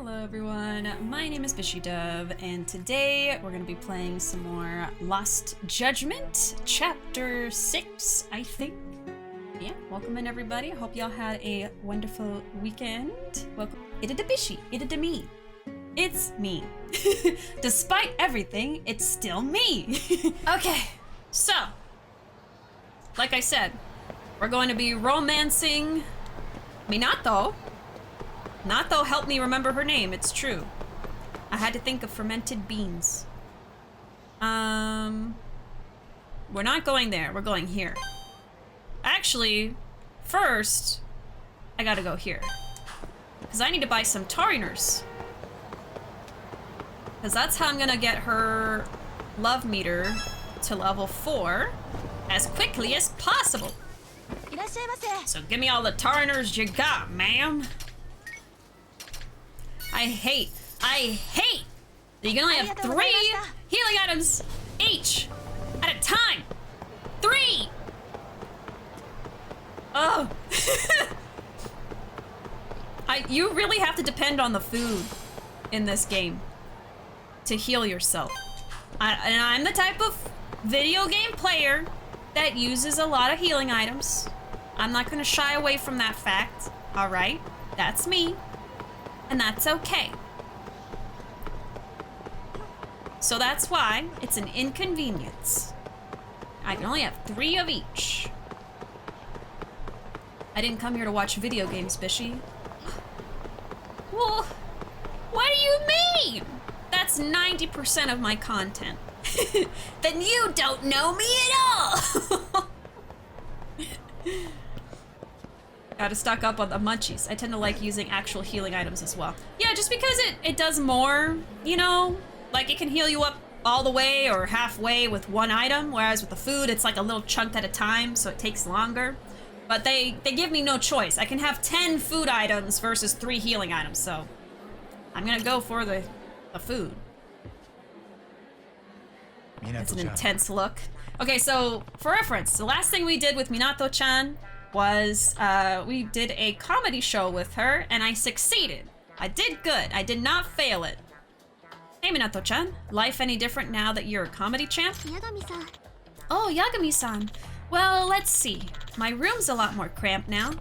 Hello everyone, my name is BishiDove, and today we're going to be playing some more Lost Judgment, Chapter 6, I think. Yeah, welcome in everybody. I hope y'all had a wonderful weekend. Welcome. It to Bishi, it to me. It's me. Despite everything, it's still me. Okay, so, like I said, we're going to be romancing Minato. Minato helped me remember her name, it's true. I had to think of fermented beans. We're not going there, we're going here. Actually, first, I gotta go here. Because I need to buy some Tariners. Because that's how I'm gonna get her love meter to level 4 as quickly as possible. So give me all the Tariners you got, ma'am. I hate that you can only have 3 healing items each at a time. 3! Oh. You really have to depend on the food in this game to heal yourself. And I'm the type of video game player that uses a lot of healing items. I'm not gonna shy away from that fact, alright? That's me. And that's okay. So that's why it's an inconvenience. I can only have 3 of each. I didn't come here to watch video games, Bishi. Well, what do you mean? That's 90% of my content. Then you don't know me at all. Gotta stock up on the munchies. I tend to like using actual healing items as well. Yeah, just because it does more, you know? Like it can heal you up all the way or halfway with 1 item, whereas with the food, it's like a little chunk at a time, so it takes longer. But they give me no choice. I can have 10 food items versus 3 healing items, so I'm gonna go for the food. It's an intense look. Okay, so for reference, the last thing we did with Minato-chan was we did a comedy show with her, and I succeeded. I did good. I did not fail it. Hey, Minato-chan. Life any different now that you're a comedy champ? Yagami-san. Oh, Yagami-san. Well, let's see. My room's a lot more cramped now.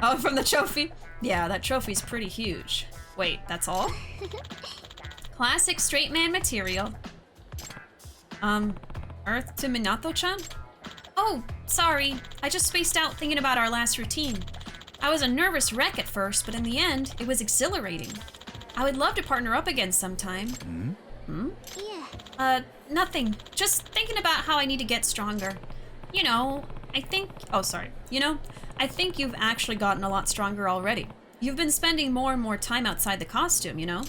Oh, from the trophy? Yeah, that trophy's pretty huge. Wait, that's all? Classic straight man material. Earth to Minato-chan? Oh, sorry. I just spaced out thinking about our last routine. I was a nervous wreck at first, but in the end, it was exhilarating. I would love to partner up again sometime. Yeah. Nothing. Just thinking about how I need to get stronger. You know, I think you've actually gotten a lot stronger already. You've been spending more and more time outside the costume, you know?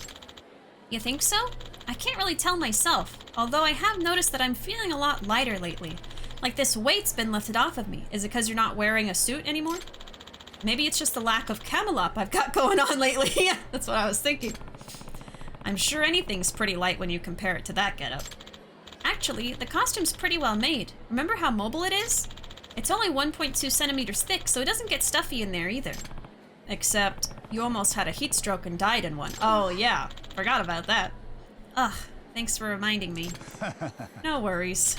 You think so? I can't really tell myself, although I have noticed that I'm feeling a lot lighter lately. Like this weight's been lifted off of me. Is it because you're not wearing a suit anymore? Maybe it's just the lack of camel up I've got going on lately. Yeah, that's what I was thinking. I'm sure anything's pretty light when you compare it to that getup. Actually, the costume's pretty well made. Remember how mobile it is? It's only 1.2 centimeters thick, so it doesn't get stuffy in there either. Except, you almost had a heat stroke and died in one. Oh yeah, forgot about that. Ugh, thanks for reminding me. No worries.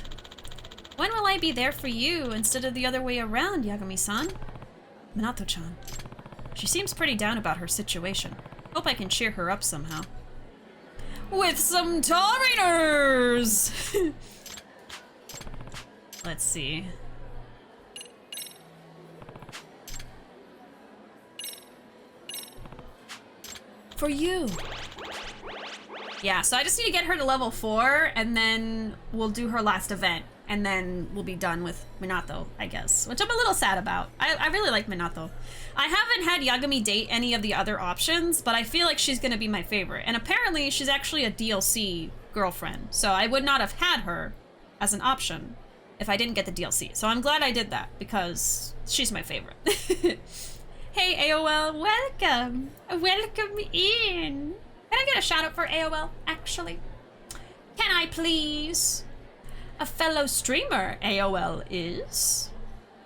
When will I be there for you instead of the other way around, Yagami-san? Minato-chan. She seems pretty down about her situation. Hope I can cheer her up somehow. With some Tariners! Let's see. For you. Yeah, so I just need to get her to level 4, and then we'll do her last event. And then we'll be done with Minato, I guess. Which I'm a little sad about. I really like Minato. I haven't had Yagami date any of the other options, but I feel like she's gonna be my favorite. And apparently she's actually a DLC girlfriend. So I would not have had her as an option if I didn't get the DLC. So I'm glad I did that because she's my favorite. Hey AOL, welcome. Welcome in. Can I get a shout out for AOL, actually? Can I please? A fellow streamer, AOL is.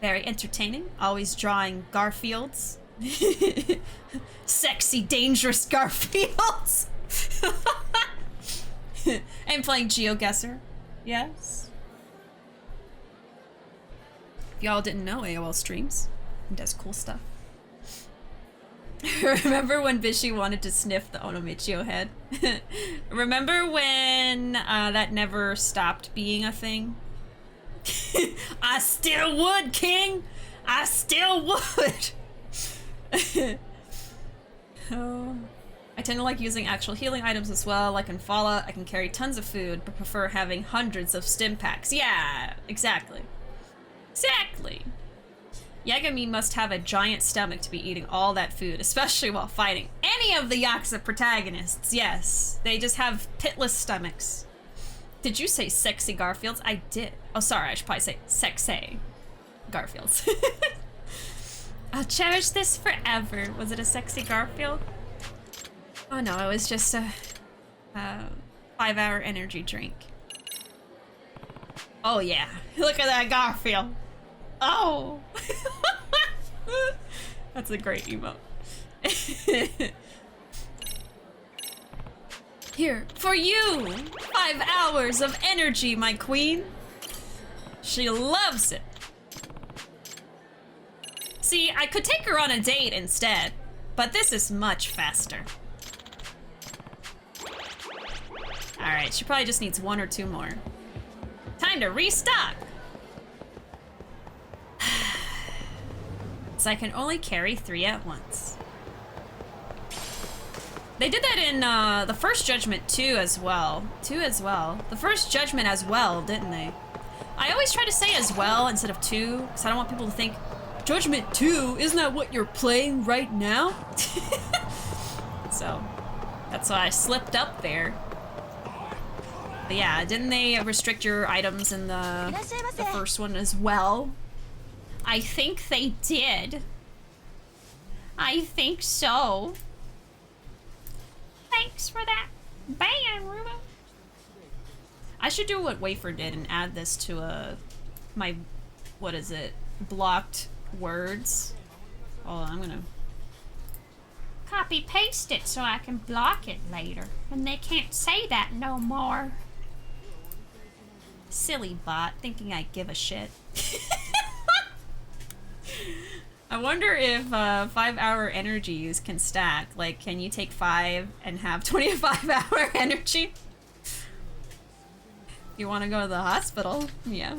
Very entertaining, always drawing Garfields Sexy, dangerous Garfields. And playing GeoGuessr. Yes. If y'all didn't know, AOL streams and does cool stuff. Remember when Bishi wanted to sniff the Onomichio head? Remember when that never stopped being a thing? I still would, King! I still would! Oh. I tend to like using actual healing items as well. Like in Fallout, I can carry tons of food, but prefer having hundreds of stim packs. Yeah, exactly. Exactly. Yagami must have a giant stomach to be eating all that food, especially while fighting any of the Yakuza protagonists. Yes, they just have pitless stomachs. Did you say sexy Garfields? I did. Oh, sorry, I should probably say sexy Garfields. I'll cherish this forever. Was it a sexy Garfield? Oh no, it was just a 5-hour energy drink. Oh yeah, look at that Garfield. Oh! That's a great emote. Here, for you! 5 hours of energy, my queen! She loves it. See, I could take her on a date instead, but this is much faster. Alright, she probably just needs 1 or 2 more. Time to restock! So I can only carry 3 at once. They did that in the first Judgment 2 as well. The first Judgment as well, didn't they? I always try to say as well instead of 2, because I don't want people to think, Judgment 2, isn't that what you're playing right now? So, that's why I slipped up there. But yeah, didn't they restrict your items in the first one as well? I think they did. I think so. Thanks for that ban, Ruuuvo. I should do what Wafer did and add this to my, what is it, blocked words. Hold on, I'm gonna copy paste it so I can block it later. And they can't say that no more. Silly bot, thinking I give a shit. I wonder if 5-hour energies can stack. Like, can you take 5 and have 25-hour energy? You want to go to the hospital? Yeah.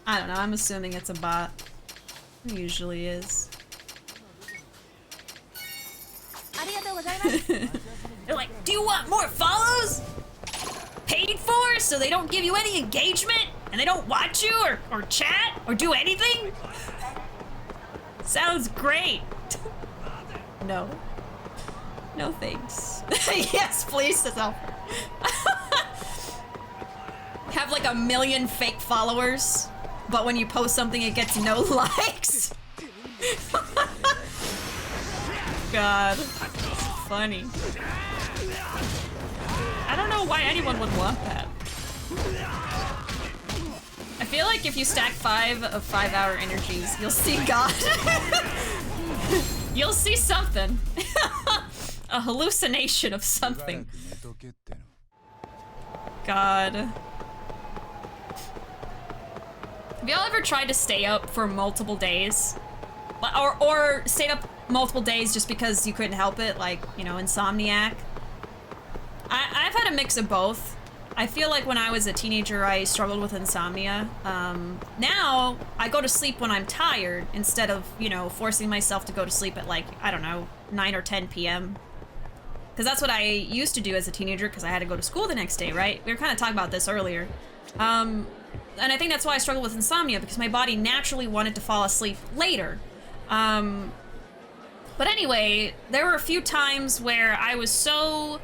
I don't know, I'm assuming it's a bot. It usually is. They're like, do you want more follows? Paid for so they don't give you any engagement? And they don't watch you or chat or do anything? Sounds great. No. No thanks. Yes, please, Cecil. Have like 1 million fake followers, but when you post something it gets no likes. God. It's funny. I don't know why anyone would want that. I feel like if you stack 5 of 5-hour energies, you'll see God. You'll see something. A hallucination of something. God. Have y'all ever tried to stay up for multiple days? Or stay up multiple days just because you couldn't help it, like, you know, insomniac? I've had a mix of both. I feel like when I was a teenager, I struggled with insomnia. Now, I go to sleep when I'm tired instead of, you know, forcing myself to go to sleep at like, I don't know, 9 or 10 p.m. Because that's what I used to do as a teenager because I had to go to school the next day, right? We were kind of talking about this earlier. And I think that's why I struggled with insomnia, because my body naturally wanted to fall asleep later. But anyway, there were a few times where I was so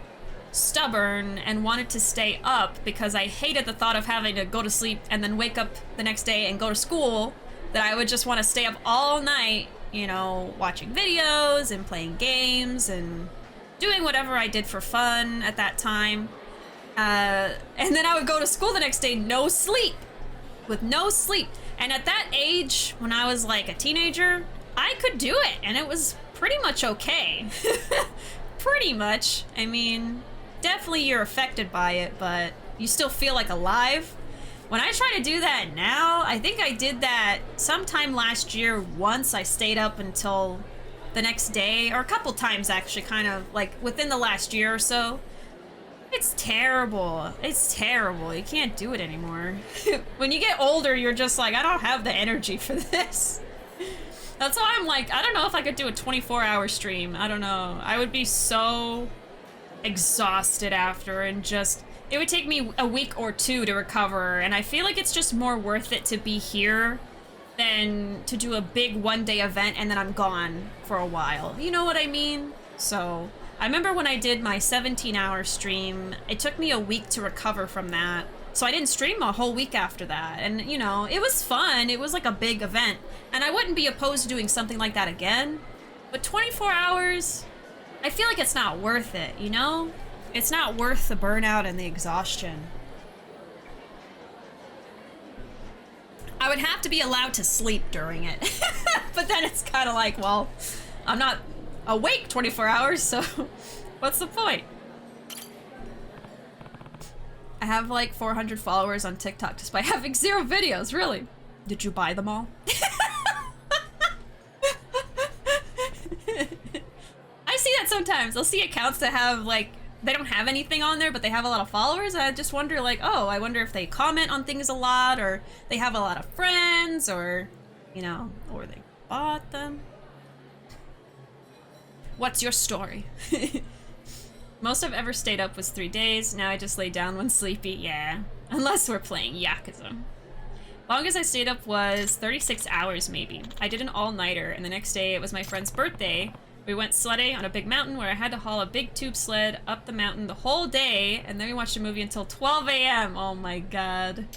stubborn and wanted to stay up because I hated the thought of having to go to sleep and then wake up the next day and go to school, that I would just want to stay up all night, you know, watching videos and playing games and doing whatever I did for fun at that time. And then I would go to school the next day, no sleep. With no sleep. And at that age, when I was like a teenager, I I could do it, and it was pretty much okay. Pretty much. I mean, definitely you're affected by it, but you still feel like alive. When I try to do that now, I think I did that sometime last year once. I stayed up until the next day, or a couple times actually, kind of like within the last year or so. It's terrible. It's terrible. You can't do it anymore. When you get older, you're just like, I don't have the energy for this. That's why I'm like, I don't know if I could do a 24-hour stream. I don't know. I would be so exhausted after, and just, it would take me a week or two to recover, and I feel like it's just more worth it to be here than to do a big one-day event and then I'm gone for a while. You know what I mean? So, I remember when I did my 17-hour stream, it took me a week to recover from that. So I didn't stream a whole week after that. And, you know, it was fun. It was like a big event. And I wouldn't be opposed to doing something like that again. But 24 hours, I feel like it's not worth it, you know? It's not worth the burnout and the exhaustion. I would have to be allowed to sleep during it. But then it's kind of like, well, I'm not awake 24 hours, so what's the point? I have like 400 followers on TikTok despite having 0 videos, really. Did you buy them all? I see that sometimes. I'll see accounts that have like, they don't have anything on there, but they have a lot of followers. And I just wonder like, oh, I wonder if they comment on things a lot, or they have a lot of friends, or, you know, or they bought them. What's your story? Most I've ever stayed up was 3 days. Now I just lay down when sleepy. Yeah, unless we're playing Yakuza. Longest I stayed up was 36 hours maybe. I did an all-nighter, and the next day it was my friend's birthday. We went sledding on a big mountain where I had to haul a big tube sled up the mountain the whole day, and then we watched a movie until 12 a.m. Oh my god.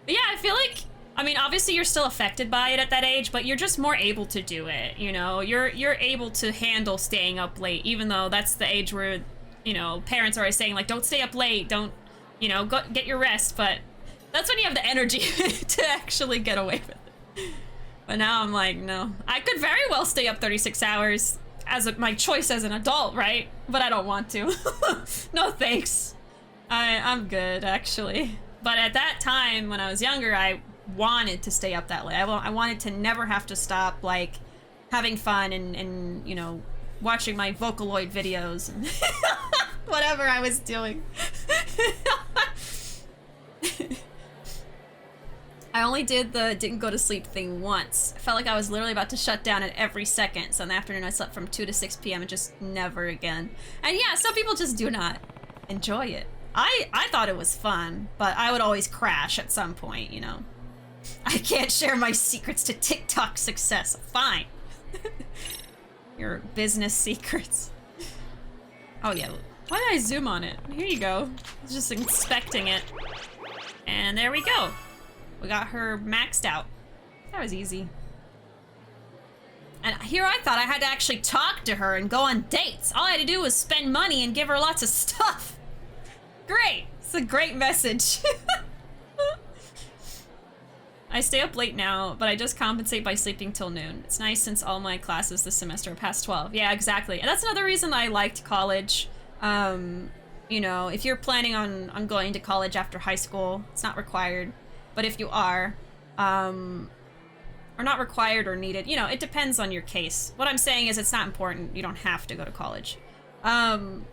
But yeah, I feel like, I mean, obviously you're still affected by it at that age, but you're just more able to do it, you know? You're able to handle staying up late, even though that's the age where, you know, parents are always saying, like, don't stay up late, don't, you know, go get your rest, but that's when you have the energy to actually get away with it. But now I'm like, no. I could very well stay up 36 hours as my choice as an adult, right? But I don't want to. No thanks. I'm good, actually. But at that time, when I was younger, I wanted to stay up that late. I wanted to never have to stop, like, having fun and you know, watching my Vocaloid videos and whatever I was doing. I only did the didn't go to sleep thing once. I felt like I was literally about to shut down at every second. So in the afternoon I slept from 2 to 6 p.m. and just never again. And yeah, some people just do not enjoy it. I thought it was fun, but I would always crash at some point, you know. I can't share my secrets to TikTok success. Fine. Your business secrets. Oh yeah, why did I zoom on it? Here you go. I was just inspecting it. And there we go. We got her maxed out. That was easy. And here I thought I had to actually talk to her and go on dates. All I had to do was spend money and give her lots of stuff. Great. It's a great message. I stay up late now, but I just compensate by sleeping till noon. It's nice since all my classes this semester are past 12. Yeah, exactly. And that's another reason I liked college. You know, if you're planning on going to college after high school, it's not required. But if you are, or not required or needed, you know, it depends on your case. What I'm saying is it's not important. You don't have to go to college. But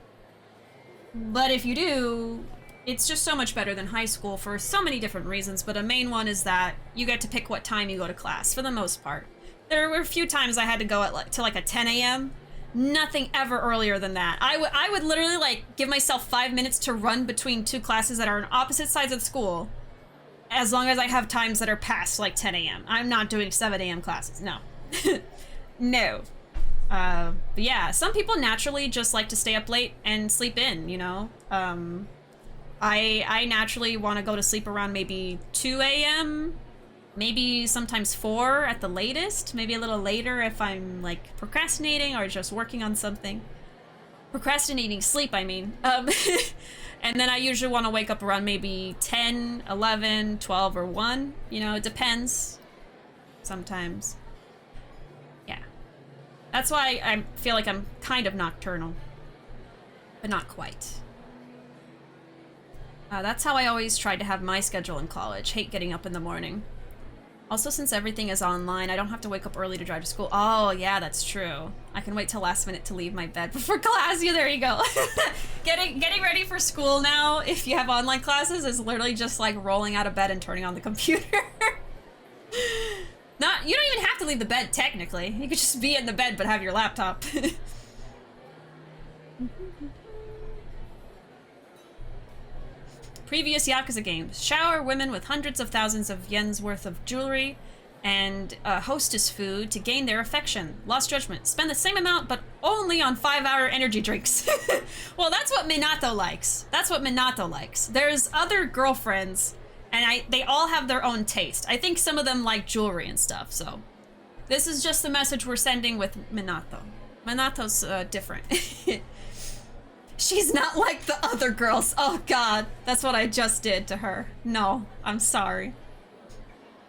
if you do, it's just so much better than high school for so many different reasons. But a main one is that you get to pick what time you go to class, for the most part. There were a few times I had to go at to like a 10 a.m. Nothing ever earlier than that. I would literally like give myself 5 minutes to run between 2 classes that are on opposite sides of the school, as long as I have times that are past like 10 a.m. I'm not doing 7 a.m. classes. No. No. But yeah, some people naturally just like to stay up late and sleep in, you know? I naturally want to go to sleep around maybe 2 a.m., maybe sometimes 4 at the latest, maybe a little later if I'm like procrastinating or just working on something. Procrastinating sleep, I mean. And then I usually want to wake up around maybe 10, 11, 12, or 1. You know, it depends. Sometimes. Yeah. That's why I feel like I'm kind of nocturnal. But not quite. That's how I always tried to have my schedule in college. Hate getting up in the morning. Also, since everything is online, I don't have to wake up early to drive to school. Oh, yeah, that's true. I can wait till last minute to leave my bed before class. Yeah, there you go. Getting ready for school now, if you have online classes, is literally just like rolling out of bed and turning on the computer. You don't even have to leave the bed, technically. You could just be in the bed but have your laptop. Previous Yakuza games. Shower women with hundreds of thousands of yen's worth of jewelry and hostess food to gain their affection. Lost Judgment. Spend the same amount, but only on 5-hour energy drinks. Well, that's what Minato likes. That's what Minato likes. There's other girlfriends, and they all have their own taste. I think some of them like jewelry and stuff, so. This is just the message we're sending with Minato. Minato's different. She's not like the other girls. Oh god, that's what I just did to her. No, I'm sorry.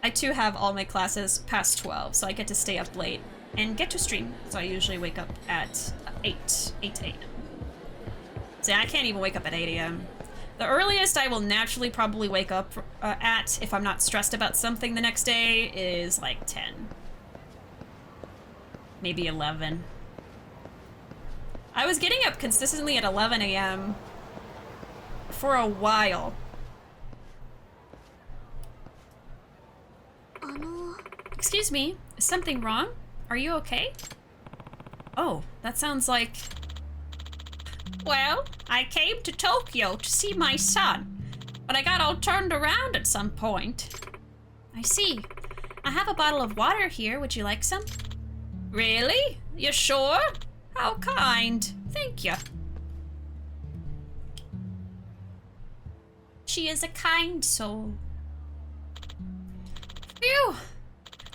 I too have all my classes past 12, so I get to stay up late and get to stream. So I usually wake up at 8 a.m. See, I can't even wake up at 8 a.m. The earliest I will naturally probably wake up at, if I'm not stressed about something the next day, is like 10. Maybe 11. I was getting up consistently at 11 a.m. for a while. Excuse me, is something wrong? Are you okay? Oh, that sounds like... Well, I came to Tokyo to see my son, but I got all turned around at some point. I see. I have a bottle of water here. Would you like some? Really? You sure? How kind. Thank you. She is a kind soul. Phew.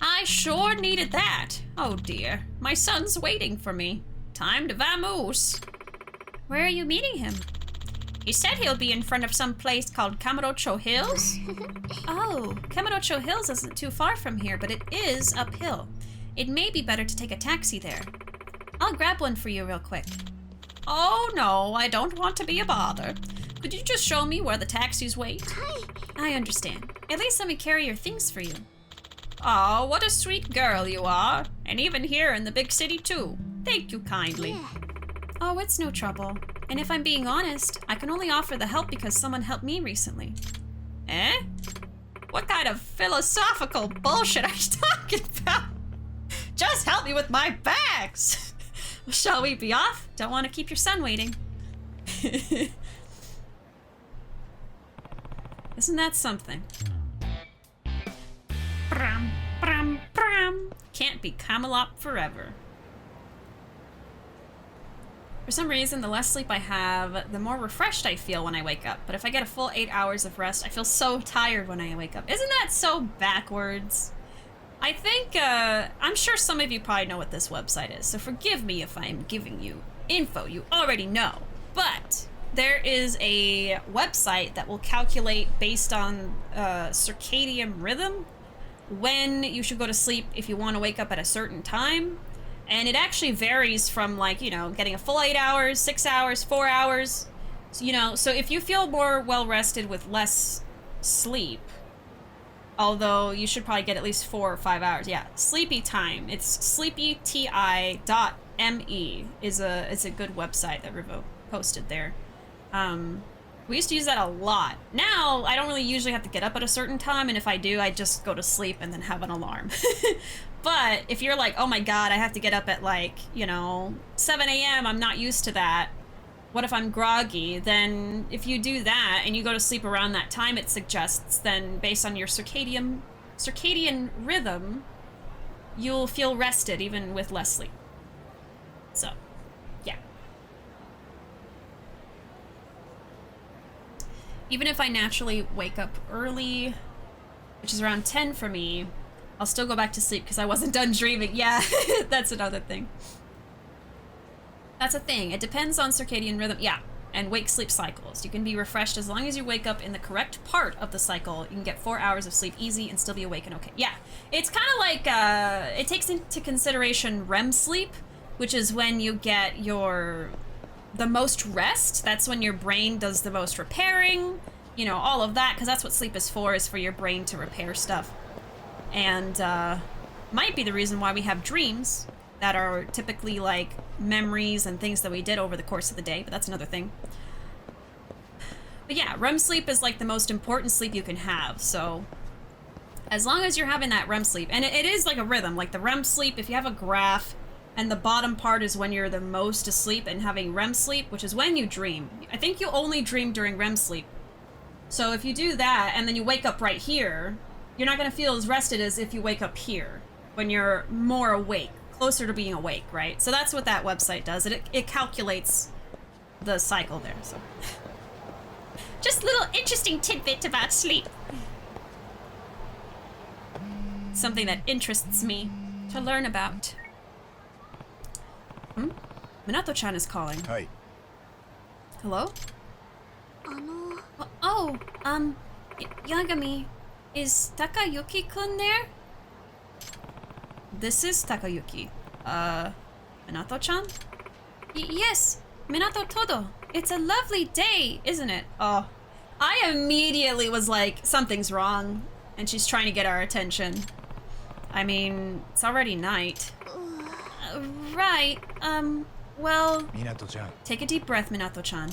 I sure needed that. Oh dear. My son's waiting for me. Time to vamoose. Where are you meeting him? He said he'll be in front of some place called Kamurocho Hills. Oh, Kamurocho Hills isn't too far from here, but it is uphill. It may be better to take a taxi there. I'll grab one for you real quick. Oh no, I don't want to be a bother. Could you just show me where the taxis wait? I understand. At least let me carry your things for you. Oh, what a sweet girl you are. And even here in the big city too. Thank you kindly. Oh, it's no trouble. And if I'm being honest, I can only offer the help because someone helped me recently. Eh? What kind of philosophical bullshit are you talking about? Just help me with my bags! Shall we be off? Don't want to keep your son waiting. Isn't that something? Bram, bram, bram. Can't be Camelot forever. For some reason, the less sleep I have, the more refreshed I feel when I wake up. But if I get a full 8 hours of rest, I feel so tired when I wake up. Isn't that so backwards? I think, I'm sure some of you probably know what this website is, so forgive me if I'm giving you info you already know. But there is a website that will calculate based on circadian rhythm when you should go to sleep if you want to wake up at a certain time. And it actually varies from, like, you know, getting a full 8 hours, 6 hours, 4 hours. So, you know, so if you feel more well-rested with less sleep, although you should probably get at least 4 or 5 hours. Yeah, Sleepy Time. It's sleepyti.me is a good website that Ruuuvo posted there. We used to use that a lot. Now, I don't really usually have to get up at a certain time, and if I do, I just go to sleep and then have an alarm. But if you're like, oh my god, I have to get up at, like, you know, 7 a.m., I'm not used to that. What if I'm groggy? Then if you do that and you go to sleep around that time it suggests, then based on your circadian rhythm, you'll feel rested even with less sleep. So, yeah. Even if I naturally wake up early, which is around 10 for me, I'll still go back to sleep because I wasn't done dreaming. Yeah, that's another thing. That's a thing. It depends on circadian rhythm. Yeah, and wake-sleep cycles. You can be refreshed as long as you wake up in the correct part of the cycle. You can get 4 hours of sleep easy and still be awake and okay. Yeah, it's kind of like, it takes into consideration REM sleep, which is when you get the most rest. That's when your brain does the most repairing, you know, all of that, because that's what sleep is for your brain to repair stuff. And might be the reason why we have dreams that are typically like memories and things that we did over the course of the day, but that's another thing. But yeah, REM sleep is like the most important sleep you can have, so as long as you're having that REM sleep, and it is like a rhythm, like the REM sleep, if you have a graph, and the bottom part is when you're the most asleep, and having REM sleep, which is when you dream. I think you only dream during REM sleep. So if you do that, and then you wake up right here, you're not gonna feel as rested as if you wake up here, when you're more awake, closer to being awake, right? So that's what that website does. It calculates the cycle there, so. Just a little interesting tidbit about sleep. Something that interests me to learn about. Minato-chan is calling. Hi. Hello? Oh, Yagami, is Takayuki-kun there? This is Takayuki. Minato-chan? Yes, Minato Todo. It's a lovely day, isn't it? Oh, I immediately was like, something's wrong, and she's trying to get our attention. I mean, it's already night. Right, well... Minato-chan. Take a deep breath, Minato-chan.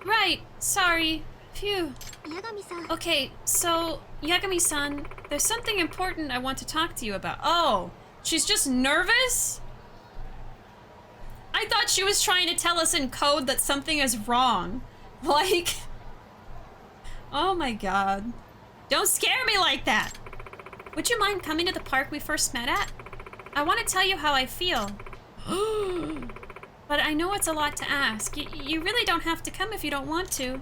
Right, sorry. Phew. Yagami-san. Okay, so, Yagami-san, there's something important I want to talk to you about. Oh, she's just nervous? I thought she was trying to tell us in code that something is wrong. Like... Oh my god. Don't scare me like that! Would you mind coming to the park we first met at? I want to tell you how I feel. But I know it's a lot to ask. You really don't have to come if you don't want to.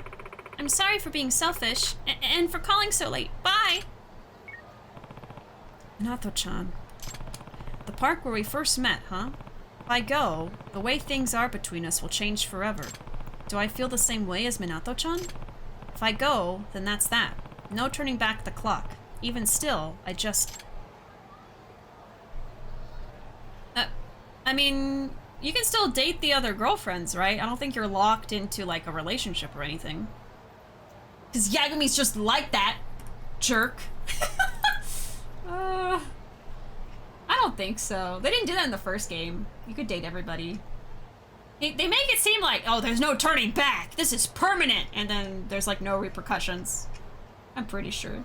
I'm sorry for being selfish, and for calling so late. Bye! Minato-chan. The park where we first met, huh? If I go, the way things are between us will change forever. Do I feel the same way as Minato-chan? If I go, then that's that. No turning back the clock. Even still, I just... I mean, you can still date the other girlfriends, right? I don't think you're locked into, like, a relationship or anything. Because Yagami's just like that, jerk. I don't think so. They didn't do that in the first game. You could date everybody. They make it seem like, oh, there's no turning back. This is permanent. And then there's, like, no repercussions. I'm pretty sure.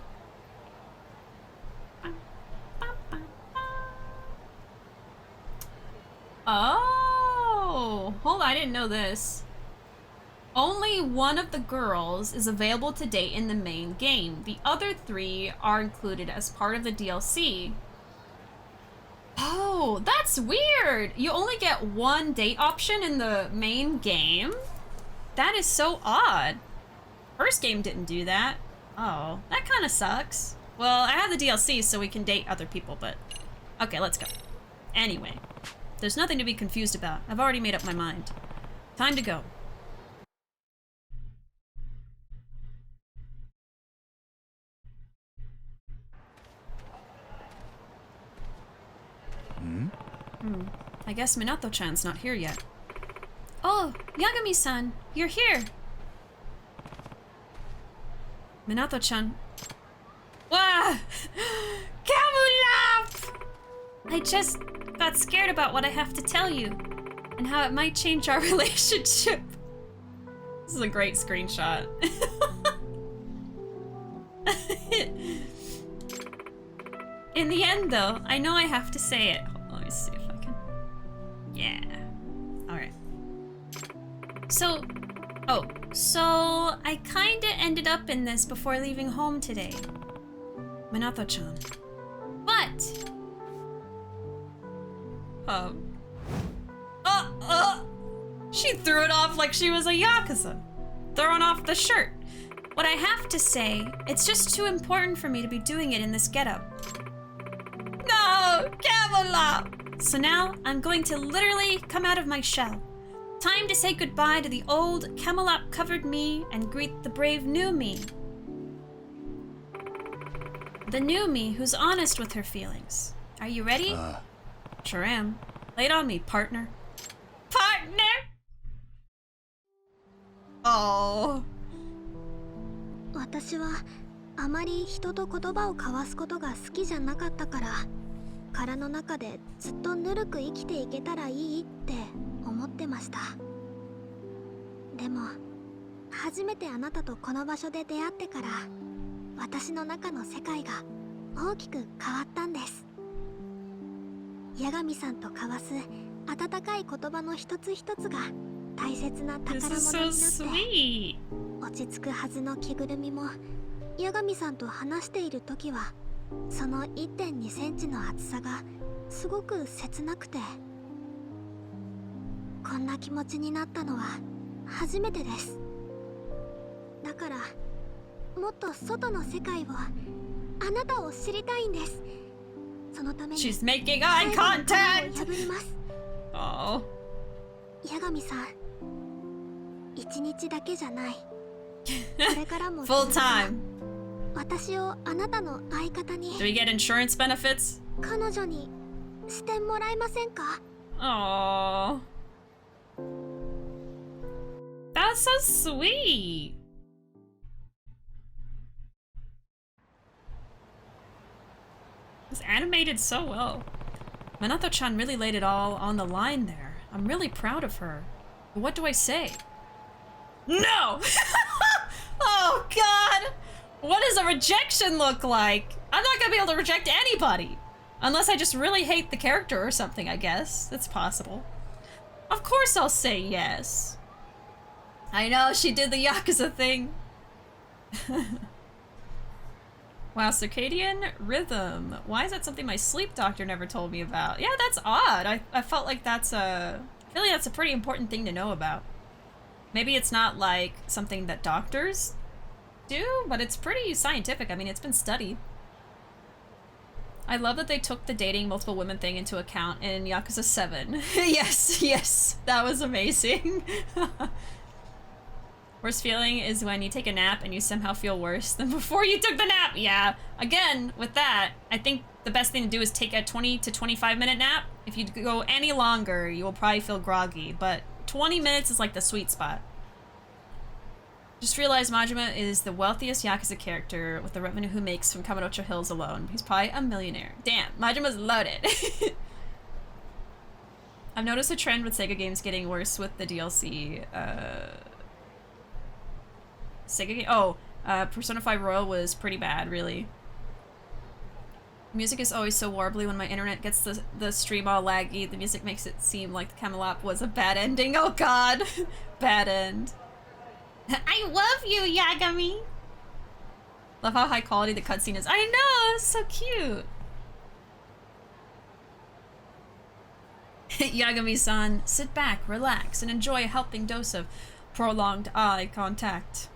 Oh, hold on, I didn't know this. Only one of the girls is available to date in the main game. The other 3 are included as part of the DLC. Oh, that's weird. You only get one date option in the main game? That is so odd. First game didn't do that. Oh, that kind of sucks. Well, I have the DLC so we can date other people, but... Okay, let's go. Anyway. There's nothing to be confused about. I've already made up my mind. Time to go. I guess Minato-chan's not here yet. Oh, Yagami-san, you're here. Minato-chan. Wah! Camulap! I just got scared about what I have to tell you and how it might change our relationship. This is a great screenshot. In the end, though, I know I have to say it. Let me see if I can. Yeah. Alright. So I kinda ended up in this before leaving home today. Minato-chan. But... She threw it off like she was a Yakuza. Throwing off the shirt. What I have to say, it's just too important for me to be doing it in this getup. No! Camelot! So now, I'm going to literally come out of my shell. Time to say goodbye to the old Camelot-covered me and greet the brave new me. The new me who's honest with her feelings. Are you ready? Sure am. Lay it on me, partner. Partner! Oh. 私はあまり人と言葉を交わすことが好きじゃなかったから、殻の中でずっとぬるく生きていけたらいいって思ってました。でも初めてあなたとこの場所で出会ってから、私の中の世界が大きく変わったんです。八神さんと交わす温かい言葉の一つ一つが大切な宝物になって、落ち着くはずの着ぐるみも八神さんと話している時はその 1.2 センチの厚さがすごく切なくて、こんな気持ちになったのは初めてです。だからもっと外の世界を、あなたを知りたいんです。そのために She's making eye contact! 破ります。Oh. 八神さん、一日だけじゃない。これからも Full time. 私をあなたの相方に。 Do we get insurance benefits? 彼女にしてもらえませんか? Oh. That's so sweet. It's animated so well. Minato-chan really laid it all on the line there. I'm really proud of her. But what do I say? No! Oh god! What does a rejection look like? I'm not gonna be able to reject anybody. Unless I just really hate the character or something, I guess. That's possible. Of course I'll say yes. I know, she did the Yakuza thing. Wow, circadian rhythm. Why is that something my sleep doctor never told me about? Yeah, that's odd. I felt like that's a... I feel like that's a pretty important thing to know about. Maybe it's not like something that doctors do, but it's pretty scientific. I mean, it's been studied. I love that they took the dating multiple women thing into account in Yakuza 7. Yes, yes, that was amazing. Worst feeling is when you take a nap and you somehow feel worse than before you took the nap. Yeah, again, with that, I think the best thing to do is take a 20 to 25 minute nap. If you go any longer, you will probably feel groggy, but 20 minutes is like the sweet spot. Just realized Majima is the wealthiest Yakuza character with the revenue he makes from Kamurocho Hills alone. He's probably a millionaire. Damn, Majima's loaded. I've noticed a trend with Sega games getting worse with the DLC. Sega game? Oh, Persona 5 Royal was pretty bad, really. Music is always so warbly when my internet gets the stream all laggy. The music makes it seem like the Camelot was a bad ending. Oh god! Bad end. I love you, Yagami! Love how high quality the cutscene is. I know! It's so cute! Yagami-san, sit back, relax, and enjoy a helping dose of prolonged eye contact.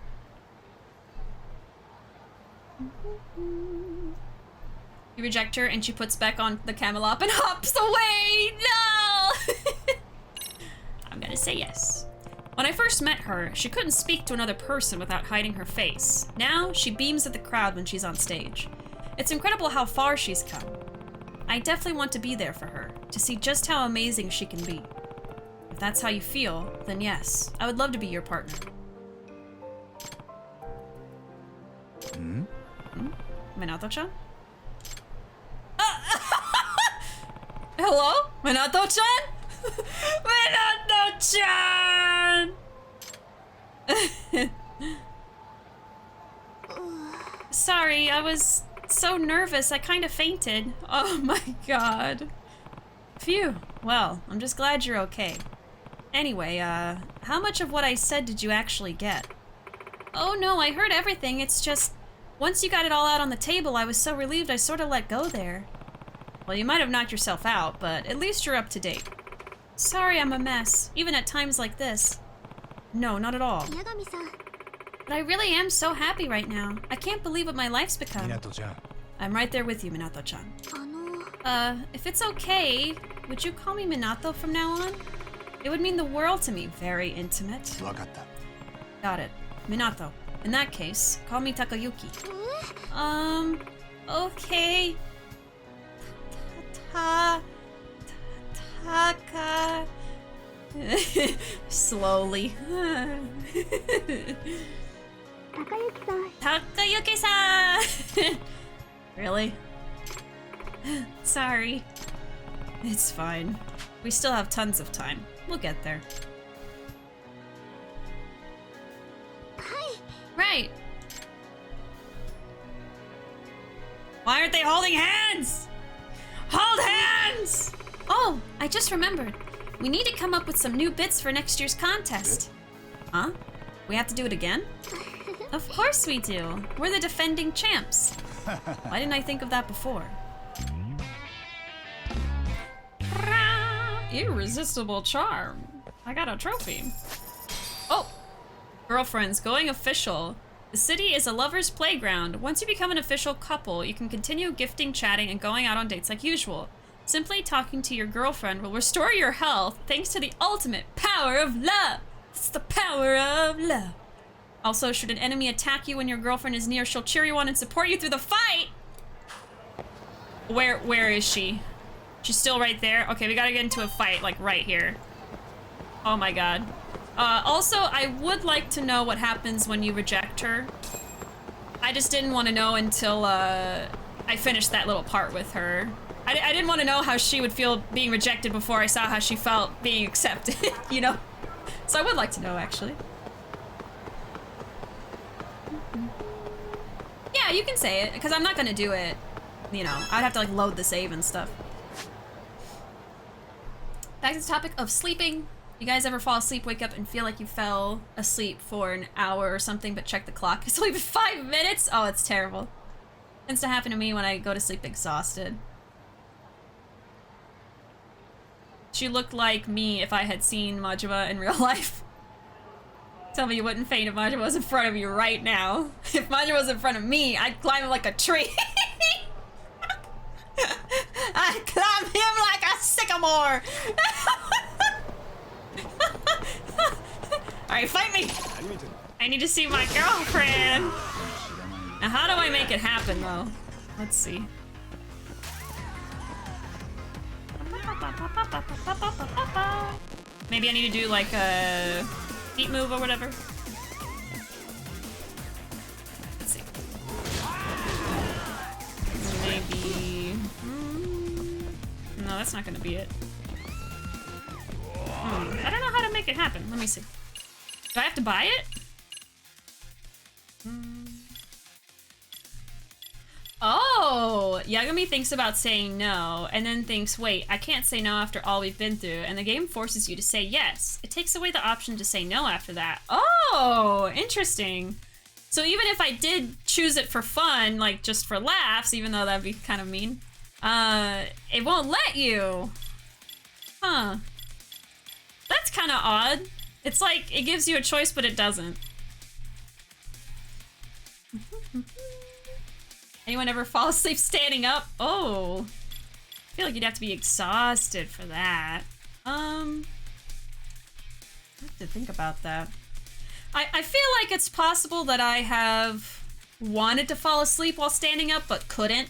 You reject her and she puts back on the Camelot and hops away! No! I'm gonna say yes. When I first met her, she couldn't speak to another person without hiding her face. Now, she beams at the crowd when she's on stage. It's incredible how far she's come. I definitely want to be there for her, to see just how amazing she can be. If that's how you feel, then yes, I would love to be your partner. Hmm? Minato-chan? Hello? Minato-chan? Minato-chan! Sorry, I was so nervous I kind of fainted. Oh my god. Phew. Well, I'm just glad you're okay. Anyway, how much of what I said did you actually get? Oh no, I heard everything. It's just, once you got it all out on the table, I was so relieved I sort of let go there. Well, you might have knocked yourself out, but at least you're up to date. Sorry I'm a mess, even at times like this. No, not at all. Yagami-san. But I really am so happy right now. I can't believe what my life's become. Minato-chan. I'm right there with you, Minato-chan. If it's okay, would you call me Minato from now on? It would mean the world to me. Very intimate. Wakatta. Got it. Minato. In that case, call me Takayuki. Okay. Taka. Slowly. Takayuki-san! Really? Sorry. It's fine. We still have tons of time. We'll get there. Right. Why aren't they holding hands? Hold hands! Oh, I just remembered. We need to come up with some new bits for next year's contest. Huh? We have to do it again? Of course we do. We're the defending champs. Why didn't I think of that before? Irresistible charm. I got a trophy. Oh! Girlfriends, going official. The city is a lover's playground. Once you become an official couple, you can continue gifting, chatting, and going out on dates like usual. Simply talking to your girlfriend will restore your health thanks to the ultimate power of love. It's the power of love. Also, should an enemy attack you when your girlfriend is near, she'll cheer you on and support you through the fight. Where is she? She's still right there? Okay, we gotta get into a fight, like right here. Oh my god. Also, I would like to know what happens when you reject her. I just didn't want to know until I finished that little part with her. I didn't want to know how she would feel being rejected before I saw how she felt being accepted, you know? So I would like to know, actually. Yeah, you can say it, because I'm not gonna do it, you know. I'd have to like load the save and stuff. Back to the topic of sleeping. You guys ever fall asleep, wake up, and feel like you fell asleep for an hour or something, but check the clock? It's only been 5 minutes? Oh, it's terrible. Tends to happen to me when I go to sleep exhausted. She looked like me if I had seen Majima in real life. Tell me you wouldn't faint if Majima was in front of you right now. If Majima was in front of me, I'd climb him like a tree. I'd climb him like a sycamore. Alright, fight me! I need to see my girlfriend! Now how do I make it happen though? Let's see. Maybe I need to do like a feet move or whatever. Let's see. Maybe... No, that's not gonna be it. I don't know how to make it happen. Let me see. Do I have to buy it? Oh! Yagami thinks about saying no, and then thinks, wait, I can't say no after all we've been through, and the game forces you to say yes. It takes away the option to say no after that. Oh! Interesting. So even if I did choose it for fun, like just for laughs, even though that'd be kind of mean, it won't let you. Huh. That's kind of odd. It's like, it gives you a choice, but it doesn't. Anyone ever fall asleep standing up? Oh. I feel like you'd have to be exhausted for that. I have to think about that. I feel like it's possible that I have wanted to fall asleep while standing up, but couldn't.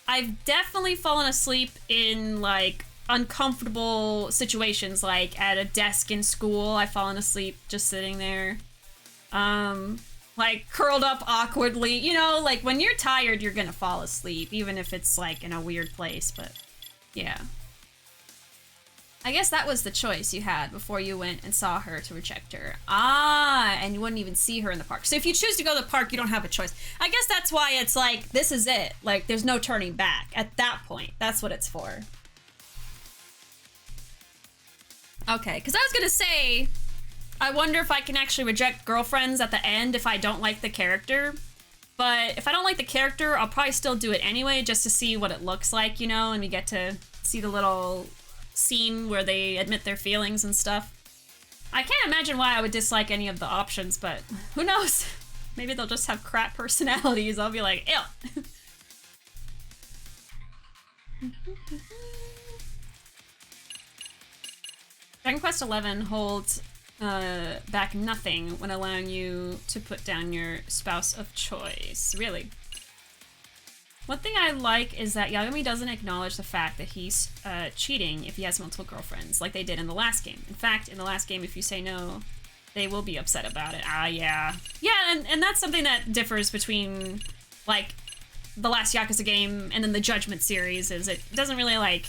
I've definitely fallen asleep in, like, uncomfortable situations, like at a desk in school. I've fallen asleep just sitting there. Like curled up awkwardly. You know, like when you're tired, you're gonna fall asleep, even if it's like in a weird place, but yeah. I guess that was the choice you had before you went and saw her to reject her. Ah, and you wouldn't even see her in the park. So if you choose to go to the park, you don't have a choice. I guess that's why it's like, this is it. Like, there's no turning back at that point. That's what it's for. Okay, because I was gonna say, I wonder if I can actually reject girlfriends at the end if I don't like the character. But if I don't like the character, I'll probably still do it anyway, just to see what it looks like, you know, and we get to see the little scene where they admit their feelings and stuff. I can't imagine why I would dislike any of the options, but who knows? Maybe they'll just have crap personalities. I'll be like, ew. Dragon Quest XI holds back nothing when allowing you to put down your spouse of choice. Really? One thing I like is that Yagami doesn't acknowledge the fact that he's cheating if he has multiple girlfriends, like they did in the last game. In fact, in the last game, if you say no, they will be upset about it. Yeah. Yeah, and that's something that differs between, like, the last Yakuza game and then the Judgment series, is it doesn't really, like,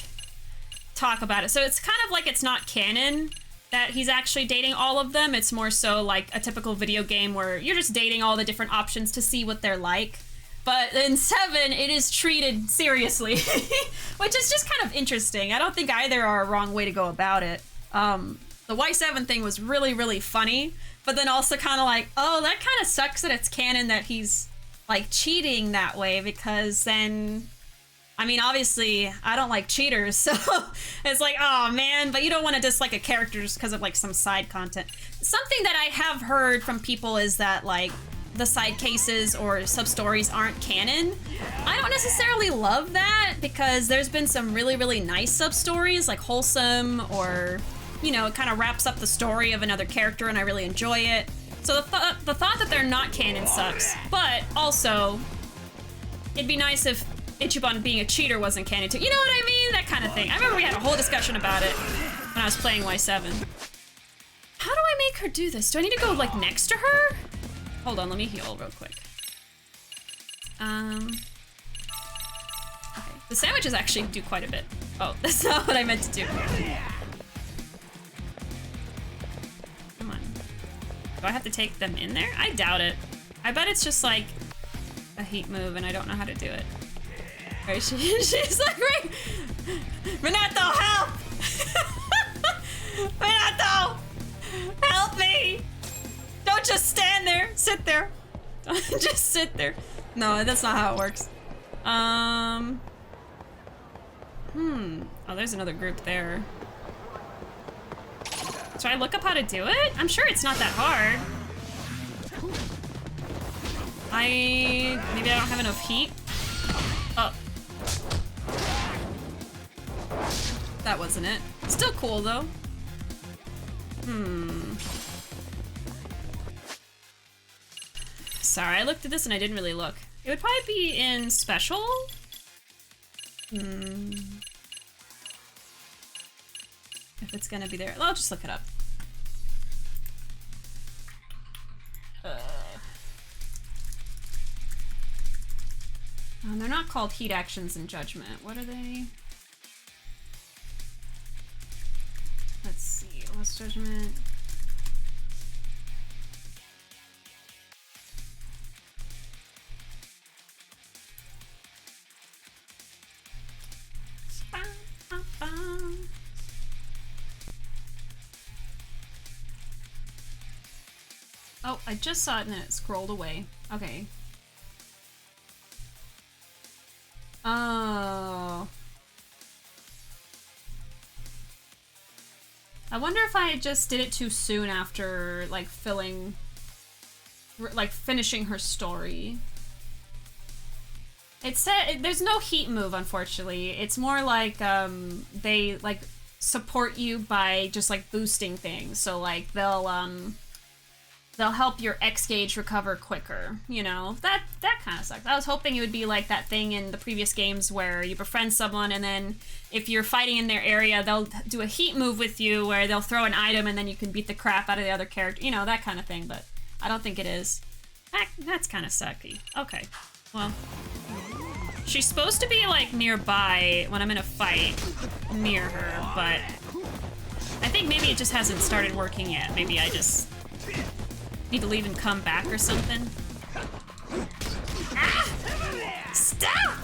talk about it. So it's kind of like it's not canon that he's actually dating all of them. It's more so like a typical video game where you're just dating all the different options to see what they're like. But in 7, it is treated seriously, which is just kind of interesting. I don't think either are a wrong way to go about it. The Y7 thing was really, really funny, but then also kind of like, oh, that kind of sucks that it's canon that he's, like, cheating that way, because then, I mean, obviously, I don't like cheaters, so it's like, oh, man, but you don't want to dislike a character just because of, like, some side content. Something that I have heard from people is that, like, the side cases or sub-stories aren't canon. I don't necessarily love that, because there's been some really, really nice sub-stories, like Wholesome, or, you know, it kind of wraps up the story of another character, and I really enjoy it. So the thought that they're not canon sucks, but also, it'd be nice if Ichiban being a cheater wasn't canon too. You know what I mean? That kind of thing. I remember we had a whole discussion about it when I was playing Y7. How do I make her do this? Do I need to go, like, next to her? Hold on, let me heal real quick. Okay. The sandwiches actually do quite a bit. Oh, that's not what I meant to do. Come on. Do I have to take them in there? I doubt it. I bet it's just like a heat move and I don't know how to do it. Right, she's like, right. Minato, help! Minato! Help me! Don't just stand there. Sit there. Don't just sit there. No, that's not how it works. Oh, there's another group there. Should I look up how to do it? I'm sure it's not that hard. Maybe I don't have enough heat. Oh. That wasn't it. Still cool though. Sorry, I looked at this and I didn't really look. It would probably be in special. If it's gonna be there, I'll just look it up. They're not called heat actions in Judgment. What are they? Let's see. Lost Judgment. Oh, I just saw it and it scrolled away. Okay. Oh. I wonder if I just did it too soon after, like, finishing her story. It said there's no heat move, unfortunately. It's more like they like support you by just like boosting things. So like they'll help your X gauge recover quicker. You know, that kind of sucks. I was hoping it would be like that thing in the previous games where you befriend someone and then if you're fighting in their area, they'll do a heat move with you where they'll throw an item and then you can beat the crap out of the other character. You know, that kind of thing. But I don't think it is. That's kind of sucky. Okay, well. She's supposed to be, like, nearby when I'm in a fight near her, but I think maybe it just hasn't started working yet. Maybe I just need to leave and come back or something. Ah! Stop!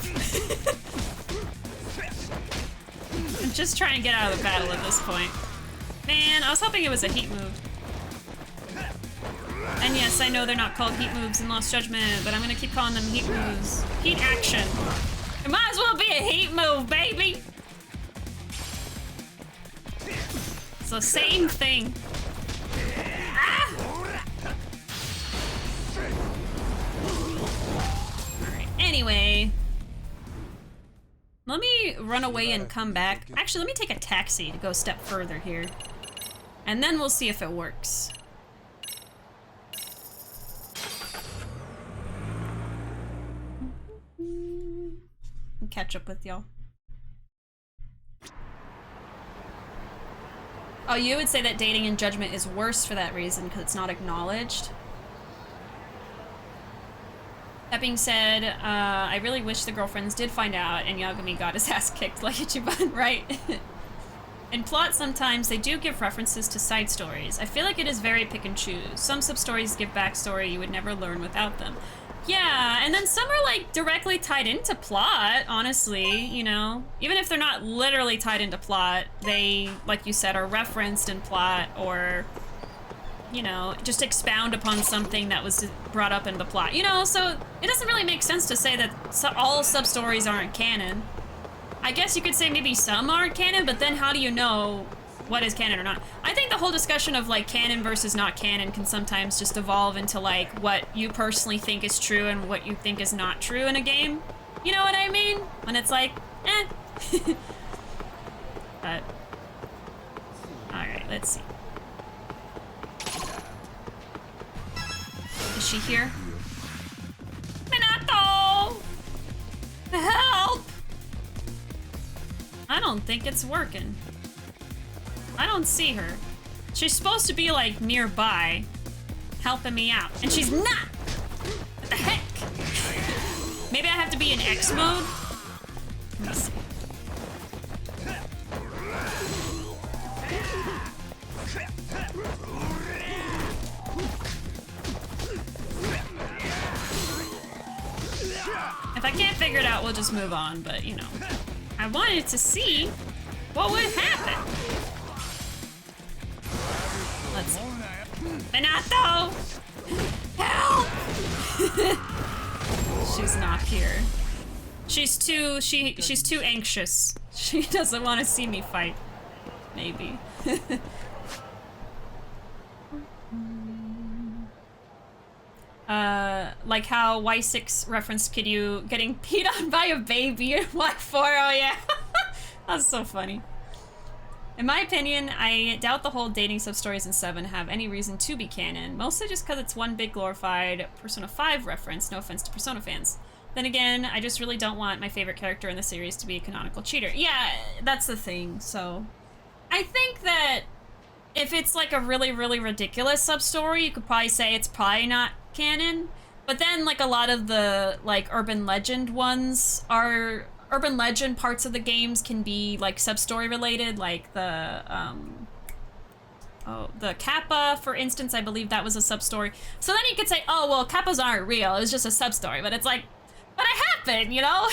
I'm just trying to get out of the battle at this point. Man, I was hoping it was a heat move. And yes, I know they're not called heat moves in Lost Judgment, but I'm gonna keep calling them heat moves. Heat action. It might as well be a heat move, baby! It's the same thing. Ah! Alright, anyway. Let me run away and come back. Actually, let me take a taxi to go a step further here. And then we'll see if it works. catch up with y'all. Oh, you would say that dating in Judgment is worse for that reason, because it's not acknowledged? That being said, I really wish the girlfriends did find out and Yagami got his ass kicked like Ichiban, right? In plot, sometimes they do give references to side stories. I feel like it is very pick and choose. Some sub-stories give backstory you would never learn without them. Yeah, and then some are like directly tied into plot, honestly, you know? Even if they're not literally tied into plot, they, like you said, are referenced in plot or, you know, just expound upon something that was brought up in the plot. You know, so it doesn't really make sense to say that all sub-stories aren't canon. I guess you could say maybe some aren't canon, but then how do you know what is canon or not? I think the whole discussion of like canon versus not canon can sometimes just evolve into like what you personally think is true and what you think is not true in a game. You know what I mean? When it's like, eh. But, alright, let's see. Is she here? Minato! Help! I don't think it's working. I don't see her. She's supposed to be like nearby, helping me out, and she's not! What the heck? Maybe I have to be in X mode? Let me see. If I can't figure it out, we'll just move on, but you know. I wanted to see what would happen. Let's see. Minato! Help! She's not here. She's too anxious. She doesn't want to see me fight. Maybe. Like how Y6 referenced Kiryu getting peed on by a baby in Y4, oh yeah. That's so funny. In my opinion, I doubt the whole dating sub-stories in 7 have any reason to be canon, mostly just because it's one big glorified Persona 5 reference, no offense to Persona fans. Then again, I just really don't want my favorite character in the series to be a canonical cheater. Yeah, that's the thing, so... I think that if it's like a really, really ridiculous sub-story, you could probably say it's probably not canon. But then, like, a lot of the, like, urban legend ones are... Urban legend parts of the games can be, like, sub-story related, like the Kappa, for instance, I believe that was a sub-story. So then you could say, oh, well, Kappas aren't real, it was just a sub-story, but it's like, but it happened, you know?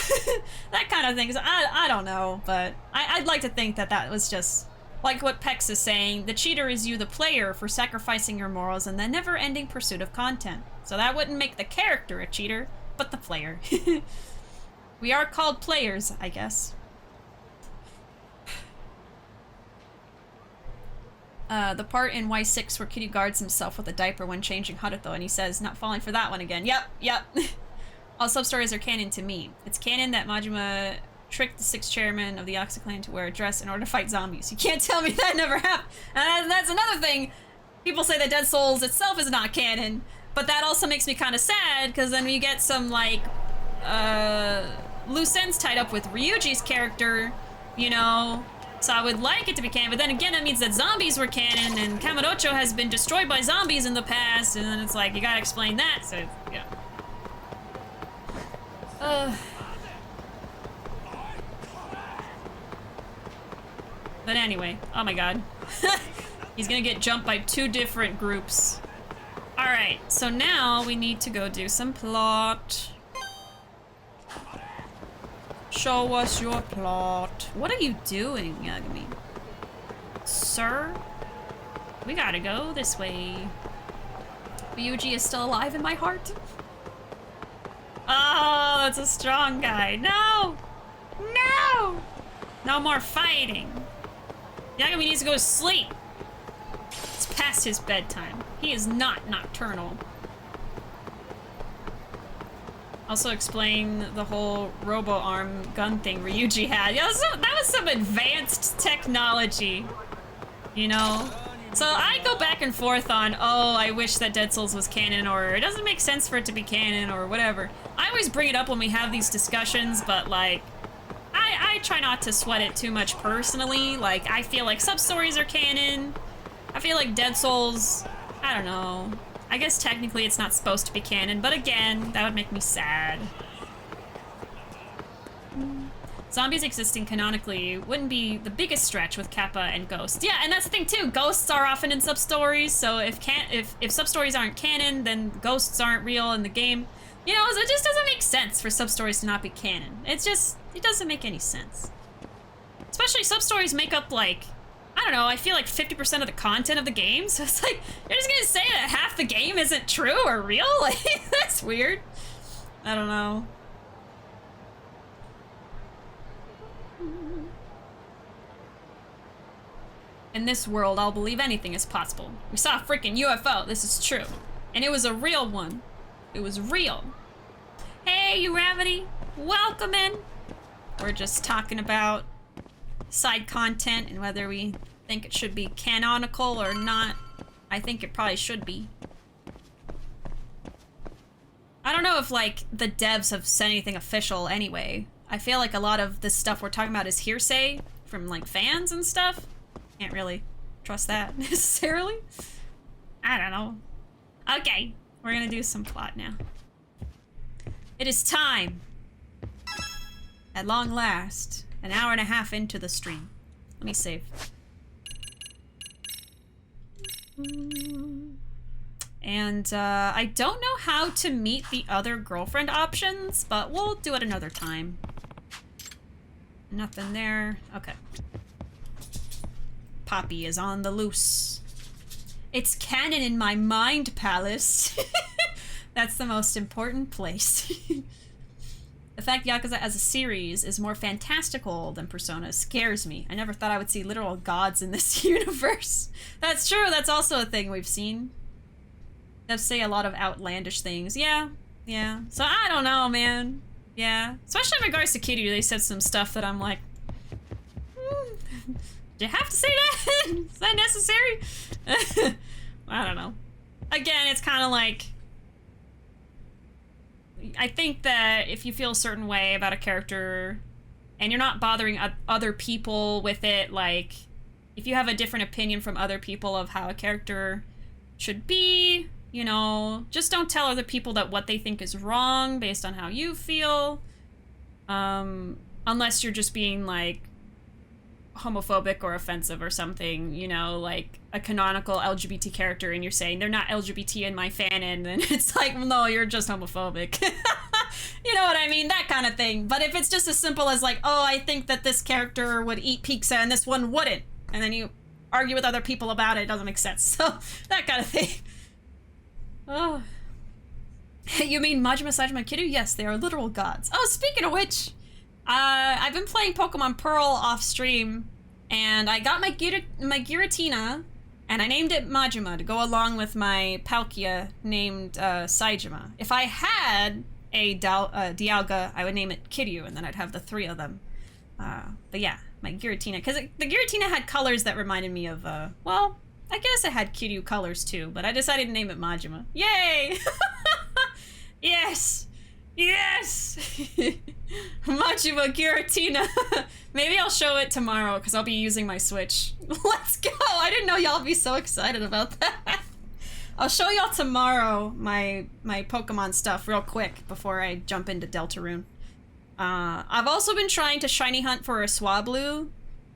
That kind of thing. So I don't know, but I'd like to think that that was just, like what Pex is saying, the cheater is you, the player, for sacrificing your morals and the never-ending pursuit of content. So that wouldn't make the character a cheater, but the player. We are called players, I guess. The part in Y6 where Kiryu guards himself with a diaper when changing Haruto, and he says, not falling for that one again. Yep. All sub-stories are canon to me. It's canon that Majima tricked the 6th chairman of the Yakuza clan to wear a dress in order to fight zombies. You can't tell me that never happened. And that's another thing. People say that Dead Souls itself is not canon, but that also makes me kind of sad, because then you get some, like, loose ends tied up with Ryuji's character, you know, so I would like it to be canon, but then again that means that zombies were canon and Kamurocho has been destroyed by zombies in the past, and then it's like, you gotta explain that, so, yeah. But anyway, oh my god. He's gonna get jumped by 2 different groups. Alright, so now we need to go do some plot. Show us your plot. What are you doing, Yagami? Sir? We gotta go this way. Ryuji is still alive in my heart. Oh, that's a strong guy. No! No! No more fighting. Yagami needs to go to sleep. It's past his bedtime. He is not nocturnal. Also explain the whole robo-arm gun thing Ryuji had. Yeah, that was some advanced technology, you know? So I go back and forth on, oh, I wish that Dead Souls was canon, or it doesn't make sense for it to be canon, or whatever. I always bring it up when we have these discussions, but like, try not to sweat it too much personally. Like, I feel like sub-stories are canon. I feel like Dead Souls, I don't know. I guess technically it's not supposed to be canon, but again, that would make me sad. Zombies existing canonically wouldn't be the biggest stretch with Kappa and Ghosts. Yeah, and that's the thing too. Ghosts are often in sub-stories, so if sub-stories aren't canon, then ghosts aren't real in the game. You know, so it just doesn't make sense for sub-stories to not be canon. It doesn't make any sense. Especially sub-stories make up, like, I don't know, I feel like 50% of the content of the game, so it's like, you're just gonna say that half the game isn't true or real? Like, that's weird. I don't know. In this world, I'll believe anything is possible. We saw a freaking UFO, this is true. And it was a real one. It was real. Hey, Uravity, welcome in. We're just talking about side content and whether we think it should be canonical or not. I think it probably should be. I don't know if, like, the devs have said anything official anyway. I feel like a lot of this stuff we're talking about is hearsay from, like, fans and stuff. Can't really trust that necessarily. I don't know. Okay, we're gonna do some plot now. It is time. At long last, an hour and a half into the stream. Let me save. And I don't know how to meet the other girlfriend options, but we'll do it another time. Nothing there. Okay. Poppy is on the loose. It's canon in my mind palace. That's the most important place. The fact Yakuza as a series is more fantastical than Persona scares me. I never thought I would see literal gods in this universe. That's true, that's also a thing we've seen. They say a lot of outlandish things. Yeah. So I don't know, man. Yeah. Especially in regards to Kiryu, they said some stuff that I'm like, do you have to say that? Is that necessary? I don't know. Again, it's kind of like, I think that if you feel a certain way about a character and you're not bothering other people with it, like, if you have a different opinion from other people of how a character should be, you know, just don't tell other people that what they think is wrong based on how you feel. Unless you're just being, like, homophobic or offensive or something, you know, like a canonical LGBT character and you're saying they're not LGBT in my fanon, then it's like, well, no, you're just homophobic. You know what I mean? That kind of thing. But if it's just as simple as like, oh, I think that this character would eat pizza and this one wouldn't, and then you argue with other people about it, it doesn't make sense. So, that kind of thing. Oh. You mean Majima, Sajima, Kiryu? Yes, they are literal gods. Oh, speaking of which, I've been playing Pokemon Pearl off stream, and I got my Giratina, and I named it Majima to go along with my Palkia named Saijima. If I had a Dialga, I would name it Kiryu, and then I'd have the three of them. But yeah, my Giratina, because the Giratina had colors that reminded me of, well, I guess it had Kiryu colors too, but I decided to name it Majima. Yay! Yes! Yes! Majima Giratina. Maybe I'll show it tomorrow because I'll be using my Switch. Let's go! I didn't know y'all would be so excited about that. I'll show y'all tomorrow my Pokemon stuff real quick before I jump into Deltarune. I've also been trying to shiny hunt for a Swablu.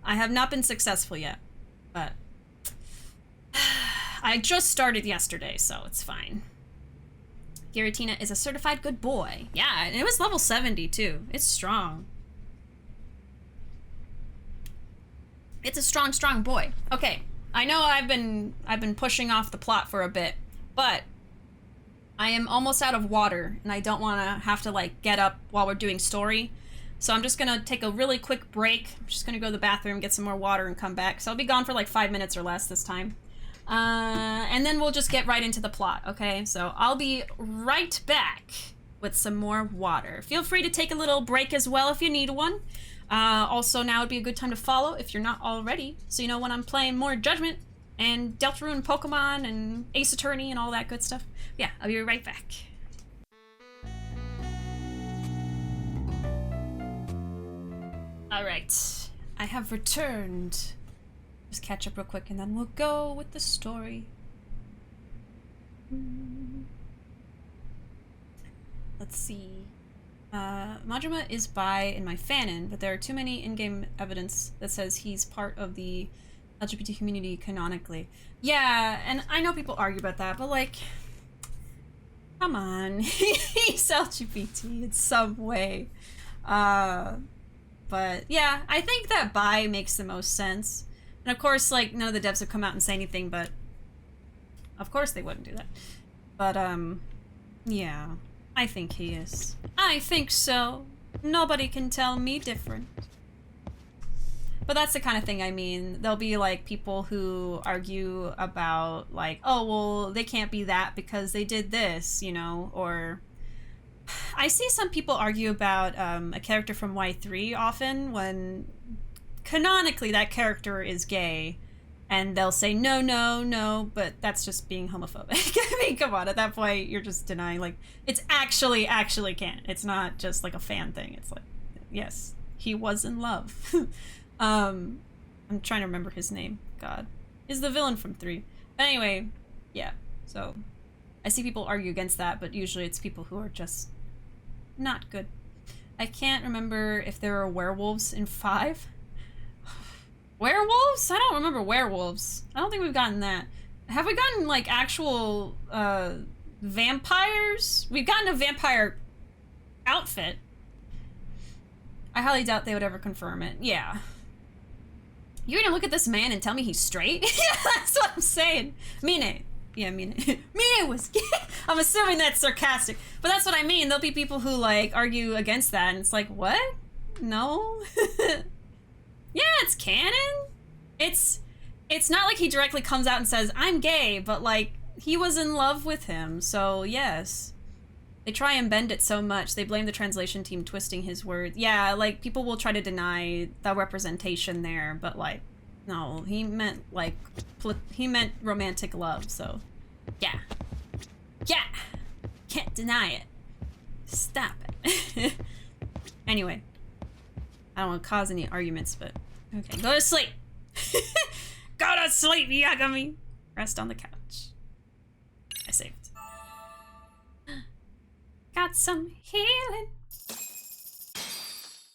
I have not been successful yet, but I just started yesterday, so it's fine. Giratina is a certified good boy. Yeah, and it was level 70 too. It's strong. It's a strong boy. Okay, I know I've been pushing off the plot for a bit, but I am almost out of water, and I don't want to have to like get up while we're doing story. So I'm just gonna take a really quick break. I'm just gonna go to the bathroom, get some more water, and come back. So I'll be gone for like 5 minutes or less this time. And then we'll just get right into the plot, okay? So I'll be right back with some more water. Feel free to take a little break as well if you need one. Also, now would be a good time to follow if you're not already, so you know when I'm playing more Judgment and Deltarune Pokemon and Ace Attorney and all that good stuff. Yeah, I'll be right back. Alright. I have returned. Just catch up real quick and then we'll go with the story. Let's see. Majima is bi in my fanon, but there are too many in-game evidence that says he's part of the LGBT community canonically. Yeah, and I know people argue about that, but like, come on. He's LGBT in some way. But yeah, I think that bi makes the most sense. And of course, like, none of the devs have come out and say anything, but of course they wouldn't do that. But, yeah, I think he is. I think so. Nobody can tell me different. But that's the kind of thing I mean. There'll be, like, people who argue about, like, oh, well, they can't be that because they did this, you know, or... I see some people argue about a character from Y3 often when canonically that character is gay, and they'll say no, no, no, but that's just being homophobic. I mean, come on, at that point you're just denying, like, it's actually canon. It's not just like a fan thing. It's like, yes, he was in love. I'm trying to remember his name. God, is the villain from 3. But anyway, yeah, so I see people argue against that, but usually it's people who are just not good. I can't remember if there are werewolves in 5. Werewolves? I don't remember werewolves. I don't think we've gotten that. Have we gotten, like, actual, vampires? We've gotten a vampire outfit. I highly doubt they would ever confirm it. Yeah. You're gonna look at this man and tell me he's straight? Yeah, that's what I'm saying. Mine. Yeah, Mine was gay. I'm assuming that's sarcastic. But that's what I mean. There'll be people who, like, argue against that, and it's like, what? No? Yeah, it's canon. It's not like he directly comes out and says, I'm gay, but, like, he was in love with him, so yes. They try and bend it so much. They blame the translation team twisting his words. Yeah, like, people will try to deny the representation there, but, like, no, he meant, like, he meant romantic love, so, yeah. Yeah! Can't deny it. Stop it. Anyway. I don't want to cause any arguments, but, okay. Go to sleep! Go to sleep, Yagami! Rest on the couch. I saved. Got some healing.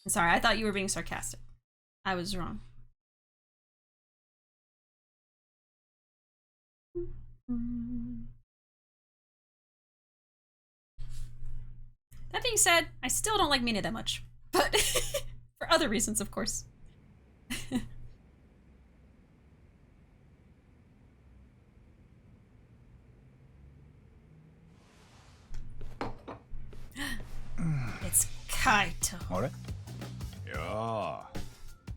I'm sorry, I thought you were being sarcastic. I was wrong. That being said, I still don't like Mina that much. But for other reasons, of course. It's Kaito. あれ？いやあ、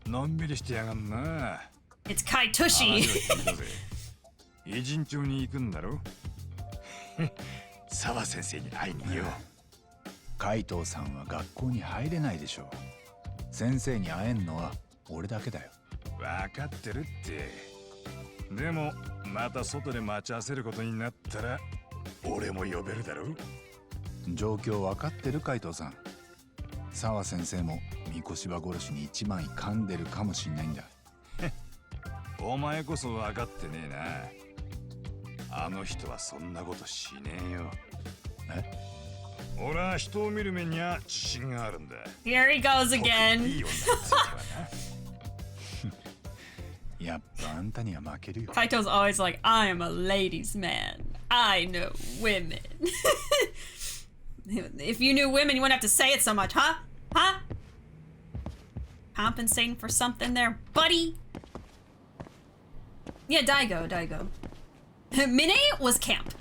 のんびりしてやがんな。It's Kaitoshi. 偉人町に行くんだろ？沢先生に会いによ。海藤さんは学校に入れないでしょ。先生に会えんのは俺だけだよ。わかってるって。でもまた外で待ち合わせることになったら俺も呼べるだろ。状況わかってる海藤さん。沢先生も三越場殺しに一枚噛んでるかもしんないんだ。お前こそ分かってねえな。あの人はそんなことしねえよ。え？俺は人を見る目には自信があるんだ。Here he goes again. やっぱあんたには負けるよ。Kaito's always like, I am a ladies' man. I know women. If you knew women, you wouldn't have to say it so much, huh? Huh? Compensating for something there, buddy? Yeah, Daigo. Mine was camp.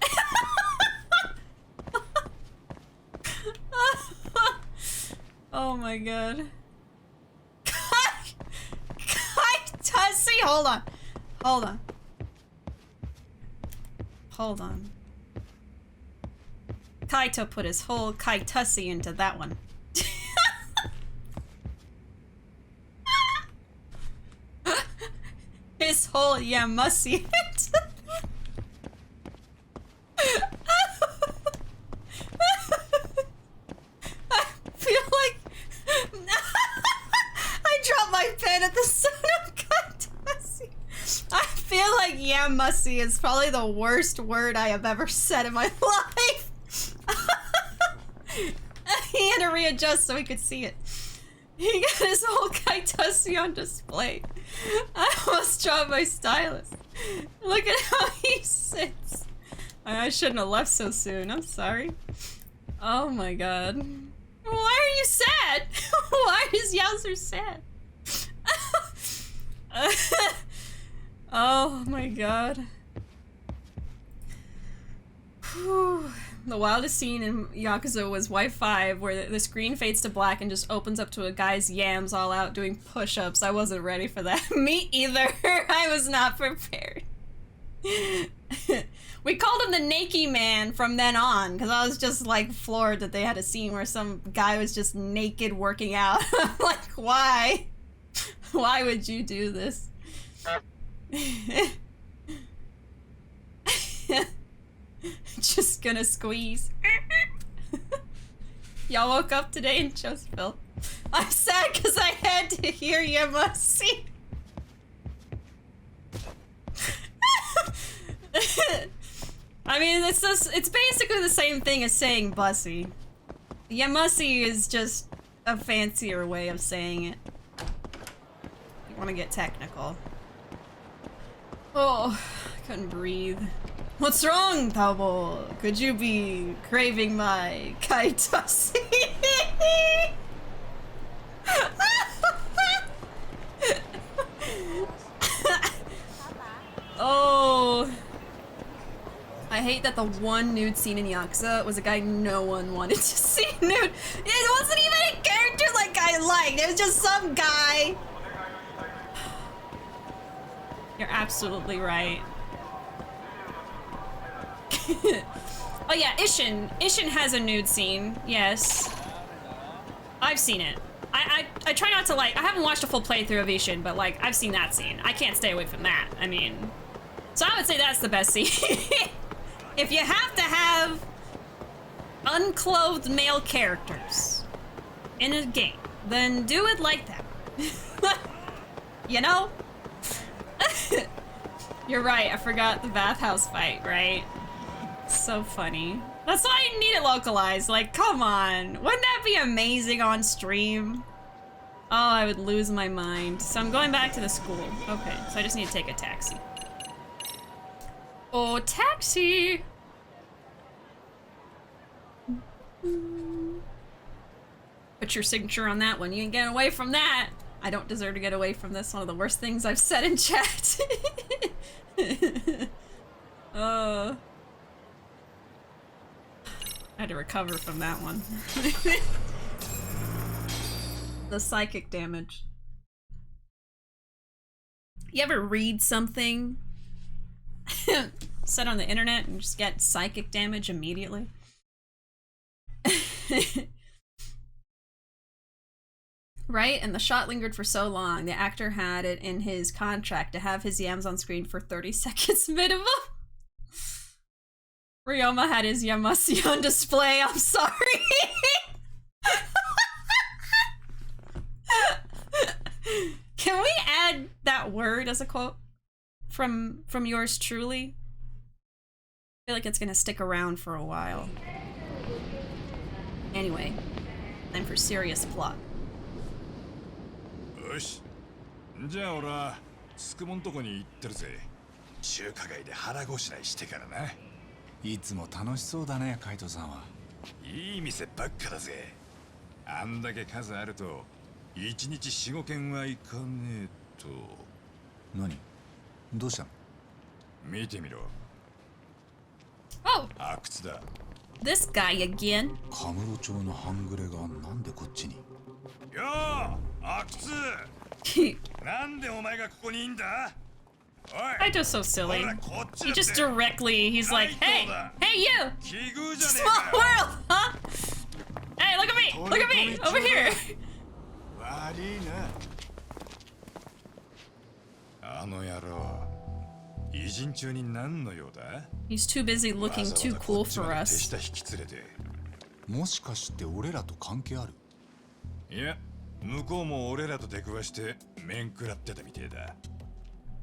Oh my god. Tussie, hold on. Kaito put his whole Kaitussie into that one. His whole Yamusi. I feel like I Yamussy is probably the worst word I have ever said in my life. He had to readjust so he could see it. He got his whole Kaitusi on display. I almost dropped my stylus. Look at how he sits. I shouldn't have left so soon. I'm sorry. Oh my god. Why are you sad? Why is Yowzer sad? Oh my god. Whew. The wildest scene in Yakuza was Y5, where the screen fades to black and just opens up to a guy's yams all out doing push-ups. I wasn't ready for that. Me either. I was not prepared. We called him the Nakey Man from then on, because I was just like floored that they had a scene where some guy was just naked working out. I'm like, why? Why would you do this? Just gonna squeeze. Y'all woke up today and just felt. I'm sad because I had to hear Yamussy. I mean, it's basically the same thing as saying bussy. Yamussy is just a fancier way of saying it. You want to get technical. Oh, I couldn't breathe. What's wrong, Tabo? Could you be craving my kaitusi? Oh. I hate that the one nude scene in Yakuza was a guy no one wanted to see nude. It wasn't even a character like I liked. It was just some guy. You're absolutely right. Oh yeah, Ishin has a nude scene, yes. I've seen it. I try not to like, I haven't watched a full playthrough of Ishin, but like, I've seen that scene. I can't stay away from that, I mean. So I would say that's the best scene. If you have to have unclothed male characters in a game, then do it like that. You know? You're right, I forgot the bathhouse fight, right? So funny. That's why I need it localized. Like, come on. Wouldn't that be amazing on stream? Oh, I would lose my mind. So I'm going back to the school. Okay, so I just need to take a taxi. Oh, taxi! Put your signature on that one. You ain't getting away from that. I don't deserve to get away from this. One of the worst things I've said in chat. I had to recover from that one. The psychic damage. You ever read something said on the internet and just get psychic damage immediately? Right? And the shot lingered for so long, the actor had it in his contract to have his yams on screen for 30 seconds minimum. Ryoma had his Yamussy on display, I'm sorry. Can we add that word as a quote from yours truly? I feel like it's gonna stick around for a while. Anyway, time for serious plot. よし。じゃあ俺はつくもんとこに行ってるぜ。中華街で腹ごしらえしてからな。いつも楽しそうだね、カイトさんは。いい店ばっかだぜ。あんだけ数あると1日 4,5 軒は行かねえと。何？どうしたの？見てみろ。Oh! 阿久津だ。This guy again. カムロ町の半グレがなんでこっちに？よー、阿久津。なんでお前がここにいんだ？ Kaito's so silly. He just directly, he's like, hey, hey you! Small world, huh? Hey, look at me! Look at me! Over here! He's too busy looking too cool for us. もしかして俺らと関係ある？いや、向こうも俺らと出くわして面食らってたみてえだ。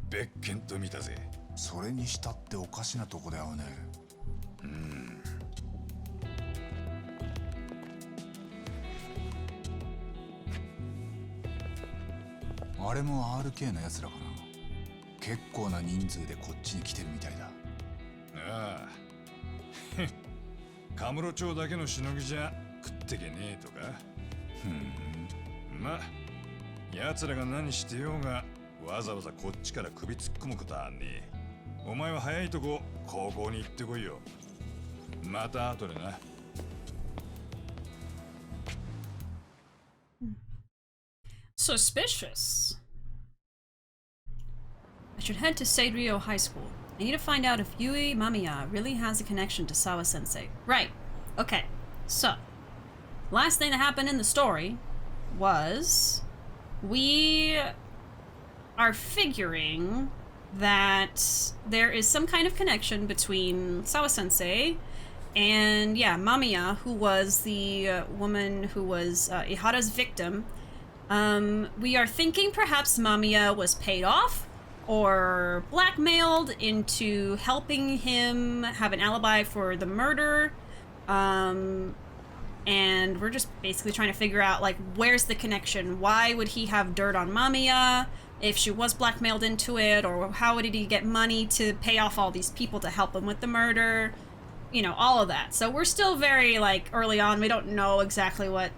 別件と見たぜ。それにしたっておかしなとこだよね。あれも RK のやつらかな。結構な人数でこっちに来てるみたいだ。ああカムロ町だけのしのぎじゃ食ってけねえとか。まあ奴らが何してようがわざわざこっちから首突っ込むことはねえ。お前は早いとこ高校に行ってこいよ。また後でな。Suspicious. I should head to Seiryo High School. I need to find out if Yui Mamiya really has a connection to Sawa Sensei. Right. Okay. So, last thing that happened in the story was we are figuring that there is some kind of connection between Sawa Sensei and, yeah, Mamiya, who was the woman who was Ihara's victim. We are thinking perhaps Mamiya was paid off or blackmailed into helping him have an alibi for the murder. And we're just basically trying to figure out, like, where's the connection? Why would he have dirt on Mamiya if she was blackmailed into it? Or how did he get money to pay off all these people to help him with the murder? You know, all of that. So we're still very, like, early on. We don't know exactly what,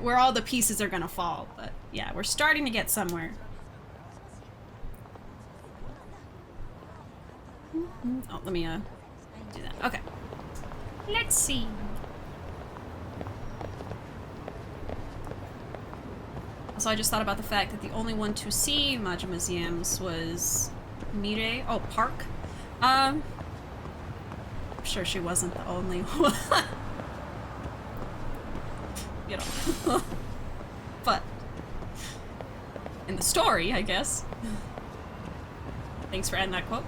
where all the pieces are gonna fall. But, yeah, we're starting to get somewhere. Oh, let me, do that. Okay. Let's see. Also, I just thought about the fact that the only one to see Majima's yams was Mire. Oh, Park. I'm sure she wasn't the only one. You know. But in the story, I guess. Thanks for adding that quote.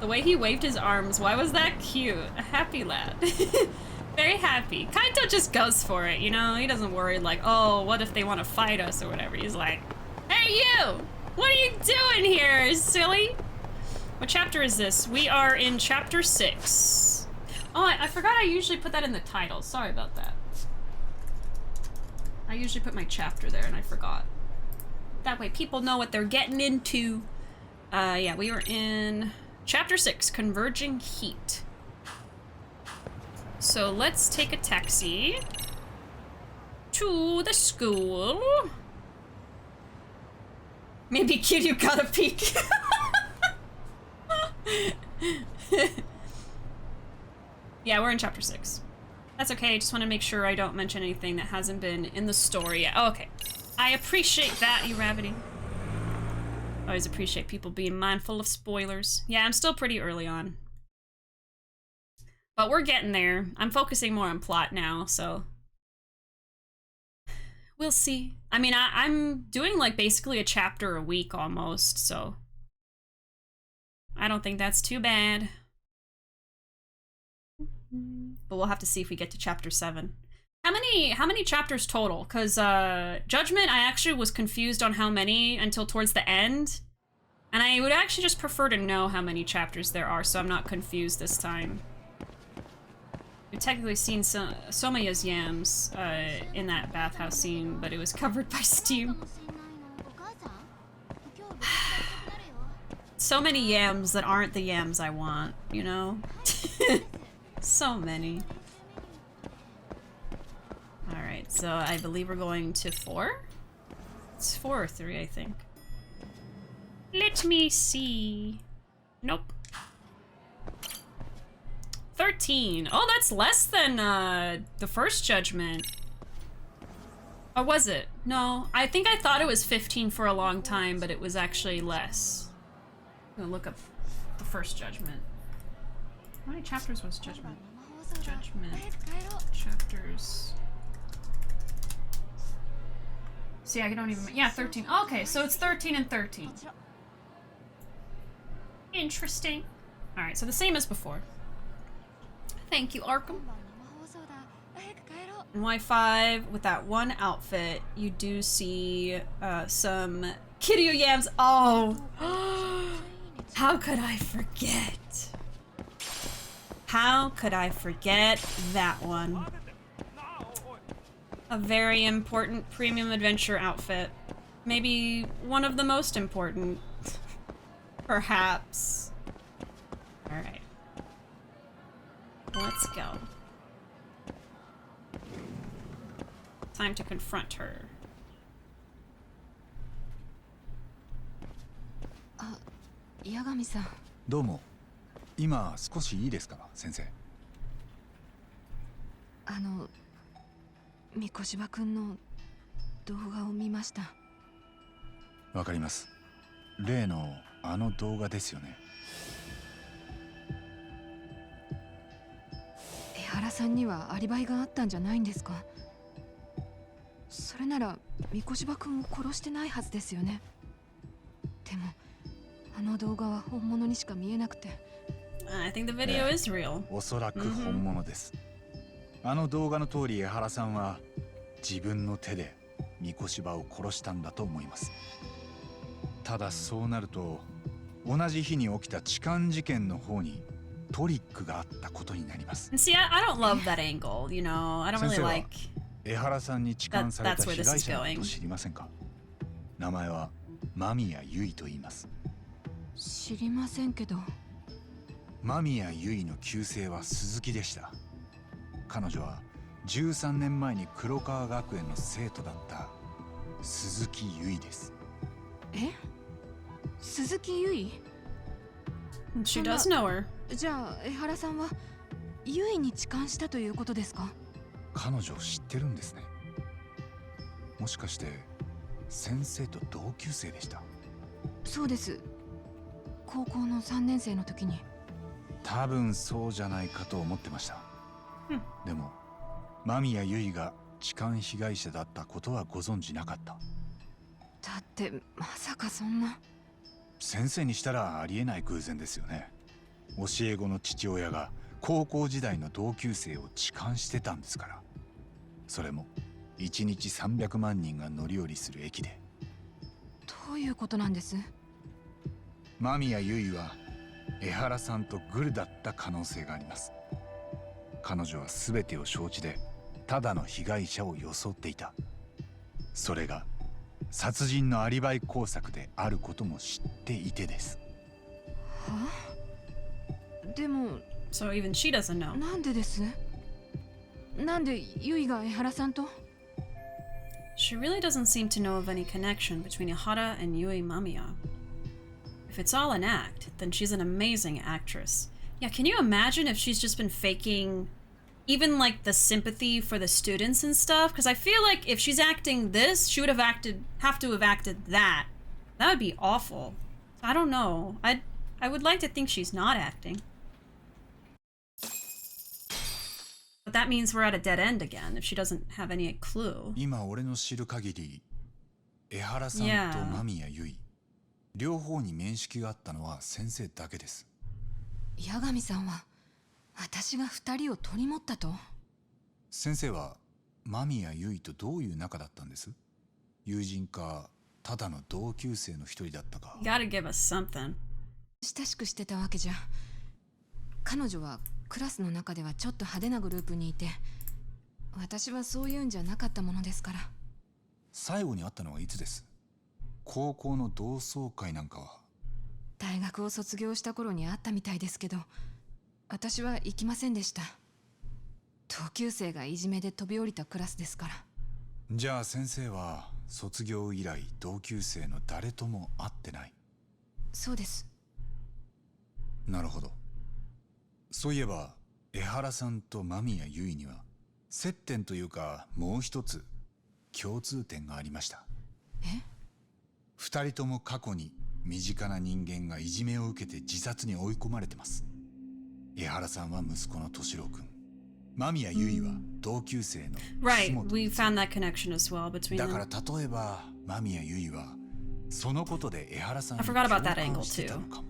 The way he waved his arms, why was that cute? A happy lad. Very happy. Kaito just goes for it, you know? He doesn't worry like, oh, what if they want to fight us or whatever. He's like, hey you! What are you doing here, silly? What chapter is this? We are in chapter 6. Oh, I forgot I usually put that in the title. Sorry about that. I usually put my chapter there and I forgot. That way people know what they're getting into. Yeah, we were in chapter 6, Converging Heat. So let's take a taxi to the school. Maybe Kiryu got a peek. Yeah, we're in chapter 6. That's okay, I just want to make sure I don't mention anything that hasn't been in the story yet. Oh, okay. I appreciate that, Uravity. Always appreciate people being mindful of spoilers. Yeah, I'm still pretty early on. But we're getting there. I'm focusing more on plot now, so we'll see. I mean, I'm doing like basically a chapter a week almost, so I don't think that's too bad. But we'll have to see if we get to chapter 7. How many chapters total? Because Judgment, I actually was confused on how many until towards the end. And I would actually just prefer to know how many chapters there are so I'm not confused this time. We've technically seen Somaya's yams in that bathhouse scene, but it was covered by steam. So many yams that aren't the yams I want, you know? So many. Alright, so I believe we're going to 4? It's 4 or 3, I think. Let me see. Nope. 13. Oh, that's less than the first Judgment. Or was it? No, I think I thought it was 15 for a long time, but it was actually less. I'm gonna look up the first Judgment. How many chapters was Judgment? Judgment. Chapters. See, I don't even... Yeah, 13. Oh, okay, so it's 13 and 13. Interesting. Alright, so the same as before. Thank you, Arkham. In Y5, with that one outfit, you do see some Kiryu yams. Oh! How could I forget? How could I forget that one? A very important premium adventure outfit. Maybe one of the most important. Perhaps. Alright. Let's go. Time to confront her. 八神さん。どうも。今少しいいですか、先生。三越場くんの動画を見ました。わかります。例のあの動画ですよね。江原さんにはアリバイがあったんじゃないんですか？それなら三越場くんを殺してないはずですよね。でもあの動画は本物にしか見えなくて。I think the video is real. おそらく本物です。あの動画の通り江原さんは自分の手で三越場を殺したんだと思います。ただそうなると同じ日に起きた痴漢事件の方にトリックがあったことになります。See, I don't love that angle, you know. I don't really like 江原さんに痴漢された被害者のこと知りませんか？名前は間宮結衣と言います。知りませんけど。間宮結衣の旧姓は鈴木でした。彼女は13年前に黒川学園の生徒だった鈴木結衣です。え？鈴木結衣？ She does know her. じゃあ江原さんは結衣に痴漢したということですか？彼女を知ってるんですね。もしかして先生と同級生でした？そうです。高校の3年生の時に。多分そうじゃないかと思ってました。でも間宮結衣が痴漢被害者だったことはご存じなかった。だってまさかそんな。先生にしたらありえない偶然ですよね。教え子の父親が高校時代の同級生を痴漢してたんですから。それも1日300万人が乗り降りする駅で。どういうことなんです？間宮結衣は江原さんとグルだった可能性があります。彼女は全てを承知でただの被害者を装っていた。それが殺人のアリバイ工作であることも知っていてです。はあ？でも So even she doesn't know. なんでです？なんで結衣が江原さんと？ She really doesn't seem to know of any connection between Ihara and Yui Mamiya. If it's all an act, then she's an amazing actress. Yeah, can you imagine if she's just been faking even like the sympathy for the students and stuff? Because I feel like if she's acting this, she would have to have acted that. That would be awful. I don't know. I would like to think she's not acting. But that means we're at a dead end again if she doesn't have any clue. 今俺の知る限り、江原さんと間宮結衣、両方に面識があったのは先生だけです。八神さんは私が2人を取り持ったと？先生は間宮結衣とどういう仲だったんです？友人かただの同級生の一人だったか。You gotta give us something. 親しくしてたわけじゃ。彼女はクラスの中ではちょっと派手なグループにいて、私はそういうんじゃなかったものですから。最後に会ったのはいつです？高校の同窓会なんかは？大学を卒業した頃に会ったみたいですけど、私は行きませんでした。同級生がいじめで飛び降りたクラスですから。じゃあ先生は卒業以来同級生の誰とも会ってない？そうです。なるほど。そういえば江原さんと間宮結衣には接点というかもう一つ共通点がありました。え？二人とも過去に身近な人間がいじめを受けて自殺に追い込まれてます。江原さんは息子の敏郎君、間宮結衣は同級生の岸 Right, 本。 we found that connection as well between だか them. ら例えば間宮結衣はそのことで江原さんに I forgot about that 共 angle 感してたのかも。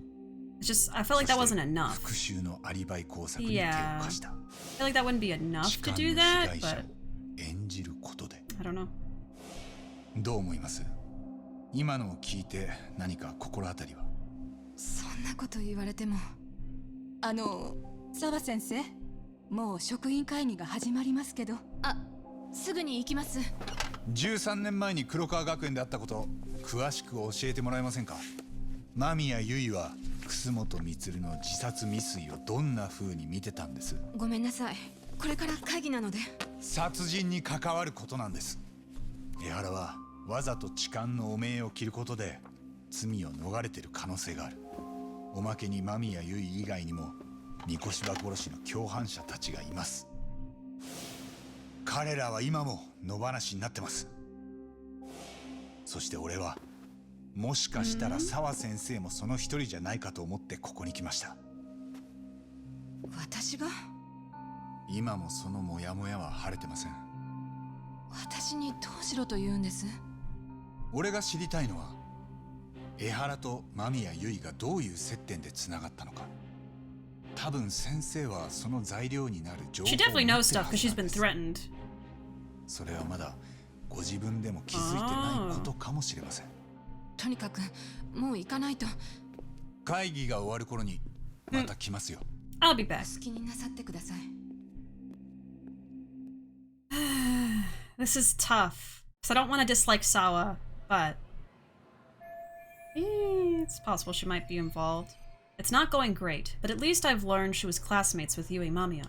It's just, I felt like that wasn't enough. 復讐のアリバイ工作に手を Yeah. 貸した。 I feel like that wouldn't be enough 痴 to 漢 do の被 that, 害者 but を演じることで。 I don't know. どう思います？今のを聞いて何か心当たりは？そんんなこと言われても。澤先生、もう職員会議が始まりますけど。すぐに行きます。13年前に黒川学園であったこと詳しく教えてもらえませんか。間宮結衣は楠本充の自殺未遂をどんな風に見てたんです？ごめんなさい、これから会議なので。殺人に関わることなんです。江原はわざと痴漢の汚名を着ることで罪を逃れている可能性がある。おまけに間宮結衣以外にも三越場殺しの共犯者たちがいます。彼らは今も野放しになってます。そして俺はもしかしたら沢先生もその一人じゃないかと思ってここに来ました。私が？今もそのモヤモヤは晴れてません。私にどうしろと言うんです？俺が知りたいのは江原と間宮結衣がどういう接点でつながったのか。多分先生はその材料になる情報を She 持って definitely るは knows ずな stuff ん because she's で been す。 threatened. それはまだご自分でも気づいてないことかもしれません。とにかくもう行かないと。会議が終わる頃にまた来ますよ。I'll be back. 好きになさってください。This is tough because I don't want to dislike Sawa, but it's possible she might be involved. It's not going great, but at least I've learned she was classmates with Yui Mamiya.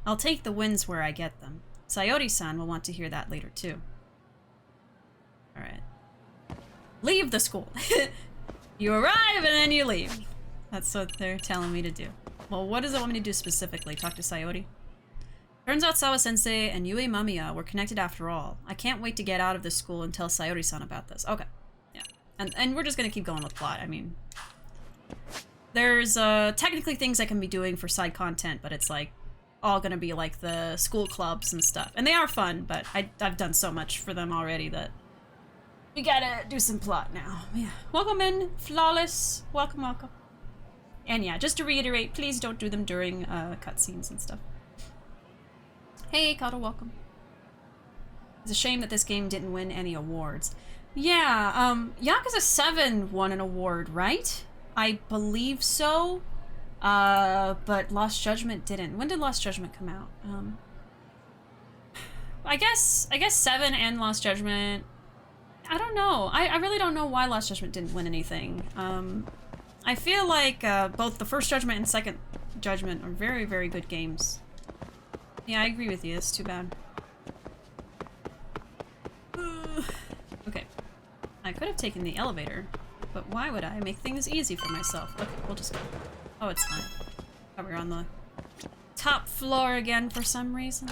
I'll take the wins where I get them. Sayori-san will want to hear that later too. Alright. Leave the school! You arrive and then you leave. That's what they're telling me to do. Well, what does it want me to do specifically? Talk to Sayori? Turns out Sawa-sensei and Yui Mamiya were connected after all. I can't wait to get out of this school and tell Sayori-san about this. Okay. Yeah. And we're just gonna keep going with plot. I mean... There's technically things I can be doing for side content, but it's like all gonna be like the school clubs and stuff. And they are fun, but I've done so much for them already that we gotta do some plot now. Yeah. Welcome in, Flawless. Welcome, welcome. And yeah, just to reiterate, please don't do them during cutscenes and stuff. Hey, Kato, welcome. It's a shame that this game didn't win any awards. Yeah, Yakuza 7 won an award, right? I believe so. But Lost Judgment didn't. When did Lost Judgment come out? I guess 7 and Lost Judgment. I don't know. I really don't know why Lost Judgment didn't win anything. I feel like both the first Judgment and second Judgment are very, very good games. Yeah, I agree with you. It's too bad. Okay. I could have taken the elevator, but why would I make things easy for myself? Okay, we'll just go. Oh, it's fine. Oh, we're on the top floor again for some reason.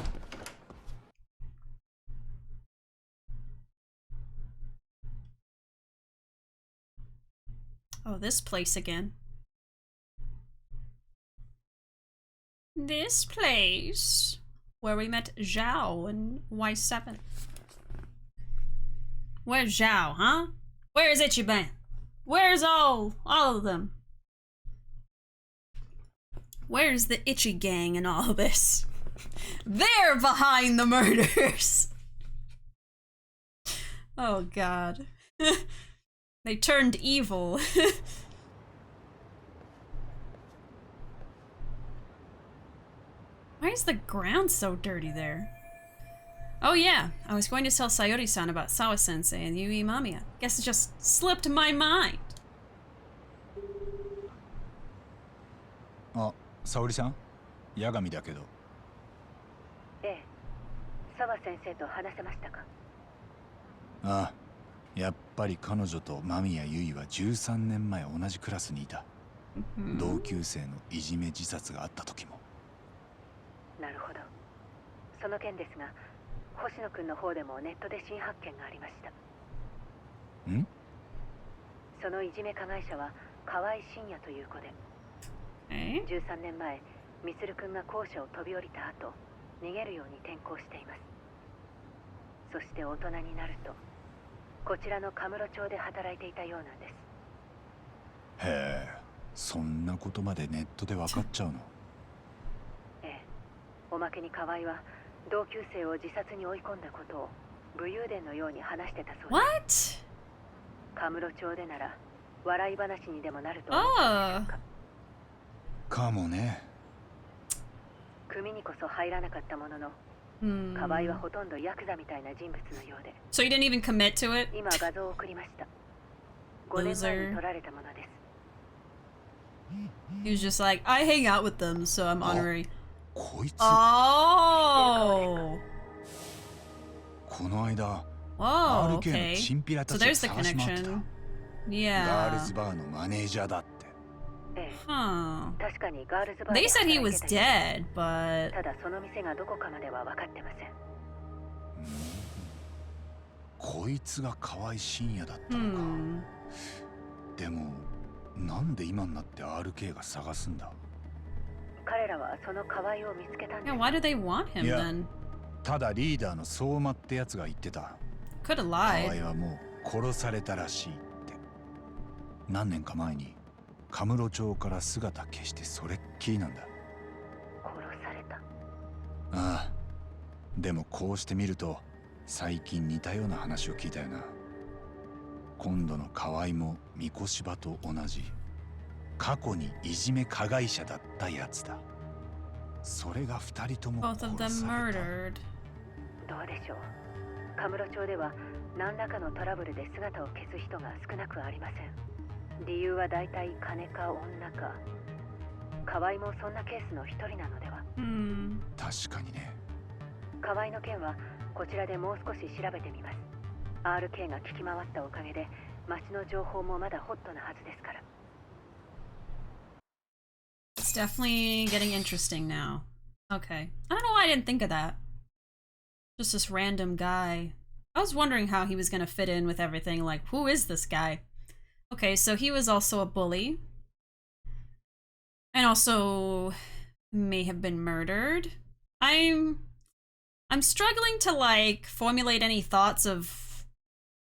Oh, this place again. This place where we met Zhao in Y7. Where's Zhao, huh? Where's Ichiban? Where's all of them? Where's the Itchy gang in all this? They're behind the murders! Oh god. They turned evil. Why is the ground so dirty there? Oh yeah, I was going to tell Sayori-san about Sawa-sensei and Yui Mamiya. Guess it just slipped my mind. あ、沙織さん、八神だけど。ええ、澤先生と話せましたか？ああ、やっぱり彼女と間宮結衣は13年前同じクラスにいた。同級生のいじめ自殺があった時も。なるほど。その件ですが、星野くんの方でもネットで新発見がありました。ん？そのいじめ加害者は河合真也という子で、13年前、みつるくんが校舎を飛び降りた後、逃げるように転校しています。そして大人になると、こちらのカムロ町で働いていたようなんです。へえ、そんなことまでネットで分かっちゃうの？ええ、おまけに河合は同級生を自殺に追い込んだことを武勇伝のように話してたそうです。 What? カムロ町でなら笑い話にでもなると思ったでしょうか。かもね。組にこそ入らなかったものの、河合はほとんどヤクザみたいな人物のようで。So you didn't even commit to it? 今画像を送りました。5年前に撮られたものです。He was just like, I hang out with them, so I'm honorary. こいつ。Oh. この間、Whoa, RK の okay. チンピラた So ちが there's the 探し回ってた。 connection. ガー Yeah. ルズバーのマネージャーだって。Huh. 確かにガールズバー They で said he 働い was てたようで dead, but ただその店がどこかまでは分かってません。こいつが河合深也だったのか。でもなんで今になって RK が探すんだ。彼らはその河合を見つけたんで yeah, す。 why do they want him Yeah. then? ただリーダーの相馬ってやつが言ってた。 Could have 河 lied. 合はもう殺されたらしいって。何年か前にカムロ町から姿消してそれっきりなんだ。殺された。ああ。でもこうしてみると最近似たような話を聞いたよな。今度の河合も三越柴と同じ過去にいじめ加害者だったやつだ。それが二人とも Both of them 殺された。 murdered. どうでしょう。カムロ町では何らかのトラブルで姿を消す人が少なくありません。理由は大体金か女か。河合もそんなケースの一人なのでは。確かにね。河合の件はこちらでもう少し調べてみます。RK が聞き回ったおかげで町の情報もまだホットなはずですから。It's definitely getting interesting now. Okay. I don't know why I didn't think of that. Just this random guy. I was wondering how he was gonna fit in with everything. Like, who is this guy? Okay, so he was also a bully. And also may have been murdered. I'm struggling to like formulate any thoughts of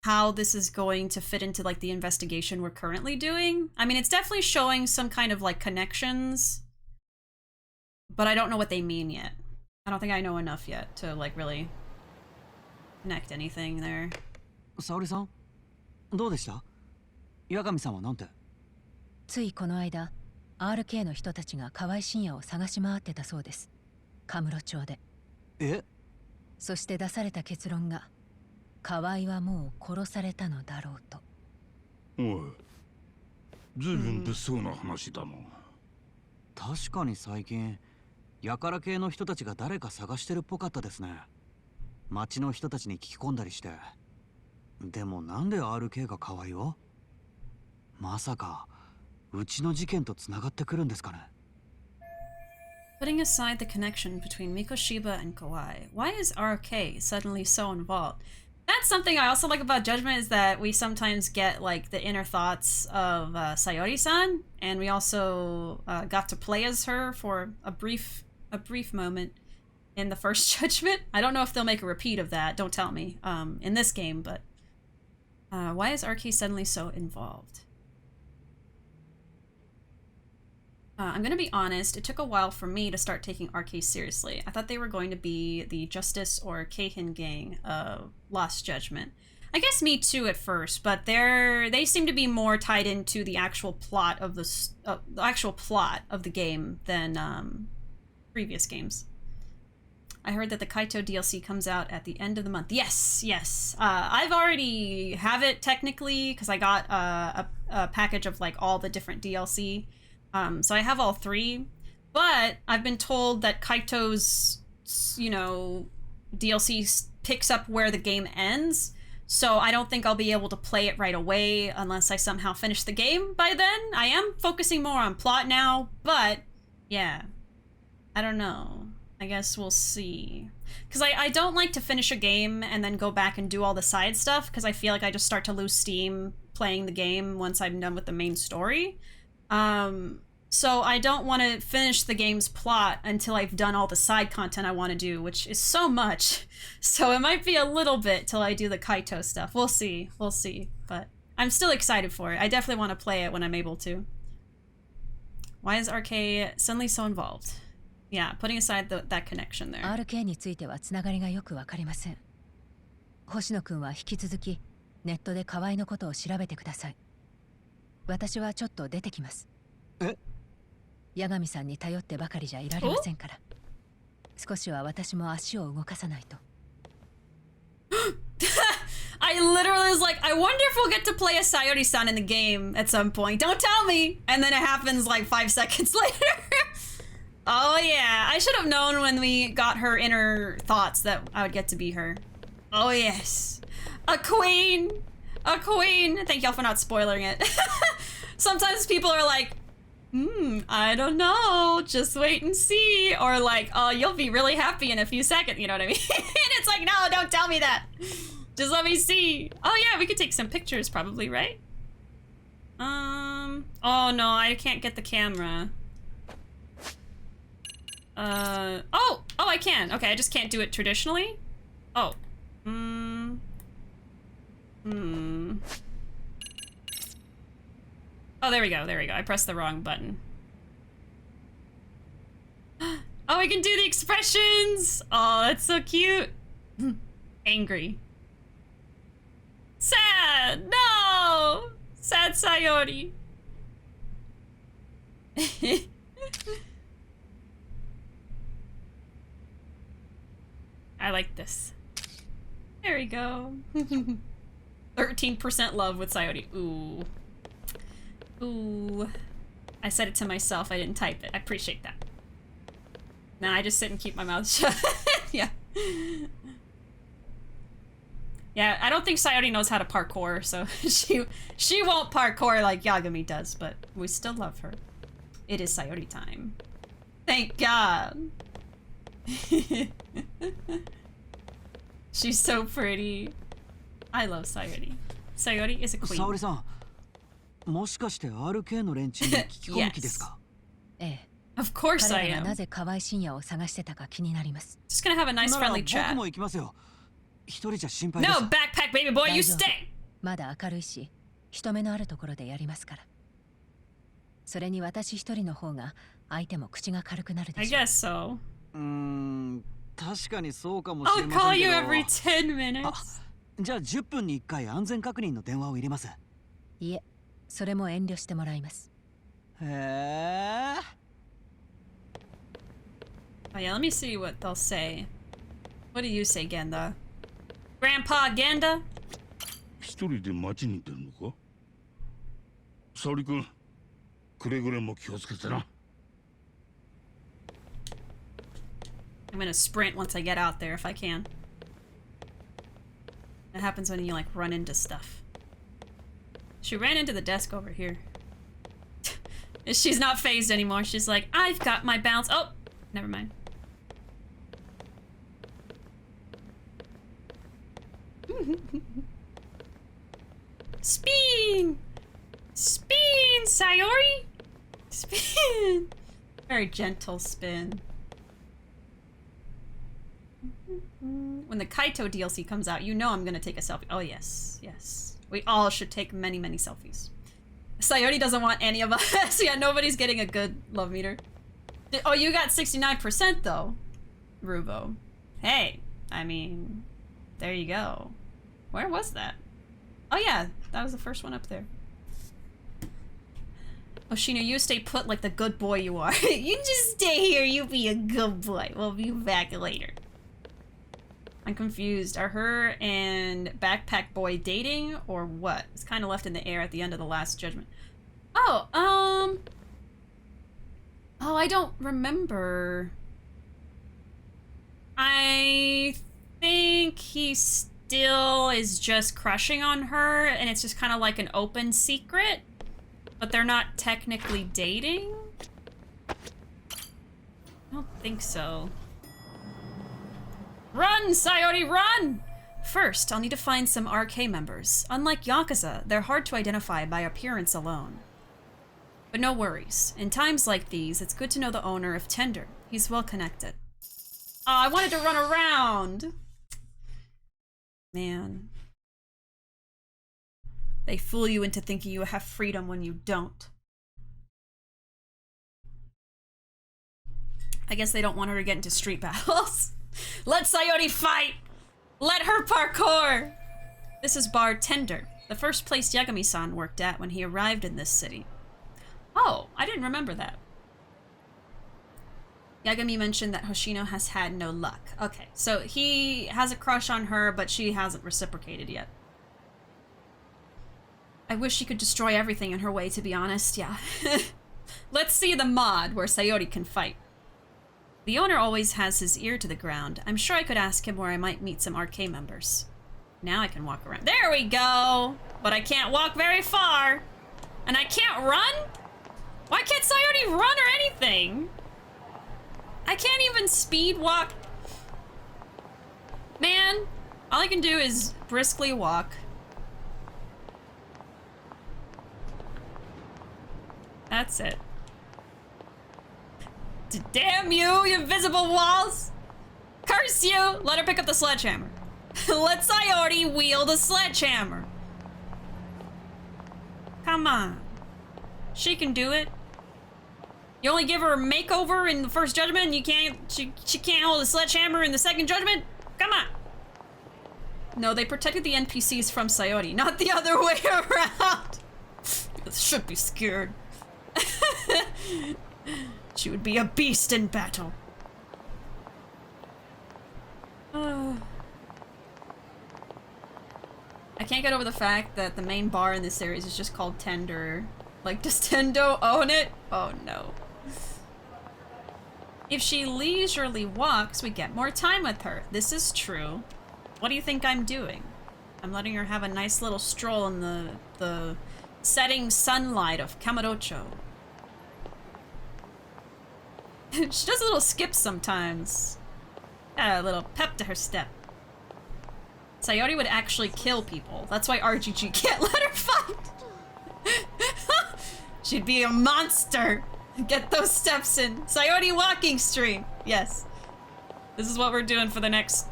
how this is going to fit into like the investigation we're currently doing. I mean, it's definitely showing some kind of like connections, but I don't know what they mean yet. I don't think I know enough yet to like really connect anything there. 沙織さん、どうでした？八神さんはなんて？ついこの間 RK の人たちが河合深也を探し回ってたそうです。カムロ町で。え？そして出された結論が河合はもう殺されたのだろうと。おい、ずいぶん物騒な話だな。確かに最近やから系の人たちが誰か探してるっぽかったですね。町の人たちに聞き込んだりして。でもなんで RK が河合を？まさかうちの事件とつながってくるんですかね。Putting aside the connection between Mikoshiba and Kawaii, why is RK suddenly so involved? That's something I also like about Judgment, is that we sometimes get like the inner thoughts of Saori-san, and we also got to play as her for a brief moment in the first Judgment. I don't know if they'll make a repeat of that, don't tell me, in this game, but why is RK suddenly so involved? I'm gonna be honest, it took a while for me to start taking RK seriously. I thought they were going to be the Justice or Keihin gang of Lost Judgment. I guess me too at first, but they seem to be more tied into the actual plot of the game than previous games. I heard that the Kaito DLC comes out at the end of the month. Yes. I've already have it technically because I got a package of like all the different DLC. So I have all three, but I've been told that Kaito's, DLC picks up where the game ends. So I don't think I'll be able to play it right away unless I somehow finish the game by then. I am focusing more on plot now, but yeah, I don't know. I guess we'll see. Because I don't like to finish a game and then go back and do all the side stuff, because I feel like I just start to lose steam playing the game once I'm done with the main story. So I don't want to finish the game's plot until I've done all the side content I want to do, which is so much. So it might be a little bit till I do the Kaito stuff. We'll see. But I'm still excited for it. I definitely want to play it when I'm able to. Why is RK suddenly so involved? Yeah, putting aside that connection there. RK についてはつながりがよくわかりません。星野くんは引き続きネットで河合のことを調べてください。私はちょっと出てきます。え？八神さんに頼ってばかりじゃいられませんから。少しは私も足を動かさないと。I literally was like, I wonder if we'll get to play a Saori-san in the game at some point. Don't tell me! And then it happens like 5 seconds later. Oh yeah, I should have known when we got her inner thoughts that I would get to be her. Oh yes. A queen! A queen! Thank y'all for not spoiling it. Sometimes people are like, I don't know, just wait and see. Or like, oh, you'll be really happy in a few seconds, you know what I mean? And it's like, no, don't tell me that. Just let me see. Oh yeah, we could take some pictures probably, right? Oh no, I can't get the camera. Oh, I can. Okay, I just can't do it traditionally. Oh. Oh, there we go, there we go. I pressed the wrong button. Oh, I can do the expressions! Oh, that's so cute. Angry. Sad! No! Sad Saori. I like this. There we go. 13% love with Saori. Ooh. Ooh. I said it to myself, I didn't type it. I appreciate that. Nah, I just sit and keep my mouth shut. Yeah. Yeah, I don't think Saori knows how to parkour, so she won't parkour like Yagami does, but we still love her. It is Saori time. Thank God. She's so pretty. I love Saori. Saori is a queen. Saori-san, もしかして RK の連中に聞き込む気ですか？ええ。Of course I 彼ら am. がなぜ河合深夜を探してたか気になります。Just gonna have a nice friendly なら chat. 僕も行きますよ。一人じゃ心配です。 No, backpack baby boy, you 大丈夫。 stay! まだ明るいし、人目のあるところでやりますから。それに私一人の方が相手も口が軽くなる I でしょう。 guess so. 確かにそうかもしれ I'll ませ call ん you け every ど。 10 minutes. じゃあ10分に1回安全確認の電話を入れます。いえ、それも遠慮してもらいます。へえ。Oh yeah, let me see what they'll say. What do you say, Genda? Grandpa Genda? 一人で街に出るのか？沙織君、くれぐれも気をつけてな。I'm gonna sprint once I get out there if I can. That happens when you like run into stuff. She ran into the desk over here. She's not phased anymore. She's like, I've got my bounce. Oh, never mind. Spin! Spin, Saori! Spin! Very gentle spin. When the Kaito DLC comes out, you know I'm gonna take a selfie. Oh yes, yes. We all should take many, many selfies. Saori doesn't want any of us. Yeah, nobody's getting a good love meter. Oh, you got 69% though, Ruuuvo. Hey, I mean, there you go. Where was that? Oh yeah, that was the first one up there. Oshino, you stay put like the good boy you are. You just stay here, you be a good boy. We'll be back later. I'm confused. Are her and Backpack Boy dating or what? It's kind of left in the air at the end of the Last Judgment. Oh, oh, I don't remember. I think he still is just crushing on her and it's just kind of like an open secret, but they're not technically dating? I don't think so. Run, Saori, run! First, I'll need to find some RK members. Unlike Yakuza, they're hard to identify by appearance alone. But no worries. In times like these, it's good to know the owner of Tender. He's well connected. Oh, I wanted to run around! Man. They fool you into thinking you have freedom when you don't. I guess they don't want her to get into street battles. Let Saori fight! Let her parkour! This is bartender. The first place Yagami-san worked at when he arrived in this city. Oh, I didn't remember that. Yagami mentioned that Hoshino has had no luck. Okay, so he has a crush on her, but she hasn't reciprocated yet. I wish she could destroy everything in her way, to be honest, yeah. Let's see the mod where Saori can fight. The owner always has his ear to the ground. I'm sure I could ask him where I might meet some RK members. Now I can walk around. There we go! But I can't walk very far. And I can't run? Why can't Saori run or anything? I can't even speed walk. Man, all I can do is briskly walk. That's it. Damn you, you invisible walls! Curse you! Let her pick up the sledgehammer. Let Saori wield a sledgehammer. Come on. She can do it. You only give her a makeover in the first judgment and you can't, she can't hold a sledgehammer in the second judgment? Come on. No, they protected the NPCs from Saori, not the other way around. Should be scared. She would be a beast in battle. I can't get over the fact that the main bar in this series is just called Tender. Like, does Tendo own it? Oh no. If she leisurely walks, we get more time with her. This is true. What do you think I'm doing? I'm letting her have a nice little stroll in the setting sunlight of Kamurocho. She does a little skip sometimes. Got a little pep to her step. Saori would actually kill people. That's why RGG can't let her fight. She'd be a monster. Get those steps in. Saori walking stream. Yes. This is what we're doing for the next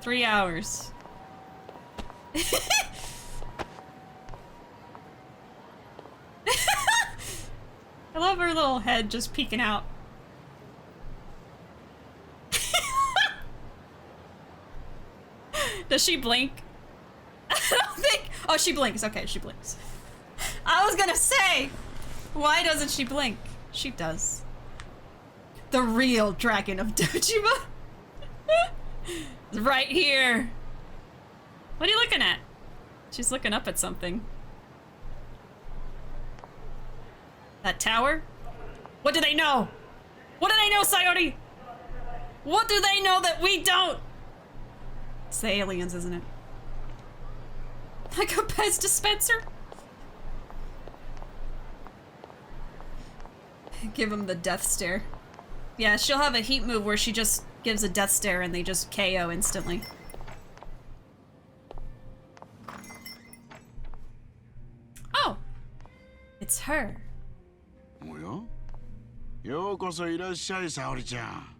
3 hours. I love her little head just peeking out. Does she blink? I don't think... Oh, she blinks. Okay, she blinks. I was gonna say, why doesn't she blink? She does. The real dragon of Dojima. Right here. What are you looking at? She's looking up at something. That tower? What do they know? What do they know, Saori? What do they know that we don't? It's the aliens, isn't it? Like a Pez dispenser? Give him the death stare. Yeah, she'll have a heat move where she just gives a death stare and they just KO instantly. Oh! It's her. おやようこそいらっしゃい、沙織ちゃん。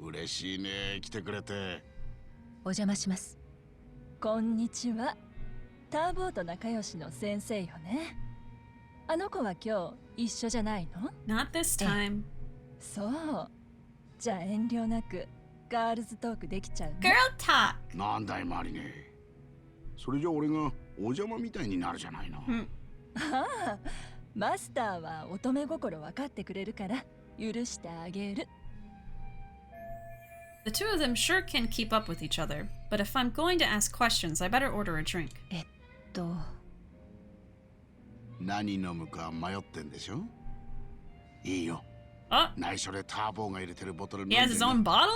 嬉しいね、来てくれて。お邪魔します。こんにちは。ターボーと仲良しの先生よね。あの子は今日一緒じゃないの？ Not this time. そう。じゃあ遠慮なくガールズトークできちゃうね。Girl talk. なんだいマリネ。それじゃ俺がお邪魔みたいになるじゃないの。ああ、マスターは乙女心分かってくれるから許してあげる。The two of them sure can keep up with each other, but if I'm going to ask questions, I better order a drink. 何飲むか迷ってんでしょ？いいよ。あ、内緒でターボーが入れてるボトル飲んで He has his own bottle?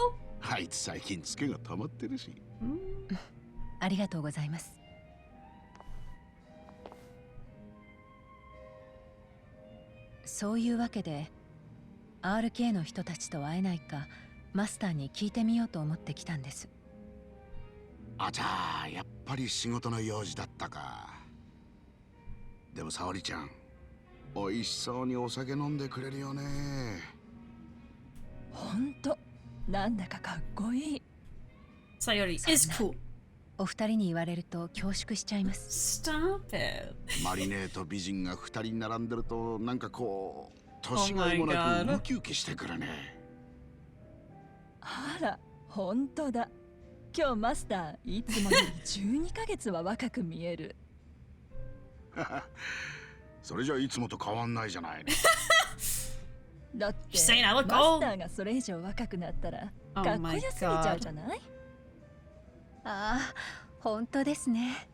あいつ最近ツケが溜まってるし。ありがとうございます。そういうわけで RK の人たちと会えないかマスターに聞いてみようと思ってきたんです。あちゃー、やっぱり仕事の用事だったか。でも沙織ちゃん、おいしそうにお酒飲んでくれるよね。ほんと、なんだかかっこいい。Saori is cool. お二人に言われると恐縮しちゃいます。Stop it. マリネーと美人が二人並んでるとなんかこう年がいもなくウキウキしてくるね。あら、ほんとだ。今日マスターいつもより12ヶ月は若く見える。それじゃいつもと変わんないじゃないの。だって She's saying I マ look ス old. ターがそれ以上若くなったら Oh かっこ my よすぎちゃうじゃない？ああ、本当ですね。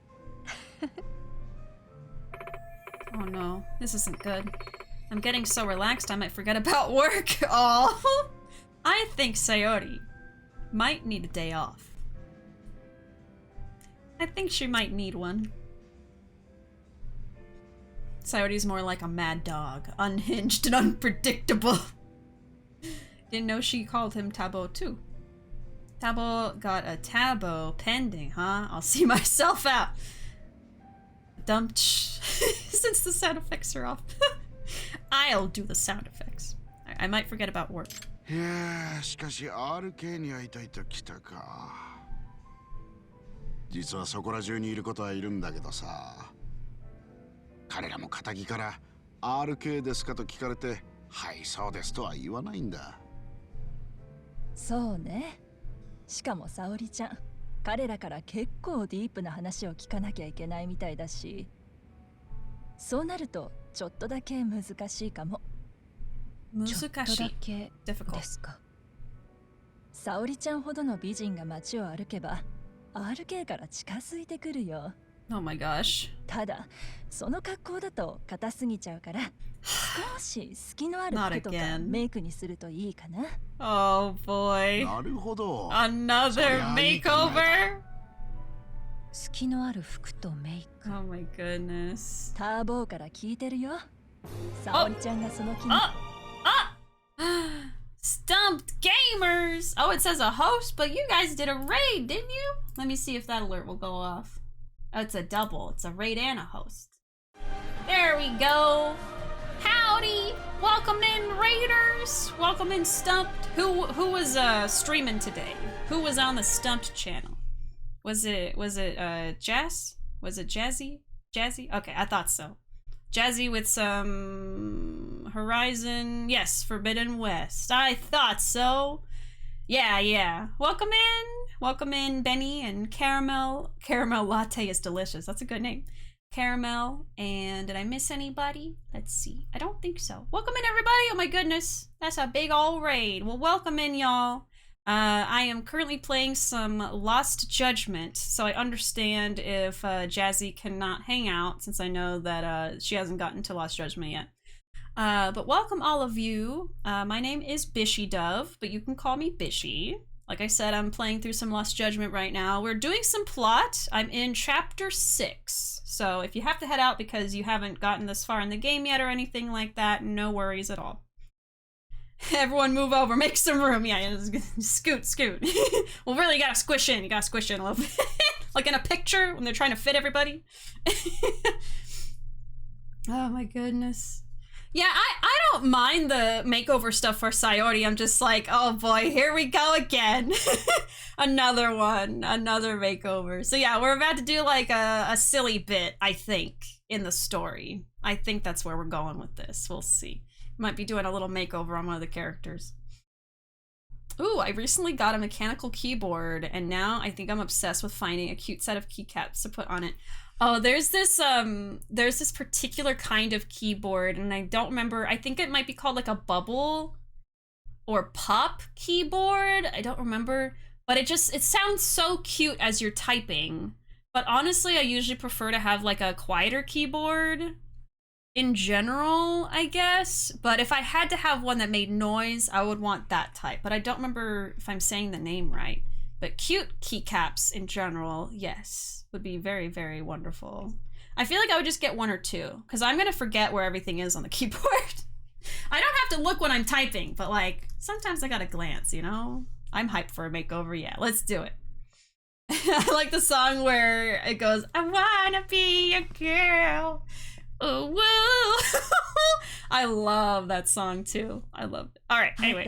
Oh no, this isn't good. I'm getting so relaxed I might forget about work. Oh, I think Saori might need a day off. I think she might need one. Saori's more like a mad dog, unhinged and unpredictable. Didn't know she called him Tabo too. Tabo got a Tabo pending, huh? I'll see myself out. Dumped since the sound effects are off. I'll do the sound effects. I might forget about work. いや、しかし RK に会いたいと来たか。実はそこら中にいることはいるんだけどさ。彼らも仇から RK ですかと聞かれて、はいそうですとは言わないんだ。そうね。しかも沙織ちゃん、彼らから結構ディープな話を聞かなきゃいけないみたいだし、そうなるとちょっとだけ難しいかも。ちょっとだけですか。沙織ちゃんほどの美人が街を歩けば RK から近づいてくるよ。Oh my gosh. ただその格好だと硬すぎちゃうから少し隙のある服とかメイクにするといいかな。Oh boy. なるほど。 Another makeover? 隙のある服とメイク。Oh my goodness. ターボーから聞いてるよ。沙織ちゃんがその気に。Stumped gamers! Oh, it says a host, but you guys did a raid, didn't you? Let me see if that alert will go off. Oh, it's a double. It's a raid and a host. There we go. Howdy! Welcome in, raiders! Welcome in, Stumped. Who was streaming today? Who was on the Stumped channel? Was it Jazz? Was it Jazzy? Jazzy? Okay, I thought so. Jazzy with some Horizon. Yes, Forbidden West. I thought so. Yeah. Welcome in, Benny and Caramel. Caramel Latte is delicious. That's a good name. Caramel. And did I miss anybody? Let's see. I don't think so. Welcome in, everybody. Oh my goodness. That's a big old raid. Well, welcome in, y'all. I am currently playing some Lost Judgment, so I understand if Jazzy cannot hang out, since I know that she hasn't gotten to Lost Judgment yet. But welcome all of you. My name is BishiDove, but you can call me Bishi. Like I said, I'm playing through some Lost Judgment right now. We're doing some plot. I'm in chapter 6. So if you have to head out because you haven't gotten this far in the game yet or anything like that, no worries at all. Everyone move over, make some room. Yeah, scoot. Well, really, you gotta squish in. You gotta squish in a little bit. Like in a picture when they're trying to fit everybody. Oh my goodness. Yeah, I don't mind the makeover stuff for Saori. I'm just like, oh boy, here we go again. Another one, another makeover. So yeah, we're about to do like a silly bit, I think, in the story. I think that's where we're going with this. We'll see. Might be doing a little makeover on one of the characters. Ooh, I recently got a mechanical keyboard, and now I think I'm obsessed with finding a cute set of keycaps to put on it. Oh, there's this particular kind of keyboard, and I don't remember. I think it might be called like a bubble or pop keyboard. I don't remember, but it sounds so cute as you're typing. But honestly, I usually prefer to have like a quieter keyboard in general, I guess. But if I had to have one that made noise, I would want that type. But I don't remember if I'm saying the name right. But cute keycaps in general, yes, would be very, very wonderful. I feel like I would just get one or two, because I'm going to forget where everything is on the keyboard. I don't have to look when I'm typing, but like, sometimes I gotta glance, you know? I'm hyped for a makeover, yeah, let's do it. I like the song where it goes, I wanna be a girl. Oh, woo! I love that song too. I love it. All right, anyway.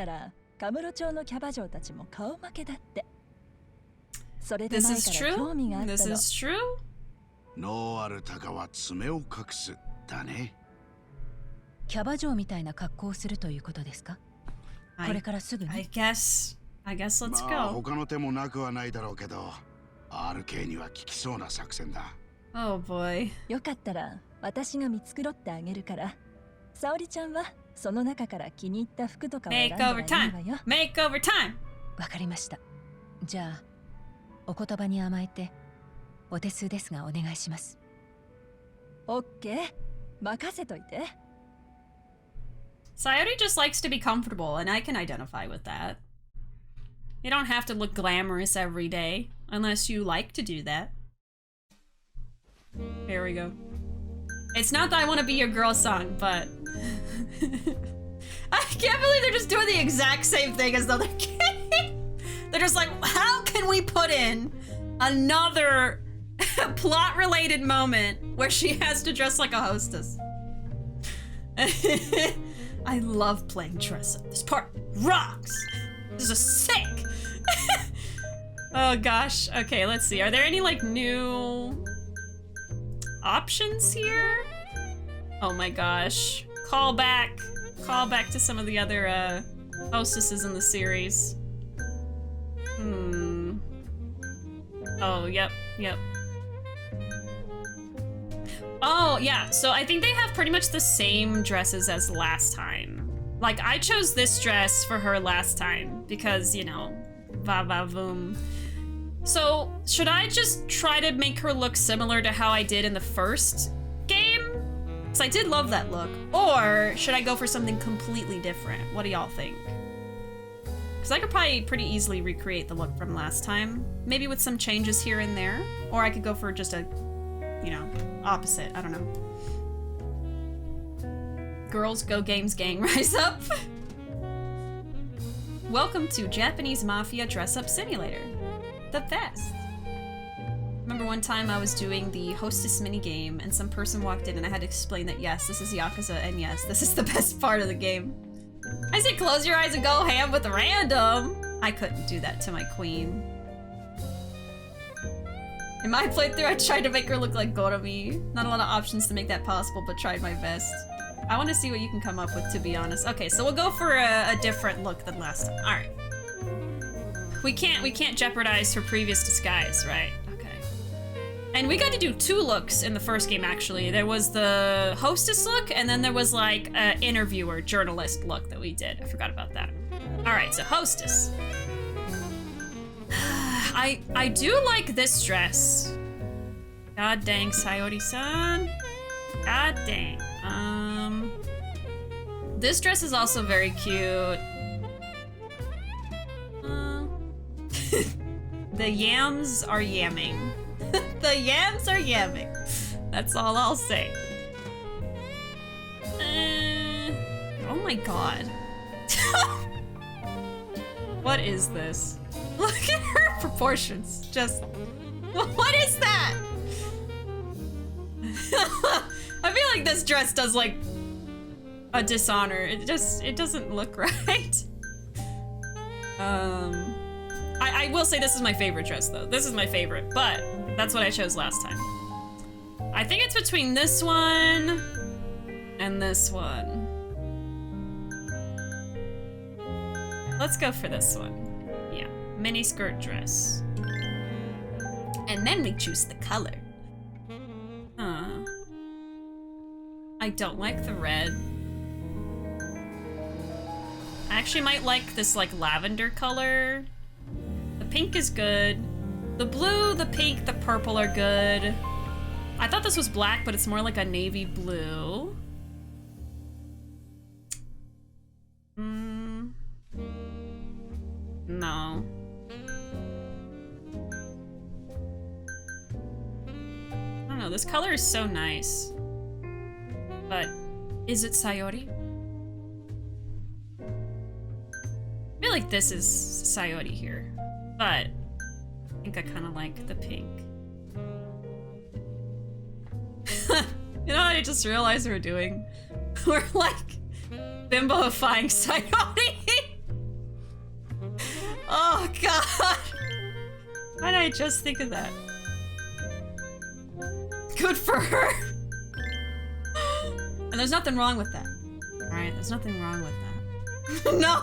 This is true. This is true. ノーアルタカは爪を隠すだね。キャバ嬢みたいな格好をするということですか？これからすぐに。I guess let's go. まあ他の手もなくはないだろうけど、RK には効きそうな作戦だ。Oh boy. よかったら私が見繕ってあげるから、沙織ちゃんはその中から気に入った服とかを選んだらいいわ Makeover time! よ。 Makeover time! わかりました。じゃあお言葉に甘えてお手数ですがお願いします。オッケー、任せといて。Saori just likes to be comfortable, and I can identify with that. You don't have to look glamorous every day, unless you like to do that. Here we go. It's not that I want to be your girl song, but... I can't believe they're just doing the exact same thing as the other game. They're just like, how can we put in another plot-related moment where she has to dress like a hostess? I love playing dress up. This part rocks. This is sick. Oh gosh. Okay, let's see. Are there any like new options here? Oh my gosh. Call back to some of the other hostesses in the series. Oh, yep. Oh, yeah, so I think they have pretty much the same dresses as last time. Like, I chose this dress for her last time because, you know, va-va-voom. So, should I just try to make her look similar to how I did in the first game? Because I did love that look. Or should I go for something completely different? What do y'all think? Because I could probably pretty easily recreate the look from last time. Maybe with some changes here and there. Or I could go for just a, you know, opposite. I don't know. Girls Go Games Gang, rise up! Welcome to Japanese Mafia Dress Up Simulator. The best. Remember one time I was doing the hostess minigame and some person walked in and I had to explain that yes, this is Yakuza and yes, this is the best part of the game. I said close your eyes and go ham with random. I couldn't do that to my queen. In my playthrough, I tried to make her look like Goromi. Not a lot of options to make that possible, but tried my best. I want to see what you can come up with, to be honest. Okay, so we'll go for a different look than last time. All right. We can't jeopardize her previous disguise, right? Okay. And we got to do 2 looks in the first game, actually. There was the hostess look, and then there was like an interviewer, journalist look that we did. I forgot about that. All right, so hostess. I do like this dress. God dang, Saori-san. God dang. This dress is also very cute. The yams are yamming. The yams are yamming. That's all I'll say. Oh my god. What is this? Look at her proportions. Just... What is that? I feel like this dress does like a dishonor. It doesn't look right. I will say this is my favorite dress though. This is my favorite, but that's what I chose last time. I think it's between this one and this one. Let's go for this one. Yeah, mini skirt dress. And then we choose the color. I don't like the red. I actually might like this like lavender color. The pink is good. The blue, the pink, the purple are good. I thought this was black, but it's more like a navy blue. No. I don't know, this color is so nice. But is it Saori? I feel like this is Saori here, but I think I kind of like the pink. You know what I just realized we're doing? We're like bimboifying Saori. Oh god! Why did I just think of that? Good for her! And there's nothing wrong with that. Alright, there's nothing wrong with that. No!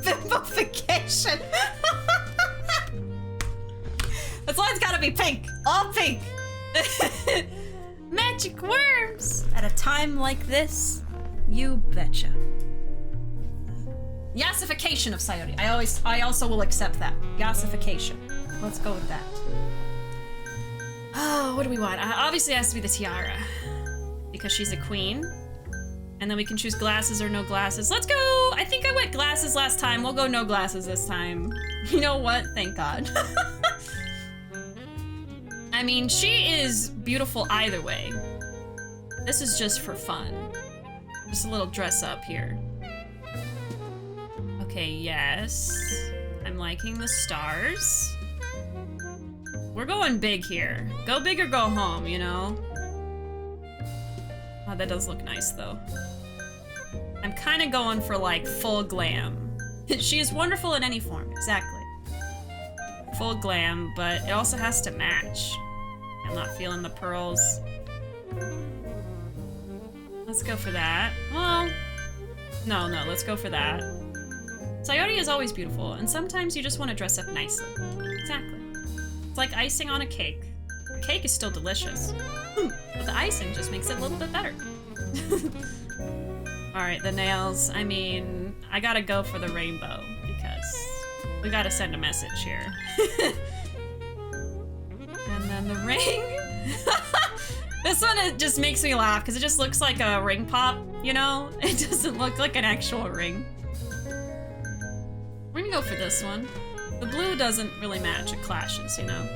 Bimbofication! That's why it's gotta be pink! All pink! Magic worms! At a time like this, you betcha. Yassification of Saori. I also will accept that. Yassification. Let's go with that. Oh, what do we want? Obviously it has to be the tiara. Because she's a queen. And then we can choose glasses or no glasses. Let's go! I think I went glasses last time. We'll go no glasses this time. You know what? Thank God. I mean, she is beautiful either way. This is just for fun. Just a little dress up here. Okay, yes. I'm liking the stars. We're going big here. Go big or go home, you know? Oh, that does look nice, though. I'm kind of going for, like, full glam. She is wonderful in any form, exactly. Full glam, but it also has to match. I'm not feeling the pearls. Let's go for that. Well, no, let's go for that. Saori is always beautiful, and sometimes you just want to dress up nicely. Exactly. It's like icing on a cake. The cake is still delicious, but the icing just makes it a little bit better. Alright, the nails. I mean, I gotta go for the rainbow, because we gotta send a message here. And then the ring. This one, it just makes me laugh, because it just looks like a ring pop, you know? It doesn't look like an actual ring. We're gonna go for this one. The blue doesn't really match, it clashes, you know?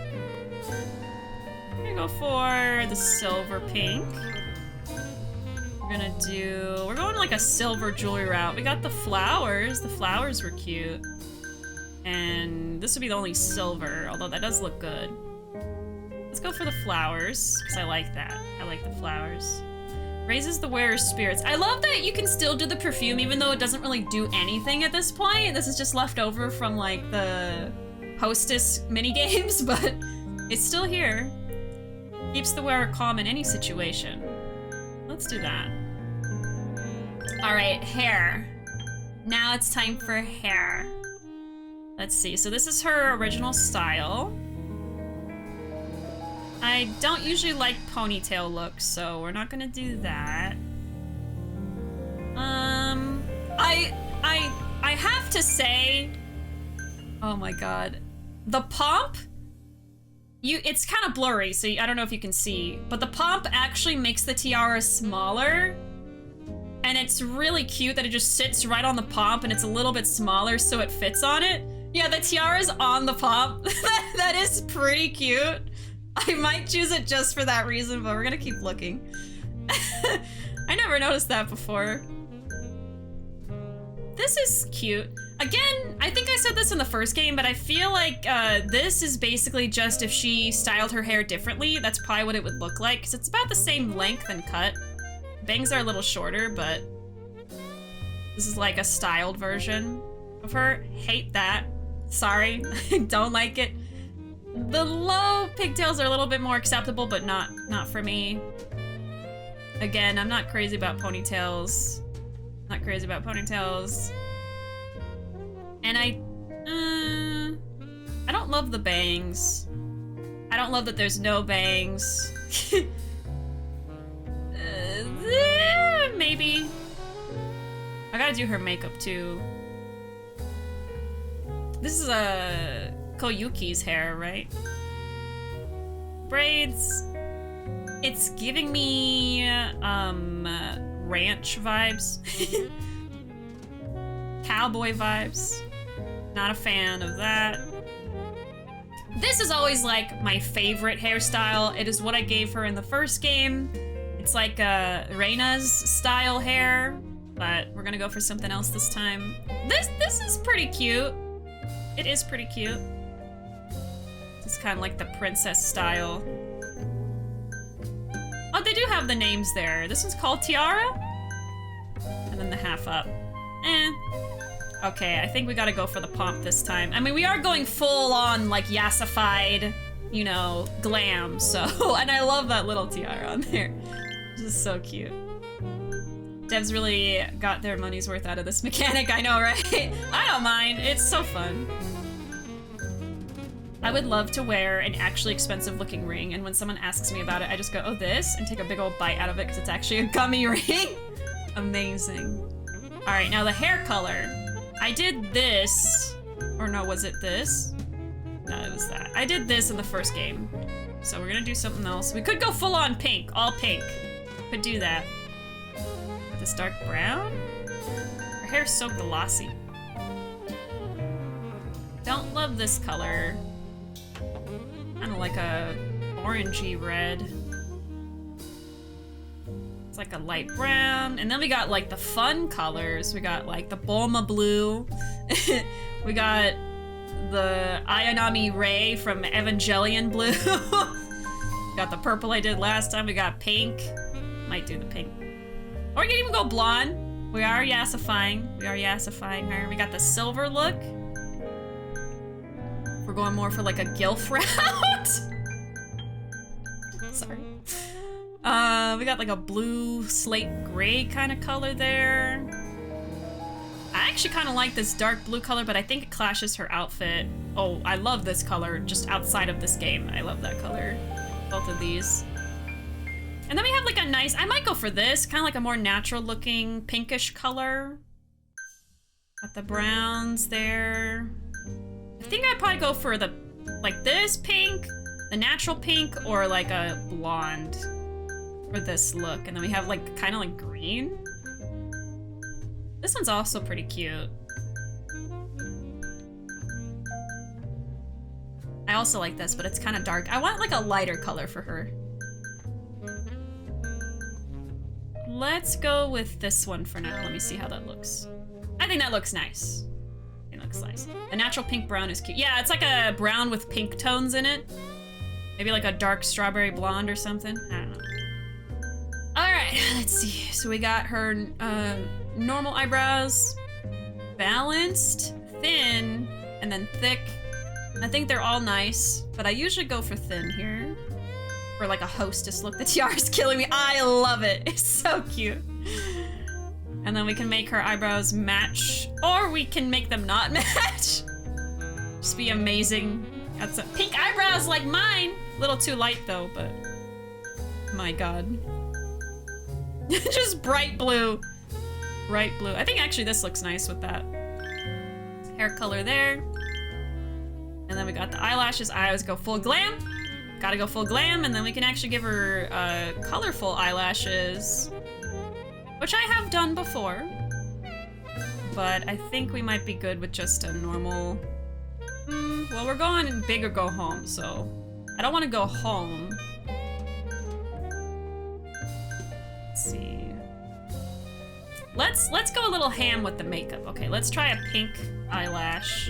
We're gonna go for the silver pink. We're going like a silver jewelry route. We got the flowers were cute. And this would be the only silver, although that does look good. Let's go for the flowers, because I like that. I like the flowers. Raises the wearer's spirits. I love that you can still do the perfume even though it doesn't really do anything at this point. This is just left over from like the hostess minigames, but it's still here. Keeps the wearer calm in any situation. Let's do that. All right, hair. Now it's time for hair. Let's see, so this is her original style. I don't usually like ponytail looks, so we're not gonna do that. I have to say, oh my god, the pomp, it's kind of blurry, so I don't know if you can see, but the pomp actually makes the tiara smaller, and it's really cute that it just sits right on the pomp, and it's a little bit smaller so it fits on it. Yeah, the tiara's on the pomp. That is pretty cute. I might choose it just for that reason, but we're gonna keep looking. I never noticed that before. This is cute. Again, I think I said this in the first game, but I feel like this is basically just if she styled her hair differently, that's probably what it would look like, because it's about the same length and cut. Bangs are a little shorter, but this is like a styled version of her. Hate that. Sorry, I don't like it. The low pigtails are a little bit more acceptable, but not for me. Again, I'm not crazy about ponytails. Not crazy about ponytails. And I don't love the bangs. I don't love that there's no bangs. Maybe. I gotta do her makeup too. This is a Koyuki's hair, right? Braids. It's giving me ranch vibes. Cowboy vibes. Not a fan of that. This is always like my favorite hairstyle. It is what I gave her in the first game. It's like Reina's style hair, but we're gonna go for something else this time. This is pretty cute. It is pretty cute. It's kind of like the princess style. Oh, they do have the names there. This one's called Tiara? And then the half up. Okay, I think we gotta go for the pomp this time. I mean, we are going full on, like, yassified, you know, glam, so... And I love that little tiara on there. This is so cute. Devs really got their money's worth out of this mechanic, I know, right? I don't mind, it's so fun. I would love to wear an actually expensive looking ring, and when someone asks me about it, I just go, oh, this, and take a big old bite out of it because it's actually a gummy ring. Amazing. All right, now the hair color. I did this, or no, was it this? No, it was that. I did this in the first game. So we're gonna do something else. We could go full on pink, all pink. Could do that. This dark brown? Her hair's so glossy. Don't love this color. Kind of like a orangey red. It's like a light brown. And then we got like the fun colors. We got like the Bulma blue. We got the Ayanami Ray from Evangelion blue. Got the purple I did last time. We got pink. Might do the pink. Or we can even go blonde. We are yassifying. We are yassifying her. We got the silver look. We're going more for like a gilf route. Sorry. We got like a blue slate gray kind of color there. I actually kind of like this dark blue color, but I think it clashes her outfit. Oh, I love this color just outside of this game. I love that color. Both of these. And then we have like a nice, I might go for this, kind of like a more natural looking pinkish color. Got the browns there. I think I'd probably go for the, like this pink, the natural pink, or like a blonde for this look. And then we have like kind of like green. This one's also pretty cute. I also like this, but it's kind of dark. I want like a lighter color for her. Let's go with this one for now. Let me see how that looks. I think that looks nice. It looks nice. The natural pink brown is cute. Yeah, it's like a brown with pink tones in it. Maybe like a dark strawberry blonde or something. I don't know. All right, let's see. So we got her normal eyebrows, balanced, thin, and then thick. I think they're all nice, but I usually go for thin here. For like a hostess look. The tiara's killing me. I love it. It's so cute. And then we can make her eyebrows match, or we can make them not match. Just be amazing. Got some pink eyebrows like mine. A little too light though, but my god. Just bright blue. Bright blue. I think actually this looks nice with that hair color there. And then we got the eyelashes. I always go full glam. Gotta go full glam, and then we can actually give her colorful eyelashes, which I have done before. But I think we might be good with just a normal... well, we're going big or go home, so I don't want to go home. Let's see. Let's go a little ham with the makeup. Okay, let's try a pink eyelash.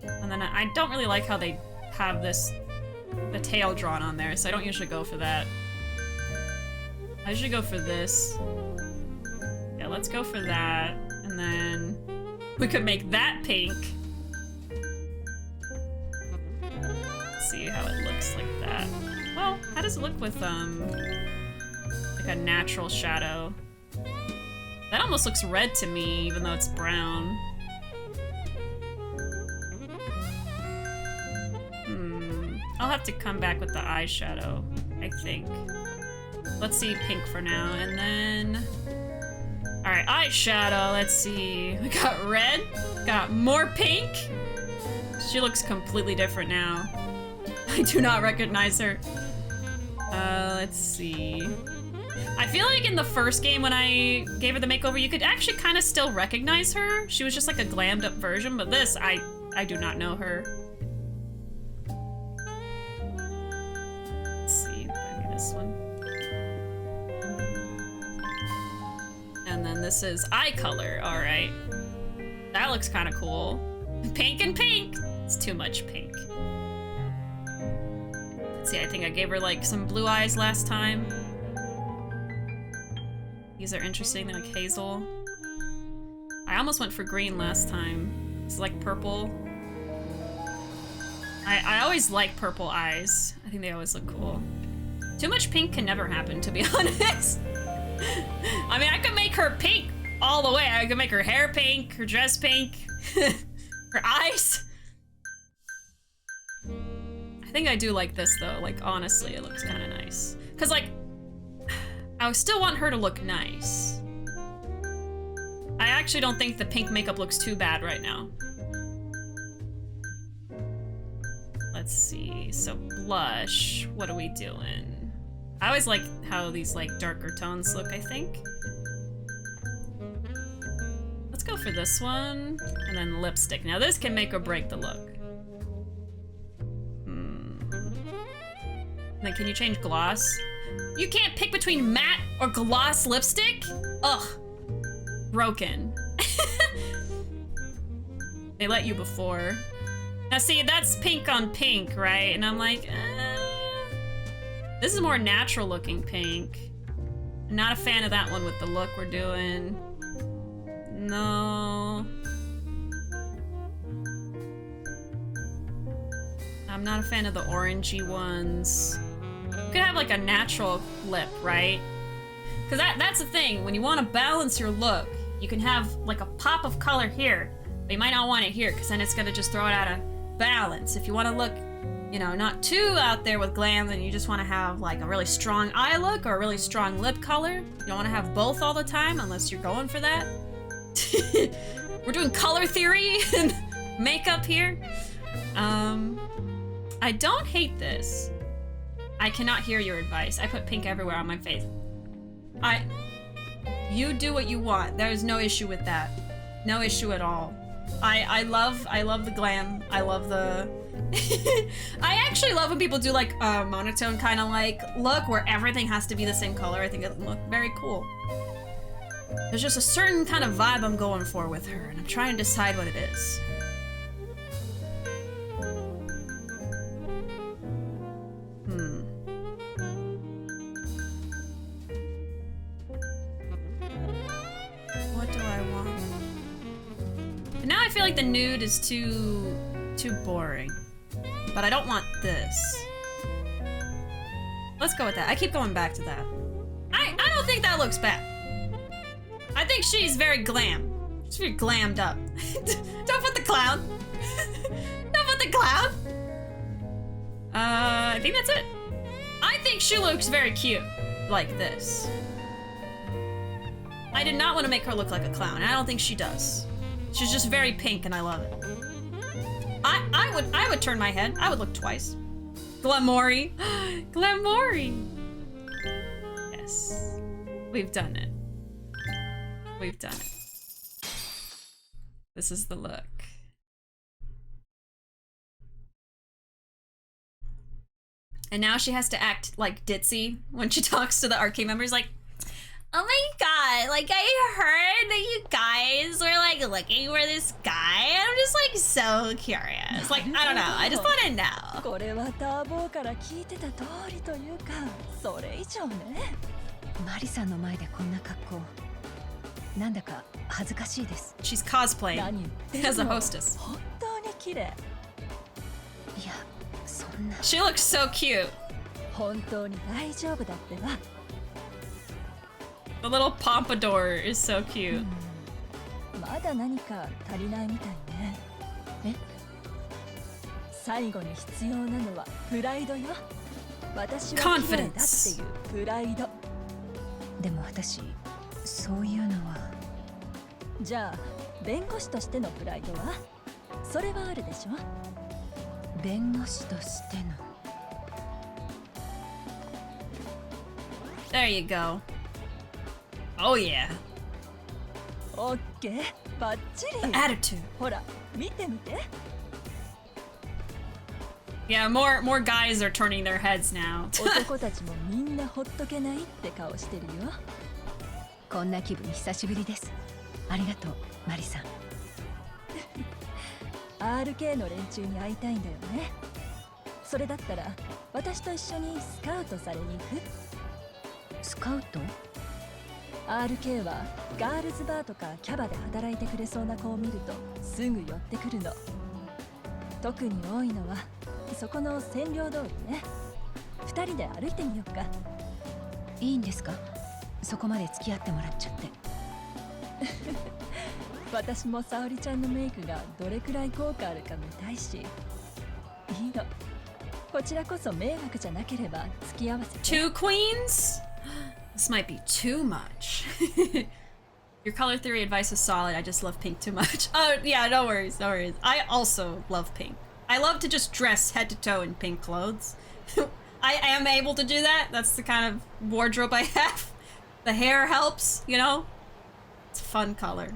And then I don't really like how they have the tail drawn on there, so I don't usually go for that. I usually go for this. Yeah, let's go for that. And then we could make that pink. Let's see how it looks like that. Well, how does it look with like a natural shadow? That almost looks red to me, even though it's brown. I'll have to come back with the eyeshadow, I think. Let's see pink for now, and then... Alright, eyeshadow, let's see. We got red, got more pink. She looks completely different now. I do not recognize her. Let's see. I feel like in the first game when I gave her the makeover, you could actually kind of still recognize her. She was just like a glammed up version, but this, I do not know her. This one. And then this is eye color. All right, that looks kind of cool. Pink and pink. It's too much pink. Let's see, I think I gave her like some blue eyes last time. These are interesting. They're like hazel. I almost went for green last time. It's like purple. I always like purple eyes. I think they always look cool. Too much pink can never happen, to be honest. I mean, I could make her pink all the way. I could make her hair pink, her dress pink. Her eyes! I think I do like this though, like honestly, it looks kind of nice. Cause like, I still want her to look nice. I actually don't think the pink makeup looks too bad right now. Let's see, so blush, what are we doing? I always like how these like darker tones look, I think. Let's go for this one, and then lipstick. Now this can make or break the look. Then can you change gloss? You can't pick between matte or gloss lipstick? Ugh. Broken. They let you before. Now see, that's pink on pink, right? And I'm like, this is more natural looking pink. Not a fan of that one with the look we're doing. No. I'm not a fan of the orangey ones. You could have like a natural lip, right? Because that's the thing, when you want to balance your look, you can have like a pop of color here, but you might not want it here, because then it's gonna just throw it out of balance. If you want to look, you know, not too out there with glam, then you just want to have like a really strong eye look or a really strong lip color. You don't want to have both all the time, unless you're going for that. We're doing color theory and makeup here. I don't hate this. I cannot hear your advice. I put pink everywhere on my face. You do what you want. There's no issue with that. No issue at all. I love the glam. I love the... I actually love when people do like a monotone kind of like look where everything has to be the same color. I think it looks very cool. There's just a certain kind of vibe I'm going for with her, and I'm trying to decide what it is. What do I want? And now I feel like the nude is too boring. But I don't want this. Let's go with that. I keep going back to that. I don't think that looks bad. I think she's very glam. She's very glammed up. Don't put the clown. Don't put the clown. I think that's it. I think she looks very cute like this. I did not want to make her look like a clown. I don't think she does. She's just very pink and I love it. I would turn my head. I would look twice. Glamouri. Glamouri. Yes. We've done it. We've done it. This is the look. And now she has to act like ditzy when she talks to the arcade members, like, oh my god, like I heard that you guys were like looking for this guy. And I'm just like so curious. Like, I don't know, I just want to know. これはターボーから聞いてた通りというか、それ以上ね。マリさんの前でこんな格好、なんだか恥ずかしいです。 She's cosplaying as a hostess. 本当に綺麗。いや、そんな。 She looks so cute. 本当に大丈夫だってば。 The little pompadour is so cute. まだ何か足りないみたいね。え？最後に必要なのはプライドよ。私は綺麗だっていうプライド。でも私、そういうのは。じゃあ、弁護士としてのプライドは？それはあるでしょ？弁護士としての。There you go. Oh yeah. オッケー、バッチリ。 Attitude. ほら、見てみて。Yeah, more guys are turning their heads now. 男たちもみんなほっとけないって顔してるよ。こんな気分久しぶりです。ありがとう、マリさん。RK の連中に会いたいんだよね。それだったら私と一緒にスカウトされに行く？スカウト？ RK はガールズバーとかキャバで働いてくれそうな子を見るとすぐ寄ってくるの。特に多いのはそこの占領通りね。2人で歩いてみようか。いいんですか？そこまで付き合ってもらっちゃって。私も沙織ちゃんのメイクがどれくらい効果あるか見たいし。いいの。こちらこそ迷惑じゃなければ付き合わせて。Two queens? This might be too much. Your color theory advice is solid. I just love pink too much. Oh, yeah, no worries, no worries. I also love pink. I love to just dress head to toe in pink clothes. I am able to do that. That's the kind of wardrobe I have. The hair helps, you know? It's a fun color.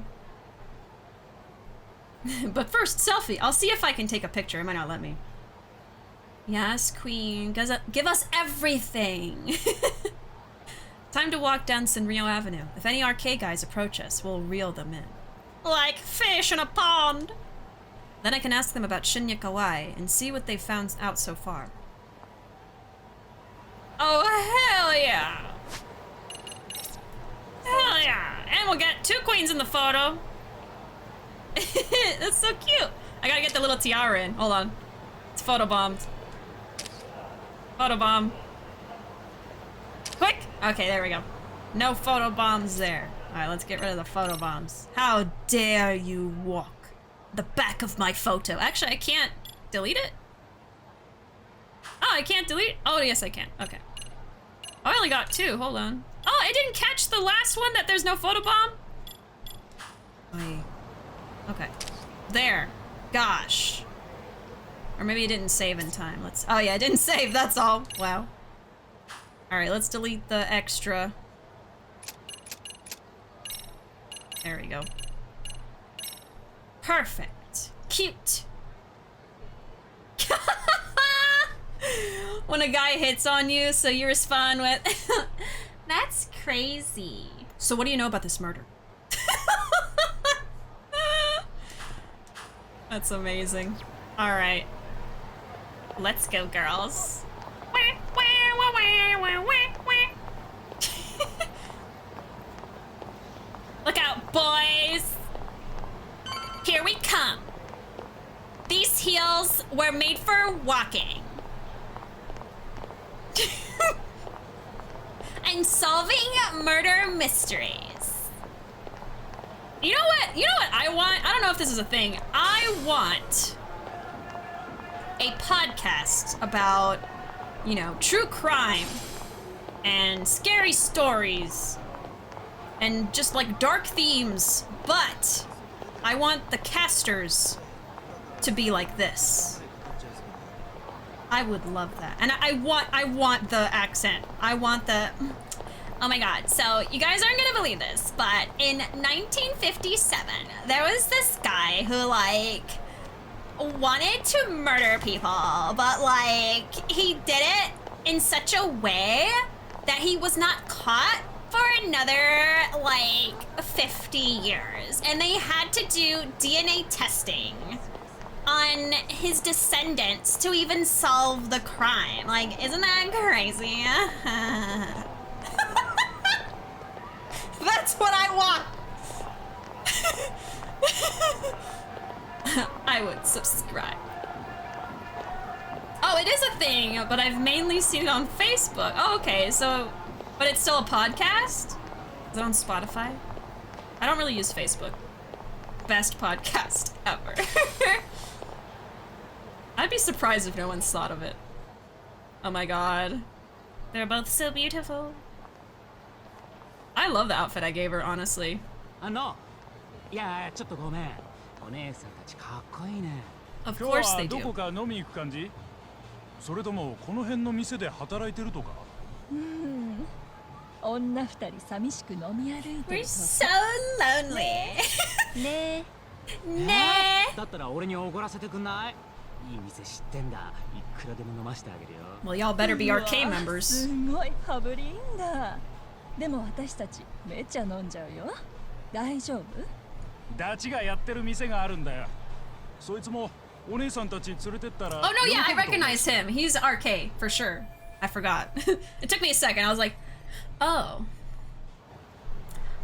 But first, selfie. I'll see if I can take a picture. It might not let me. Yes, queen. Give us everything. Time to walk down Sanrio Avenue. If any arcade guys approach us, we'll reel them in. Like fish in a pond! Then I can ask them about Shinya Kawaii and see what they've found out so far. Oh, hell yeah! Hell yeah! And we'll get 2 queens in the photo. That's so cute. I gotta get the little tiara in. Hold on. It's photobombed. Photobomb. Quick! Okay, there we go. No photobombs there. Alright, let's get rid of the photobombs. How dare you walk the back of my photo. Actually, I can't delete it? Oh, I can't delete? Oh, yes, I can. Okay. I only got 2. Hold on. Oh, I didn't catch the last one that there's no photobomb? Wait. Okay. There. Gosh. Or maybe it didn't save in time. Let's... Oh, yeah, it didn't save. That's all. Wow. Alright, let's delete the extra. There we go. Perfect. Cute. When a guy hits on you, so you respond with... That's crazy. So what do you know about this murder? That's amazing. Alright. Let's go, girls. Look out, boys! Here we come. These heels were made for walking. And solving murder mysteries. You know what? You know what I want? I don't know if this is a thing. I want a podcast about, you know, true crime and scary stories and just like dark themes, but I want the casters to be like this. I would love that. And I want the accent. I want the... Oh my god. So, you guys aren't gonna believe this, but in 1957, there was this guy who, like, wanted to murder people, but, like, he did it in such a way that he was not caught for another, like, 50 years. And they had to do DNA testing on his descendants to even solve the crime. Like, isn't that crazy? That's what I want. I would subscribe. Oh, it is a thing, but I've mainly seen it on Facebook. Oh, okay, so, but it's still a podcast? Is it on Spotify? I don't really use Facebook. Best podcast ever. I'd be surprised if no one's thought of it. Oh my god. They're both so beautiful. I love the outfit I gave her, honestly. Of course they do. それともこの辺の店で働いてるとか？女二人寂しく飲み歩いてると。We're so lonely. ねねだったら俺におごらせてくんない？いい店知ってんだ。いくらでも飲ましてあげるよ。Well, y'all better be arcade members. すごい羽振りいいんだ。でも私たちめっちゃ飲んじゃうよ。大丈夫？ダチがやってる店があるんだよ。そいつもお姉さんたち連れてったら。Oh no, yeah, I recognize him. He's RK for sure. I forgot. It took me a second. I was like, oh.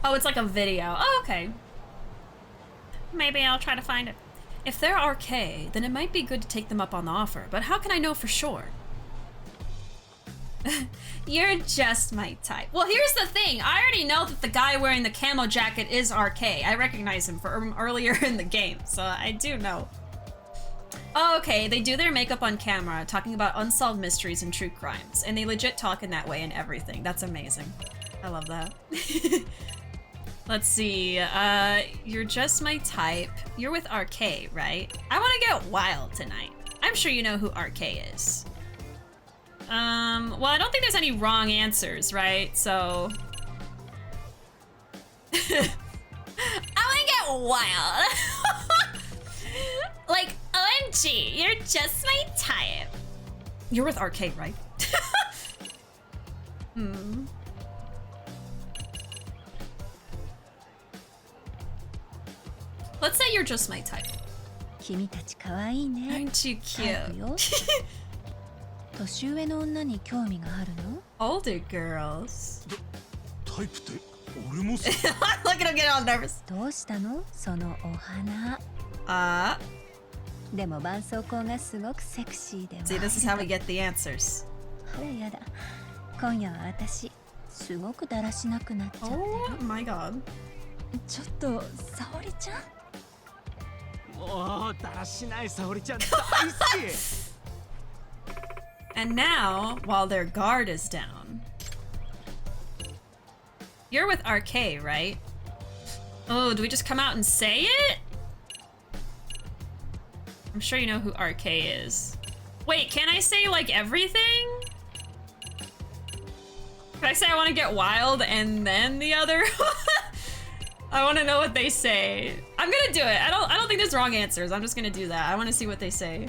Oh, it's like a video. Oh, okay. Maybe I'll try to find it. If they're RK, then it might be good to take them up on the offer, but how can I know for sure? You're just my type. Well, here's the thing. I already know that the guy wearing the camo jacket is RK. I recognize him from earlier in the game, so I do know. Oh, okay, they do their makeup on camera, talking about unsolved mysteries and true crimes, and they legit talk in that way and everything. That's amazing. I love that. Let's see, you're just my type. You're with RK, right? I want to get wild tonight. I'm sure you know who RK is. Well, I don't think there's any wrong answers, right? So... I wanna get wild. Like, OMG, you're just my type. You're with RK, right? Hmm. Let's say you're just my type. 君たち可愛いね。 Aren't you タイプ cute? よ。年上の女に興味があるの？ Older girls. タイプって俺もさ。 Look at him get all nervous. どうしたの？そのお花。でも絆創膏がすごくセクシーで。 See, this is how we get the answers. あらやだ。今夜は私すごくだらしなくなっちゃってる。 Oh my god. ちょっと沙織ちゃん。もうだらしない沙織ちゃん大好き。 And now, while their guard is down, you're with RK, right? Oh, do we just come out and say it? I'm sure you know who RK is. Wait, can I say like everything? Can I say I want to get wild and then the other? I want to know what they say. I'm gonna do it. I don't think there's wrong answers. I'm just gonna do that. I want to see what they say.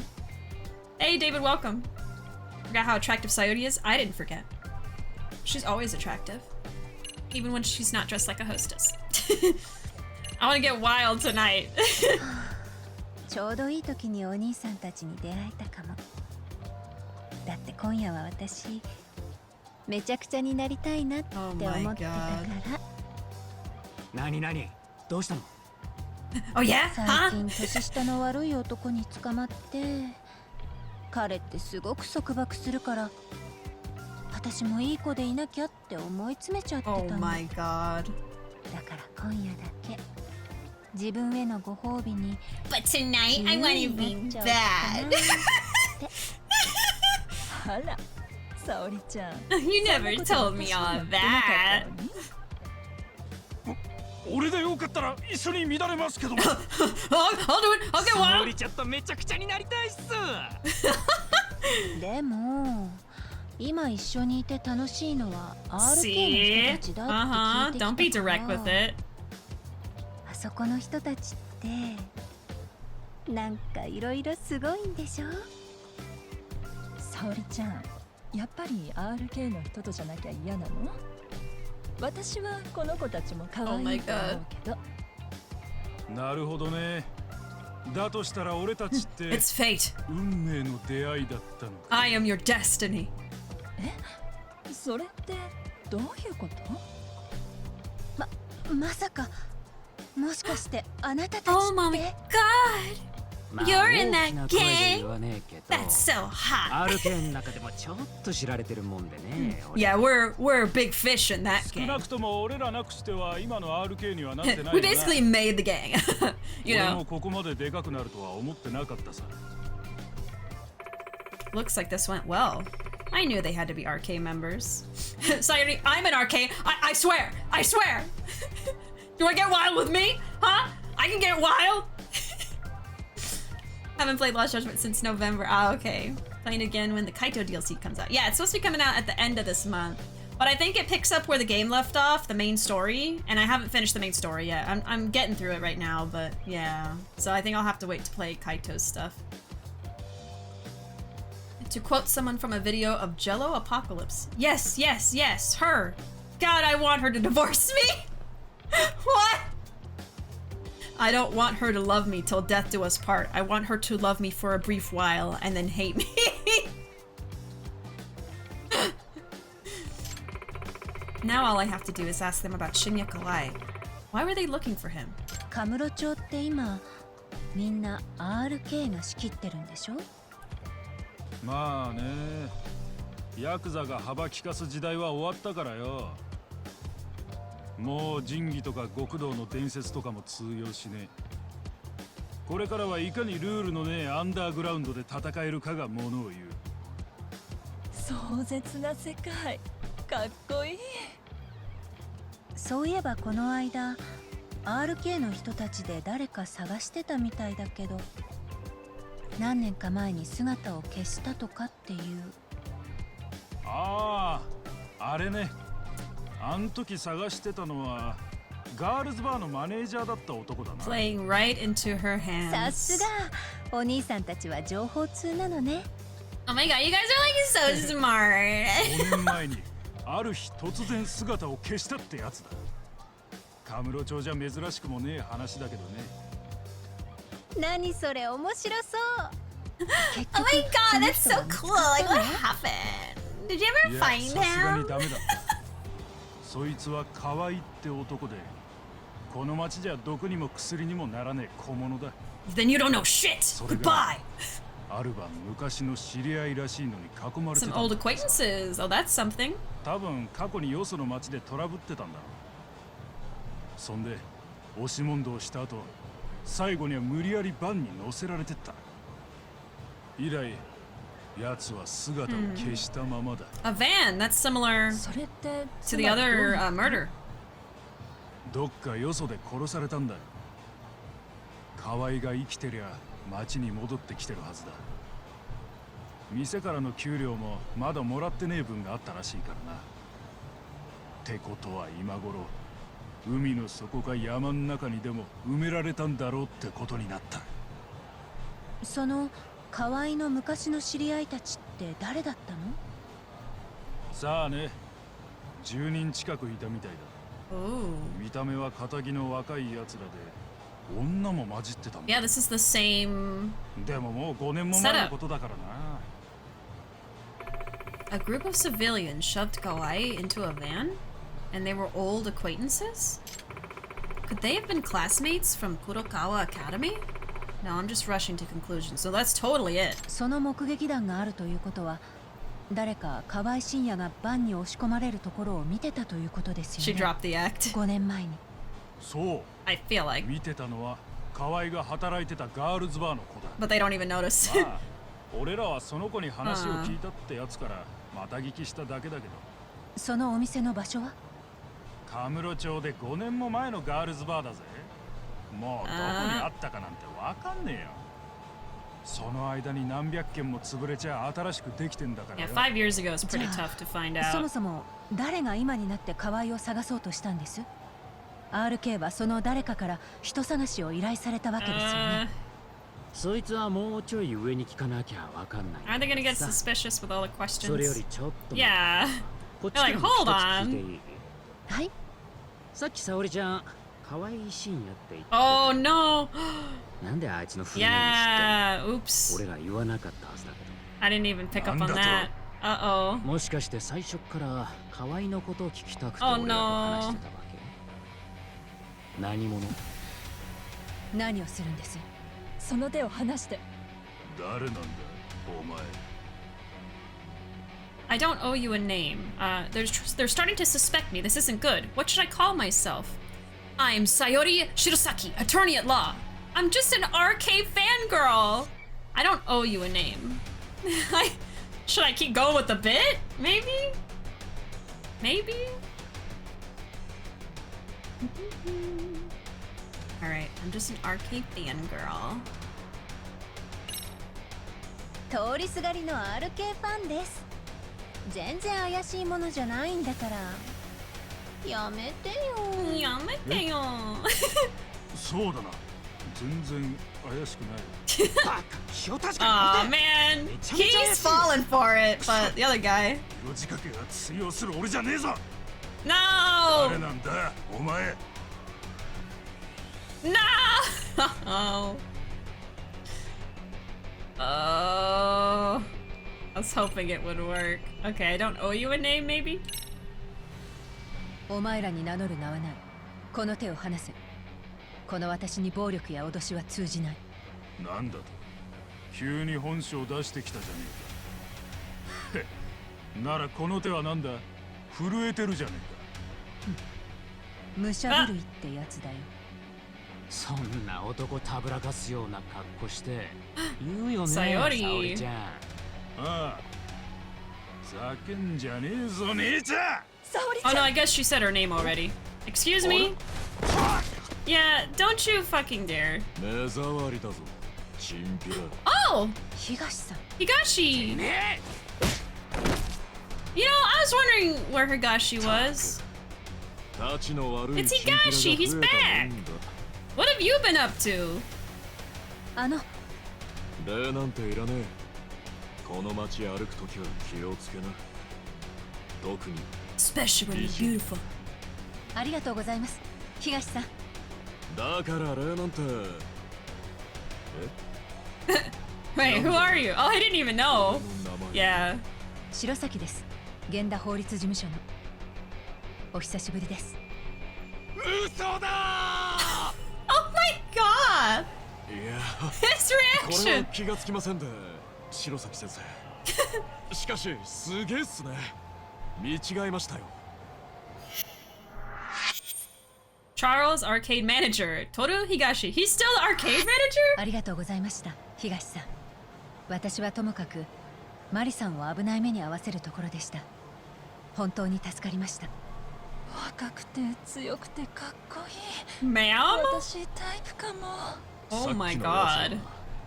Hey, David, welcome. Forgot how attractive Saori is? I didn't forget. She's always attractive. Even when she's not dressed like a hostess. I want to get wild tonight. ちょうどいい時にお兄さんたちに出会えたかも。だって今夜は私めちゃくちゃになりたいなって思ってたから。何何？どうしたの？ Oh yeah? 最 Huh? 近年下の悪い男に捕まって、彼ってすごく束縛するから、私もいい子でいなきゃって思い詰めちゃってたの。 Oh my god. だから今夜だけ自分へのご褒美に。 But tonight I want to be bad. あら、沙織ちゃん。 You never told me all that. 俺でよかったら一緒に乱れますけど。I'll do it. I'll get 沙 wild. 織ちゃんとめちゃくちゃになりたいっす。でも今一緒にいて楽しいのは RK の See? 人たちだって Uh-huh. 聞いて Don't be きた direct か with ら。 it. あそこの人たちってなんかいろいろすごいんでしょ？沙織ちゃん、やっぱり RK の人とじゃなきゃ嫌なの？私はこの子たちも可愛いと思うけど。なるほどね。だとしたら俺たちって It's fate. 運命の出会いだったのか。 I am your destiny. それってどういうこと？まさかもしかしてあなたたちって Oh my god. まあ You're in 大 that きな声で gang? 言わねえけど。 That's so hot. RK の中でもちょっと知られてるもんでね。Yeah, we're a big fish in that 少 gang. なくとも俺らなくしては今の RK にはなってない We よな。 basically made the gang. You 俺 know. もここまででかくなるとは思ってなかったさ。 Looks like this went well. I knew they had to be RK members. Saori, I'm an RK. I swear. I swear. You wanna get wild with me? Huh? I can get wild. Haven't played Lost Judgment since November. Ah, okay. Playing again when the Kaito DLC comes out. Yeah, it's supposed to be coming out at the end of this month. But I think it picks up where the game left off, the main story. And I haven't finished the main story yet. I'm getting through it right now, but yeah. So I think I'll have to wait to play Kaito's stuff. To quote someone from a video of Jello Apocalypse. Yes, yes, yes, her. God, I want her to divorce me. What? I don't want her to love me till death do us part. I want her to love me for a brief while and then hate me. Now all I have to do is ask them about Shinya Kawai. Why were they looking for him? カムロ町って今みんな RK が仕切ってるんでしょ？まあね。ヤクザが幅利かす時代は終わったからよ。もう仁義とか極道の伝説とかも通用しねえ。これからはいかにルールのねえアンダーグラウンドで戦えるかがものを言う。壮絶な世界、かっこいい。そういえばこの間 RK の人たちで誰か探してたみたいだけど、何年か前に姿を消したとかっていう。ああ、あれね。あん時探してたのはガールズバーのマネージャーだった男だな。 Playing right into her さ hands. すがお兄さんたちは情報通なのね。 Oh my god, you guys are like so smart. 5年前にある日突然姿を消したってやつだ。カムロ町じゃ珍しくもねえ話だけどね。何それ面白そう。 Oh my god, that's so cool. Like, what happened? Did you ever いや、 find さすがに him? ダメだ。そいつは河合って男で、この町じゃ毒にも薬にもならねえ小物だ。 Then you don't know shit. それが Goodbye. ある晩昔の知り合いらしいのに囲まれて Some た。 old acquaintances. Oh, that's something. 多分過去によその町でトラブってたんだろう。そんで押し問答した後、最後には無理やりバンに乗せられてった。以来奴は姿を消したままだ。 A van. That's similar それって to the other murder. どっかよそで殺されたんだよ。河合が生きてりゃ町に戻ってきてるはずだ。店からの給料もまだもらってねえ分があったらしいからな。ってことは今頃海の底か山の中にでも埋められたんだろうってことになった。その河合の昔の知り合いたちって誰だったの？さあね、10人近くいたみたいだ。 Oh. 見た目は仇の若いやつらで、女も混じってたんだ。 Yeah, this is the same. でももう5年も前のことだからな。 A group of civilians shoved Kawaii into a van, and they were old acquaintances? Could they have been classmates from Kurokawa Academy? No, I'm just rushing to conclusions, so that's totally it. その目撃談があるということは、誰か河合信也がバンに押し込まれるところを見てたということです She よね。 dropped the act. 5年前に。そう。 I feel like. 見てたのは河合が働いてたガールズバーの子だ。 But they don't even notice. まあ、俺らはその子に話を聞いたってやつからまた聞きしただけだけど。そのお店の場所は？カムロ町で5年も前のガールズバーだぜ。もうどこにあったかなんてわかんねえよ。その間に何百件も潰れちゃ新しくできてんだから Yeah, よ。 5 years ago is pretty tough to find そも out. そも誰が今になって河合を探そうとしたんです？ RK はその誰かから人探しを依頼されたわけですよね。そいつはもうちょい上に聞かなきゃわかんない。 Aren't they gonna get suspicious with all the それよ questions? りちょっと Yeah. こっち They're から like, も hold 一つ聞いてい on. い？はい。さっき沙織ちゃん可愛いシーンやって言ってた。 Oh no. なんであいつのフルネーム Yeah. 知って Oops. んの？俺ら言わなかったはずだけ I didn't even pick up on that. Uh-oh. ど。もしかして最初から可愛いのことを聞きたくて Oh 俺らと話してたわけ？何者？何をするんです？その手を離して。誰なんだお前。 I don't owe you a name. They're starting to suspect me. This isn't good. What should I call myself? I'm Saori Shirosaki, attorney at law. I'm just an RK fangirl. I don't owe you a name. Should I keep going with the bit? Maybe? Maybe? Alright, I'm just an RK fangirl. 通りすがりの RK ファンです。全然怪しいものじゃないんだからやめてよ。やめてよ。そうだな。全然怪しくない。バカ、気を確か Aw に持て。 man, めちゃめちゃ怪 he's しい。 fallen for it, but the other guy. 色仕掛けが通用する俺じゃねえぞ。 No! 誰なんだお前。 No! Oh. Oh. I was hoping it would work. Okay, I don't owe you a name, maybe? お前らに名乗る名はない。この手を離せ。この私に暴力や脅しは通じない。なんだと急に本性を出してきたじゃねえか。ならこの手はなんだ？震えてるじゃねえ武者震いってやつだよ。そんな男たぶらかすような格好して言うよね、サヨリ。沙織ちゃん。か。ああ。叫んじゃねえぞ姉ちゃん。Oh no, I guess she said her name already. Excuse me? Yeah, don't you fucking dare. 目障りだぞ。チンピラ。 Oh! 東さん。 Higashi! You know, I was wondering where Higashi was. It's Higashi! He's back! What have you been up to? あの、礼なんていらねえ。この街歩くときは気をつけな。特に Especially when you're beautiful. ありがとうございます。東さん。だから礼なんて。 Wait, who are you? Oh, I didn't even know. Yeah. 白崎です。源田法律事務所の。お久しぶりです。嘘だ Oh my god! いや、 His これは reaction! 気がつきませんで、白崎先生。しかし、すげえっすね。見違えましたよ。Charles, arcade manager. Toru Higashi. He's still the arcade manager? ありがとうございました。東さん。私はともかくマリさんを危ない目に遭わせるところでした。本当に助かりました。若くて強くてかっこいい。 Ma'am? 私タイプかも。 Oh my god.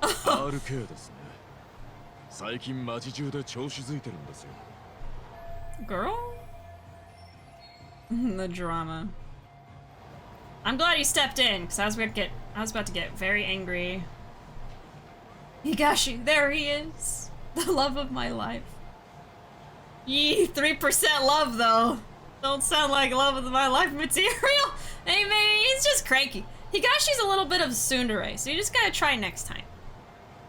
RK ですね。最近街中で調子づいてるんですよ。Girl? The drama. I'm glad he stepped in, because I was about to get very angry. Higashi, there he is. The love of my life. Yee, 3% love though. Don't sound like love of my life material. Hey, maybe he's just cranky. Higashi's a little bit of tsundere, so you just gotta try next time.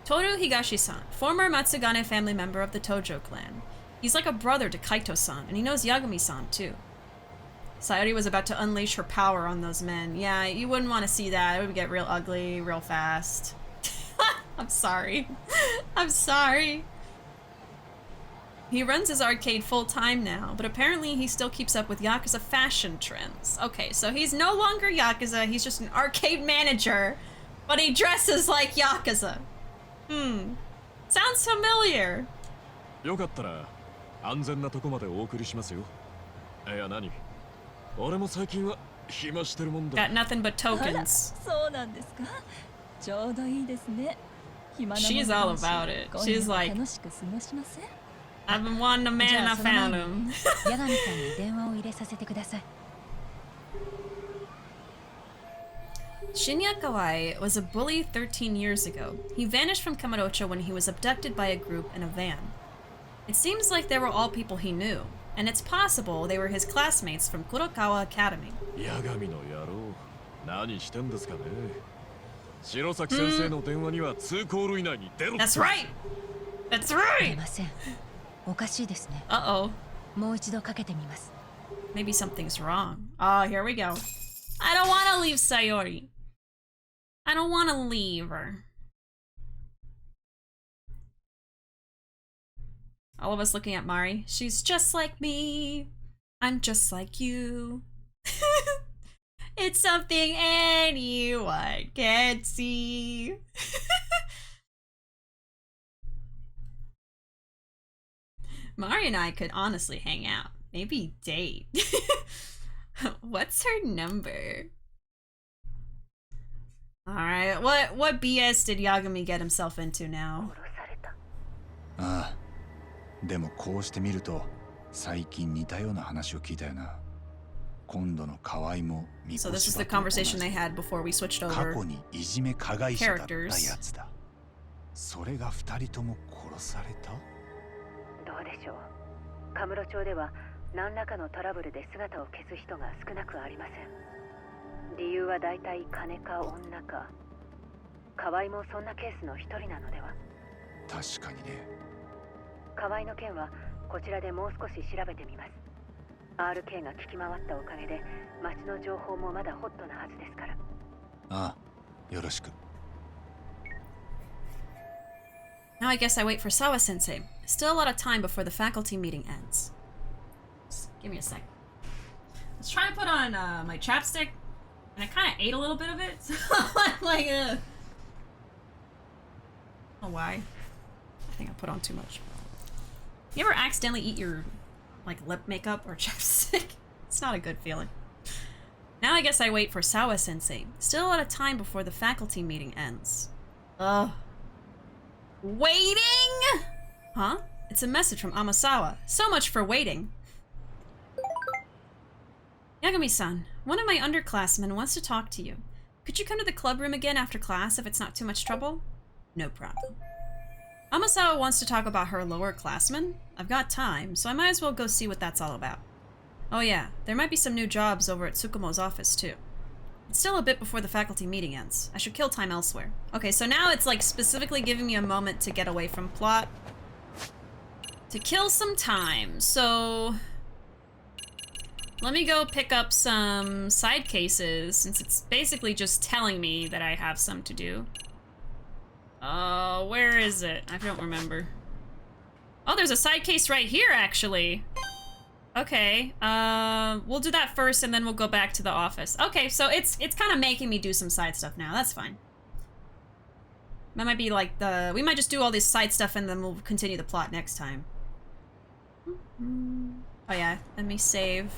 Toru Higashi-san, former Matsugane family member of the Tojo clan. He's like a brother to Kaito-san, and he knows Yagami-san too. Saori was about to unleash her power on those men. Yeah, you wouldn't want to see that. It would get real ugly real fast. I'm sorry. I'm sorry. He runs his arcade full-time now, but apparently he still keeps up with Yakuza fashion trends. Okay, so he's no longer Yakuza, he's just an arcade manager, but he dresses like Yakuza. Sounds familiar. よかったら安全なとこまでお送りしますよ。いや何？俺も最近は暇してるもんだ。 Got nothing but あら、 tokens. そうなんですか。ちょうどいいですね。暇なもの She's 同 all 士 about it. 今 She's 夜は like, 楽しく過ごしません？ I've been wanting a man and I found him. 八神さんに電話を入れさせてください。 Shinya Kawai was a bully 13 years ago. He vanished from Kamurocho when he was abducted by a group in a van. It seems like they were all people he knew, and it's possible they were his classmates from Kurokawa Academy. 八神の野郎、何してんですかね。白崎先生の電話には2コール以内に出ろ。 That's right! That's 出 right! ません。おかしいですね。 Uh-oh. もう一度かけてみます。 Maybe something's wrong. Oh, here we go. I don't want to leave Saori. I don't want to leave her. All of us looking at Mari. She's just like me. I'm just like you. It's something anyone can see. Mari and I could honestly hang out. Maybe date. What's her number? Alright, what BS did Yagami get himself into now? ああ、でもこうして見ると最近似たような話を聞いたよな。今度の河合もみこし So ば this is と the 同じ conversation they had before we switched 過 over. 去にいじめ加害者だった characters. やつだ。それが二人とも殺された？どうでしょう。カムロ町では何らかのトラブルで姿を消す人が少なくありません。理由は大体金か女か。河合もそんなケースの一人なのでは。確かにね。河合の件はこちらでもう少し調べてみます。RK が聞き回ったおかげで町の情報もまだホットなはずですから。ああ、よろしく。Now I guess I wait for Sawa-sensei. Still a lot of time before the faculty meeting ends. Just give me a sec. I was trying to put on my chapstick, and I kind of ate a little bit of it, so I'm like, I don't know why. I think I put on too much. You ever accidentally eat your, like, lip makeup or chapstick? It's not a good feeling. Now I guess I wait for Sawa-sensei. Still a lot of time before the faculty meeting ends. Ugh. Waiting? Huh? It's a message from Amasawa. So much for waiting. Yagami-san, one of my underclassmen wants to talk to you. Could you come to the club room again after class if it's not too much trouble? No problem. Amasawa wants to talk about her lower classmen? I've got time, so I might as well go see what that's all about. Oh yeah, there might be some new jobs over at Tsukumo's office too. It's still a bit before the faculty meeting ends. I should kill time elsewhere. Okay, so now it's like specifically giving me a moment to get away from plot. To kill some time, so... let me go pick up some side cases, since it's basically just telling me that I have some to do. Where is it? I don't remember. Oh, there's a side case right here, actually. Okay, we'll do that first and then we'll go back to the office. Okay, so it's kind of making me do some side stuff now. That's fine. That might be like we might just do all this side stuff and then we'll continue the plot next time. Oh yeah, let me save.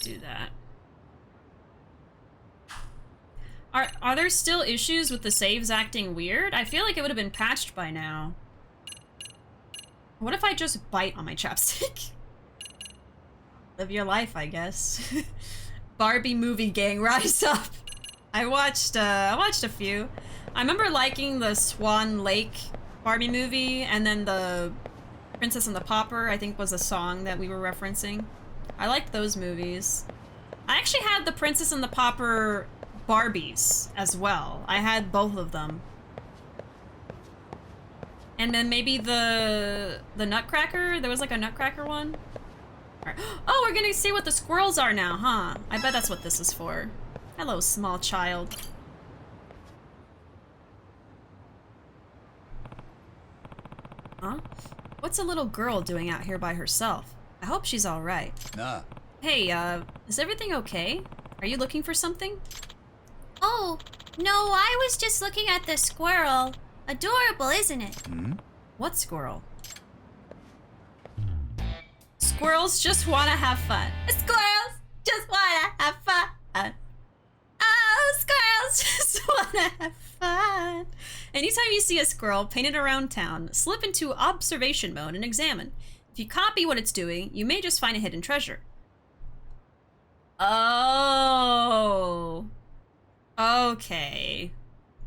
Do that. Are there still issues with the saves acting weird? I feel like it would have been patched by now. What if I just bite on my chapstick? Live your life, I guess. Barbie movie gang, rise up. I watched a few. I remember liking the Swan Lake Barbie movie, and then the Princess and the Pauper, I think, was a song that we were referencing. I liked those movies. I actually had the Princess and the Pauper Barbies as well. I had both of them. And then maybe the Nutcracker? There was like a Nutcracker one? Right. Oh, we're gonna see what the squirrels are now, huh? I bet that's what this is for. Hello, small child. Huh? What's a little girl doing out here by herself? I hope she's alright. Nah. Hey, is everything okay? Are you looking for something? Oh, no, I was just looking at the squirrel. Adorable, isn't it? Hmm? What squirrel? Squirrels just wanna have fun. Squirrels just wanna have fun. Oh, squirrels just wanna have fun. Anytime you see a squirrel painted around town, slip into observation mode and examine. If you copy what it's doing, you may just find a hidden treasure. Oh. Okay.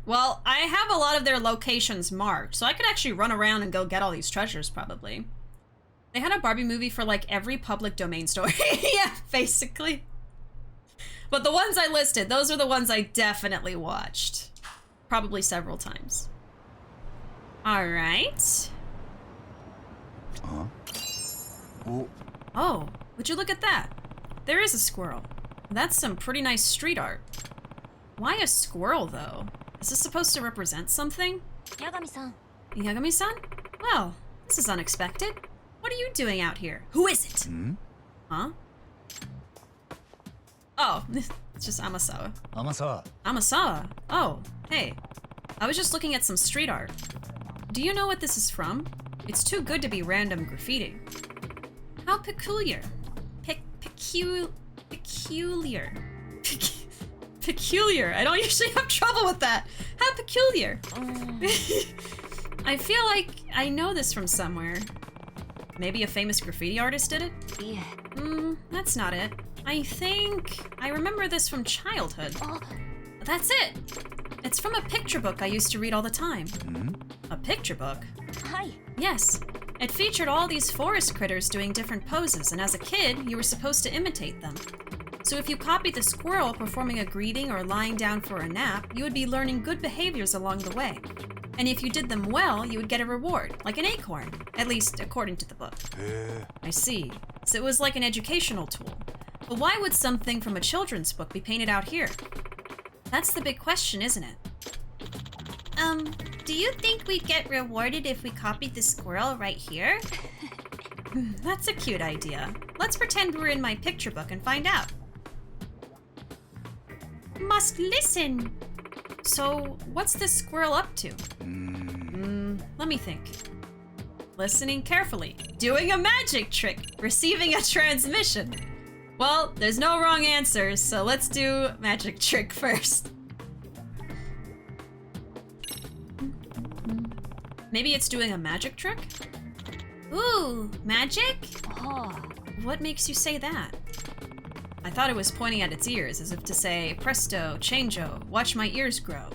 Well, I have a lot of their locations marked, so I could actually run around and go get all these treasures, probably. They had a Barbie movie for, like, every public domain store. Yeah, basically. But the ones I listed, those are the ones I definitely watched. Probably several times. Alright. Oh, would you look at that? There is a squirrel. That's some pretty nice street art. Why a squirrel, though? Is this supposed to represent something? Yagami-san. Yagami-san? Well, this is unexpected. What are you doing out here? Who is it? Hmm? Huh? Oh, it's just Amasawa. Amasawa. Amasawa? Oh, hey. I was just looking at some street art. Do you know what this is from? It's too good to be random graffiti. How peculiar. Peculiar. Peculiar. I don't usually have trouble with that. How peculiar. I feel like I know this from somewhere. Maybe a famous graffiti artist did it? Yeah. That's not it. I think I remember this from childhood. That's it. It's from a picture book I used to read all the time. Hmm? A picture book? Hi. Yes. It featured all these forest critters doing different poses, and as a kid, you were supposed to imitate them. So if you copied the squirrel performing a greeting or lying down for a nap, you would be learning good behaviors along the way. And if you did them well, you would get a reward, like an acorn, at least according to the book. I see. So it was like an educational tool. But why would something from a children's book be painted out here? That's the big question, isn't it? Do you think we'd get rewarded if we copied the squirrel right here? That's a cute idea. Let's pretend we're in my picture book and find out. Must listen. So, what's this squirrel up to? Let me think. Listening carefully. Doing a magic trick. Receiving a transmission. Well, there's no wrong answers, so let's do magic trick first. Maybe it's doing a magic trick? Ooh, magic? Oh. What makes you say that? I thought it was pointing at its ears, as if to say, presto, changeo, watch my ears grow.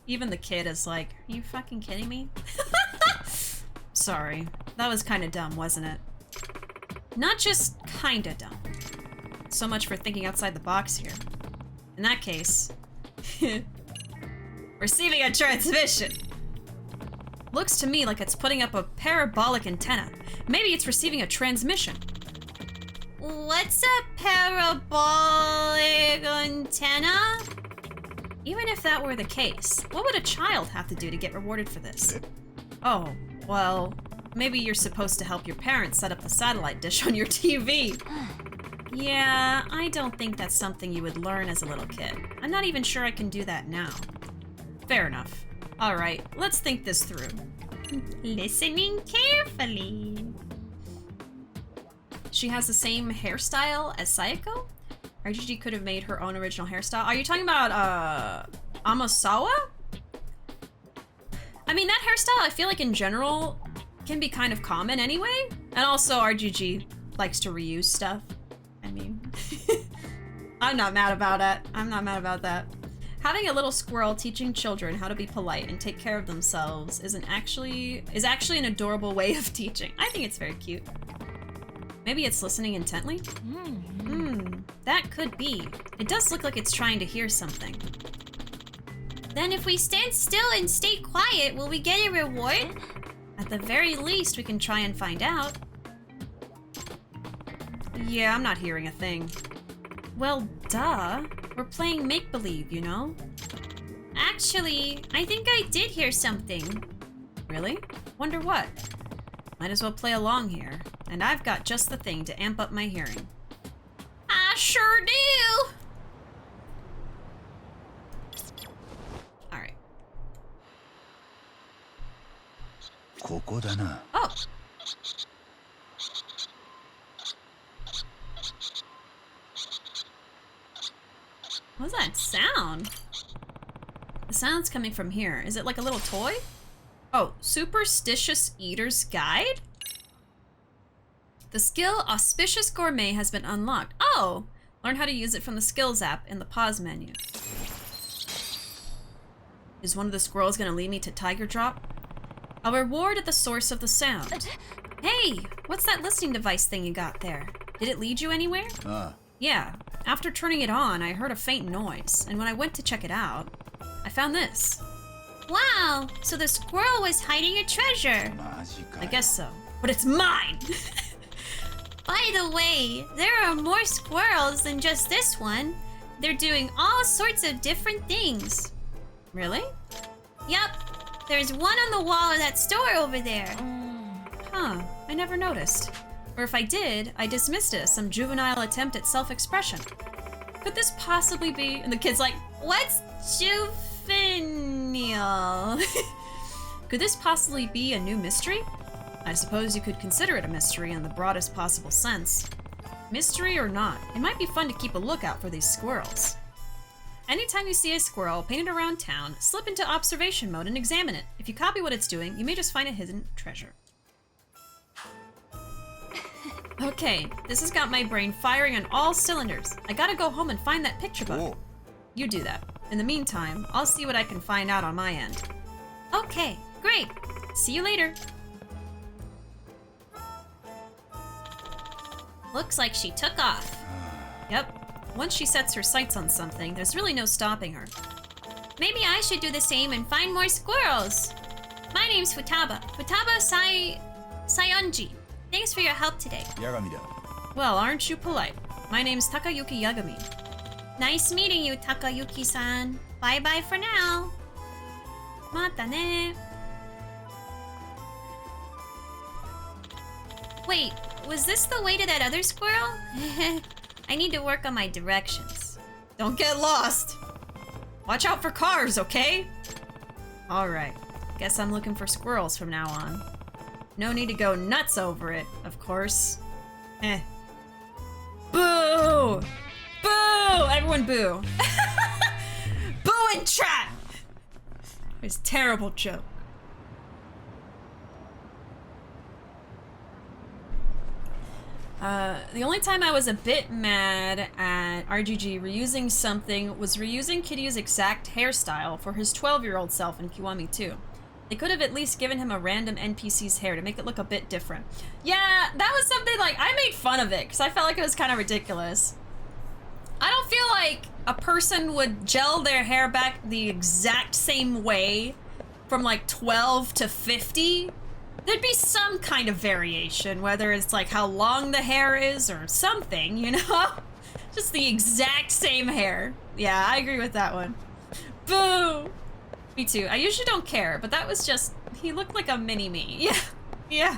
Even the kid is like, are you fucking kidding me? Sorry, that was kinda dumb, wasn't it? Not just kinda dumb. So much for thinking outside the box here. In that case, receiving a transmission. Looks to me like it's putting up a parabolic antenna. Maybe it's receiving a transmission. What's a parabolic antenna? Even if that were the case, what would a child have to do to get rewarded for this? Oh, well, maybe you're supposed to help your parents set up the satellite dish on your TV. Yeah, I don't think that's something you would learn as a little kid. I'm not even sure I can do that now. Fair enough. Alright, let's think this through. Listening carefully. She has the same hairstyle as Sayako? RGG could have made her own original hairstyle. Are you talking about, Sawa? I mean, that hairstyle, I feel like in general, can be kind of common anyway. And also, RGG likes to reuse stuff. I mean, I'm not mad about it. I'm not mad about that. Having a little squirrel teaching children how to be polite and take care of themselves is actually an adorable way of teaching. I think it's very cute. Maybe it's listening intently? That could be. It does look like it's trying to hear something. Then if we stand still and stay quiet, will we get a reward? At the very least, we can try and find out. Yeah, I'm not hearing a thing. Well, duh. We're playing make-believe, you know? Actually, I think I did hear something. Really? Wonder what? Might as well play along here. And I've got just the thing to amp up my hearing. I sure do! Alright. Oh! What's that sound? The sound's coming from here. Is it like a little toy? Oh, Superstitious Eater's Guide? The skill Auspicious Gourmet has been unlocked. Oh! Learn how to use it from the skills app in the pause menu. Is one of the squirrels gonna lead me to Tiger Drop? A reward at the source of the sound. Hey! What's that listening device thing you got there? Did it lead you anywhere? Yeah. After turning it on, I heard a faint noise, and when I went to check it out, I found this. Wow! So the squirrel was hiding a treasure. I guess so. But it's mine! By the way, there are more squirrels than just this one. They're doing all sorts of different things. Really? Yup. There's one on the wall of that store over there. Huh. I never noticed. Or if I did, I dismissed it as some juvenile attempt at self-expression. Could this possibly be... And the kid's like, what's juvenile? Could this possibly be a new mystery? I suppose you could consider it a mystery in the broadest possible sense. Mystery or not, it might be fun to keep a lookout for these squirrels. Anytime you see a squirrel painted around town, slip into observation mode and examine it. If you copy what it's doing, you may just find a hidden treasure. Okay, this has got my brain firing on all cylinders. I gotta go home and find that picture book. You do that. In the meantime, I'll see what I can find out on my end. Okay, great. See you later. Looks like she took off. Yep. Once she sets her sights on something, there's really no stopping her. Maybe I should do the same and find more squirrels. My name's Futaba. Futaba Sayonji. Thanks for your help today. Yagami. Well, aren't you polite? My name's Takayuki Yagami. Nice meeting you, Takayuki-san. Bye-bye for now. Mata ne. Wait, was this the way to that other squirrel? I need to work on my directions. Don't get lost. Watch out for cars, okay? Alright. Guess I'm looking for squirrels from now on. No need to go nuts over it, of course. Boo! Boo! Everyone boo. Boo and trap! It was a terrible joke. The only time I was a bit mad at RGG reusing something was reusing Kiryu's exact hairstyle for his 12-year-old self in Kiwami 2. They could have at least given him a random NPC's hair to make it look a bit different. Yeah, that was something like, I made fun of it because I felt like it was kind of ridiculous. I don't feel like a person would gel their hair back the exact same way from like 12 to 50. There'd be some kind of variation, whether it's like how long the hair is or something, you know? Just the exact same hair. Yeah, I agree with that one. Boo! Me too. I usually don't care, but that was just, he looked like a mini-me. Yeah, yeah.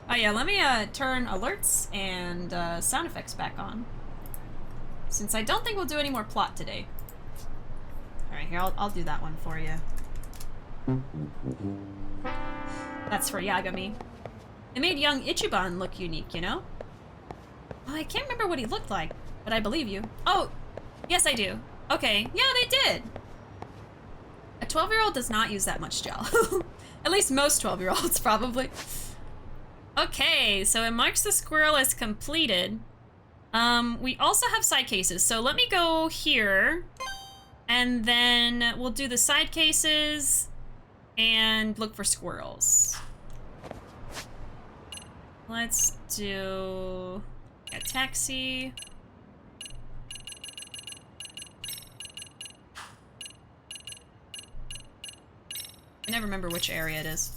Oh yeah, let me turn alerts and sound effects back on. Since I don't think we'll do any more plot today. Alright, here, I'll do that one for you. That's for Yagami. It made young Ichiban look unique, you know? Oh, I can't remember what he looked like, but I believe you. Oh, yes I do. Okay, yeah, they did. A 12-year-old does not use that much gel. At least most 12-year-olds, probably. Okay, so it marks the squirrel as completed. We also have side cases, so let me go here, and then we'll do the side cases and look for squirrels. Let's do a taxi. I never remember which area it is.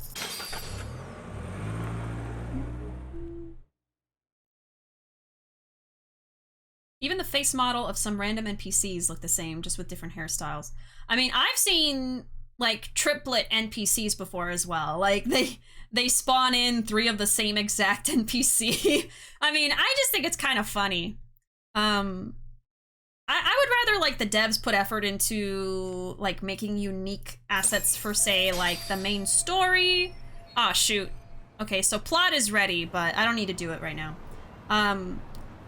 Even the face model of some random NPCs look the same, just with different hairstyles. I mean, I've seen like triplet NPCs before as well. Like they spawn in 3 of the same exact NPC. I mean, I just think it's kind of funny. I would rather like the devs put effort into like making unique assets for, say, like the main story. Ah, shoot. Okay, so plot is ready, but I don't need to do it right now.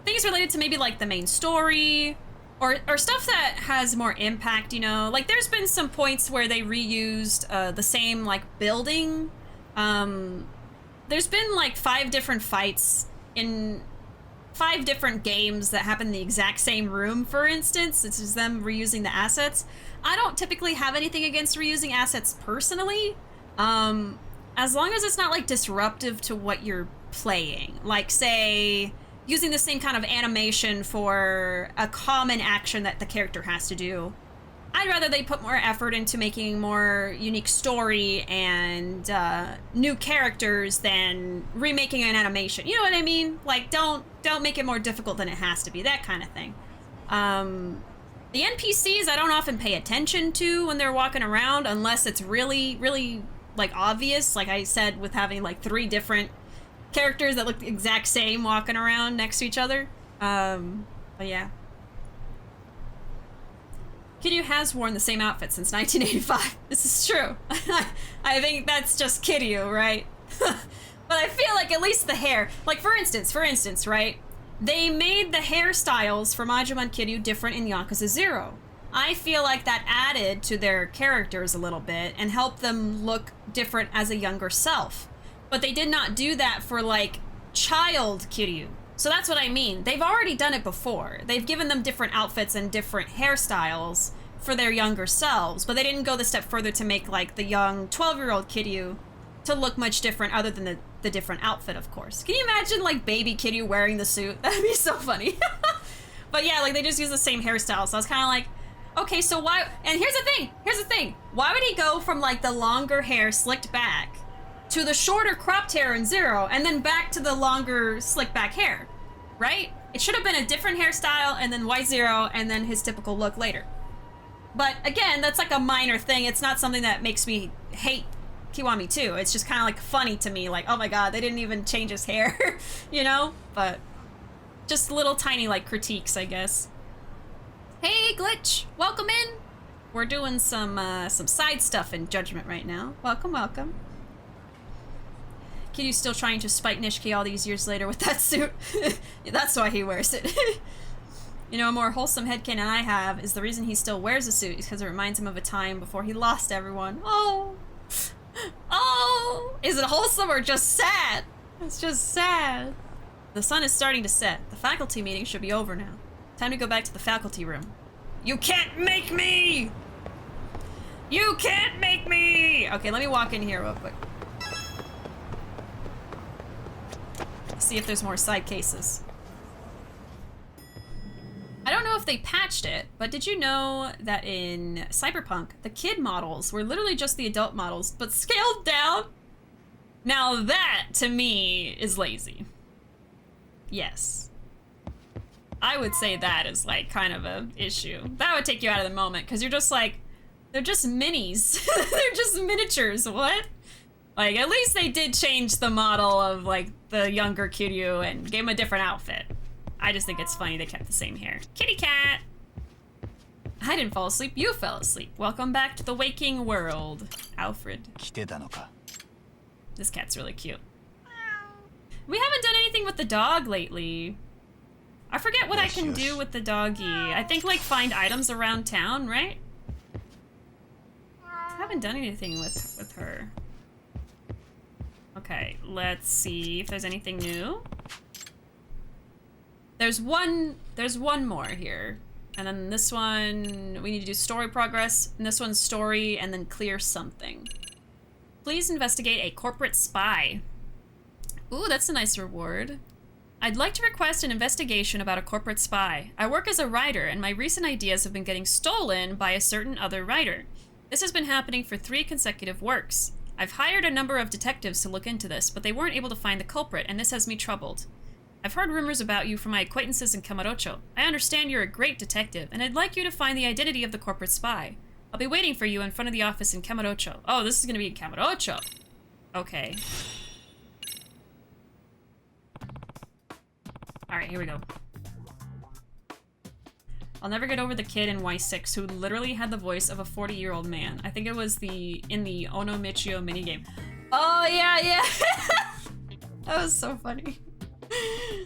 Things related to maybe like the main story or stuff that has more impact, you know? Like there's been some points where they reused the same like building. There's been like 5 different fights in 5 different games that happen in the exact same room, for instance. It's just them reusing the assets. I don't typically have anything against reusing assets personally, as long as it's not like disruptive to what you're playing. Like say, using the same kind of animation for a common action that the character has to do. I'd rather they put more effort into making more unique story and new characters than remaking an animation. You know what I mean? Like, don't make it more difficult than it has to be, that kind of thing. The NPCs I don't often pay attention to when they're walking around unless it's really, really, like, obvious. Like I said, with having, like, 3 different characters that look the exact same walking around next to each other. But yeah. Kiryu has worn the same outfit since 1985. This is true. I think that's just Kiryu, right? But I feel like at least the hair, like for instance, right? They made the hairstyles for Majima and Kiryu different in Yakuza 0. I feel like that added to their characters a little bit and helped them look different as a younger self. But they did not do that for like child Kiryu. So that's what I mean. They've already done it before. They've given them different outfits and different hairstyles for their younger selves, but they didn't go the step further to make like the young 12-year-old Kiryu to look much different other than the different outfit, of course. Can you imagine like baby Kiryu wearing the suit? That'd be so funny. But yeah, like they just use the same hairstyle. So I was kind of like, okay, so why? And here's the thing. Why would he go from like the longer hair slicked back to the shorter cropped hair in 0 and then back to the longer slicked back hair, right? It should have been a different hairstyle and then Y0 and then his typical look later. But again, that's like a minor thing. It's not something that makes me hate Kiwami 2. It's just kind of like funny to me, like, oh my god, they didn't even change his hair, you know? But just little tiny like critiques, I guess. Hey, Glitch, welcome in. We're doing some side stuff in Judgment right now. Welcome, welcome. Kiryu's still trying to spite Nishiki all these years later with that suit. That's why he wears it. You know, a more wholesome headcanon I have is the reason he still wears a suit is because it reminds him of a time before he lost everyone. Oh! Oh! Is it wholesome or just sad? It's just sad. The sun is starting to set. The faculty meeting should be over now. Time to go back to the faculty room. You can't make me! You can't make me! Okay, let me walk in here real quick. See if there's more side cases. I don't know if they patched it, but did you know that in Cyberpunk, the kid models were literally just the adult models, but scaled down? Now that, to me, is lazy. Yes. I would say that is, like, kind of a issue. That would take you out of the moment, because you're just like, they're just minis. They're just miniatures, what? Like, at least they did change the model of, like, the younger Kiryu and gave him a different outfit. I just think it's funny they kept the same hair. Kitty cat! I didn't fall asleep, you fell asleep. Welcome back to the waking world, Alfred. This cat's really cute. We haven't done anything with the dog lately. I forget what I can do with the doggy. I think, like, find items around town, right? I haven't done anything with her. Okay, let's see if there's anything new. There's one more here. And then this one, we need to do story progress. And this one's story and then clear something. Please investigate a corporate spy. Ooh, that's a nice reward. I'd like to request an investigation about a corporate spy. I work as a writer, and my recent ideas have been getting stolen by a certain other writer. This has been happening for 3 consecutive works. I've hired a number of detectives to look into this, but they weren't able to find the culprit, and this has me troubled. I've heard rumors about you from my acquaintances in Kamurocho. I understand you're a great detective, and I'd like you to find the identity of the corporate spy. I'll be waiting for you in front of the office in Kamurocho. Oh, this is gonna be in Kamurocho. Okay. Alright, here we go. I'll never get over the kid in Y6 who literally had the voice of a 40-year-old man. I think it was in the Ono Michio minigame. Oh, yeah. That was so funny. I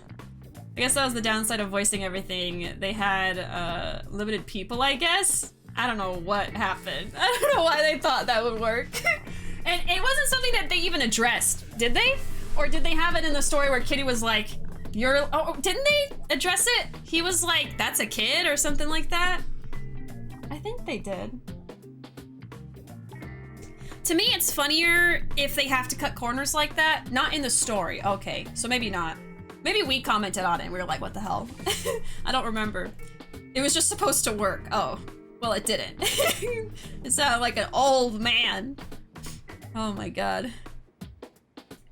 guess that was the downside of voicing everything. They had limited people, I guess. I don't know what happened. I don't know why they thought that would work. And it wasn't something that they even addressed, did they? Or did they have it in the story where Kitty was like, didn't they address it? He was like, that's a kid or something like that? I think they did. To me, it's funnier if they have to cut corners like that. Not in the story. Okay, so maybe not. Maybe we commented on it and we were like, what the hell? I don't remember. It was just supposed to work. Oh, well, it didn't. It sounded like an old man. Oh my god.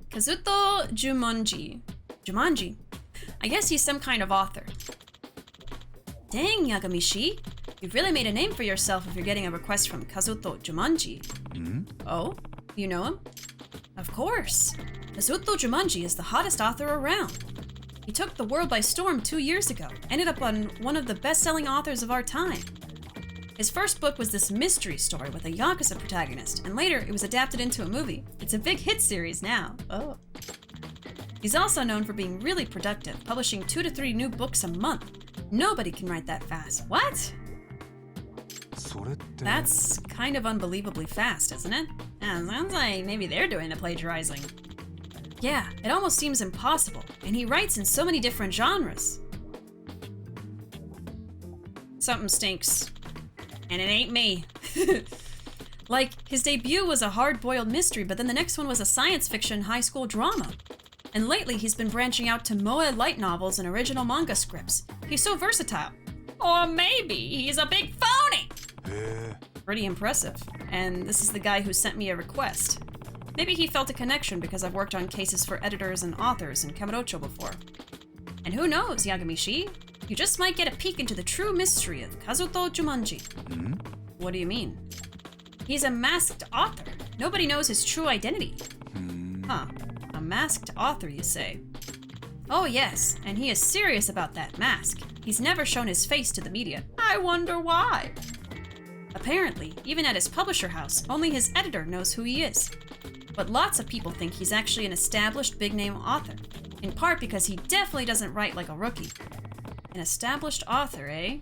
Kazuto Jumonji. Jumanji? I guess he's some kind of author. Dang, Yagami-shi. You've really made a name for yourself if you're getting a request from Kazuto Jumanji. Oh? You know him? Of course. Kazuto Jumanji is the hottest author around. He took the world by storm 2 years ago, ended up on one of the best-selling authors of our time. His first book was this mystery story with a Yakuza protagonist, and later it was adapted into a movie. It's a big hit series now. Oh. He's also known for being really productive, publishing 2 to 3 new books a month. Nobody can write that fast. What? That's kind of unbelievably fast, isn't it? Yeah, sounds like maybe they're doing the plagiarizing. Yeah, it almost seems impossible, and he writes in so many different genres. Something stinks. And it ain't me. Like, his debut was a hard-boiled mystery, but then the next one was a science fiction high school drama. And lately, he's been branching out to moe light novels and original manga scripts. He's so versatile. Or maybe he's a big phony! Pretty impressive. And this is the guy who sent me a request. Maybe he felt a connection because I've worked on cases for editors and authors in Kamurocho before. And who knows, Yagami-shi? You just might get a peek into the true mystery of Kazuto Jumanji. Hmm? What do you mean? He's a masked author. Nobody knows his true identity. Huh. A masked author, you say? Oh yes, and he is serious about that mask. He's never shown his face to the media. I wonder why. Apparently, even at his publisher house, only his editor knows who he is. But lots of people think he's actually an established big-name author. In part because he definitely doesn't write like a rookie. An established author, eh?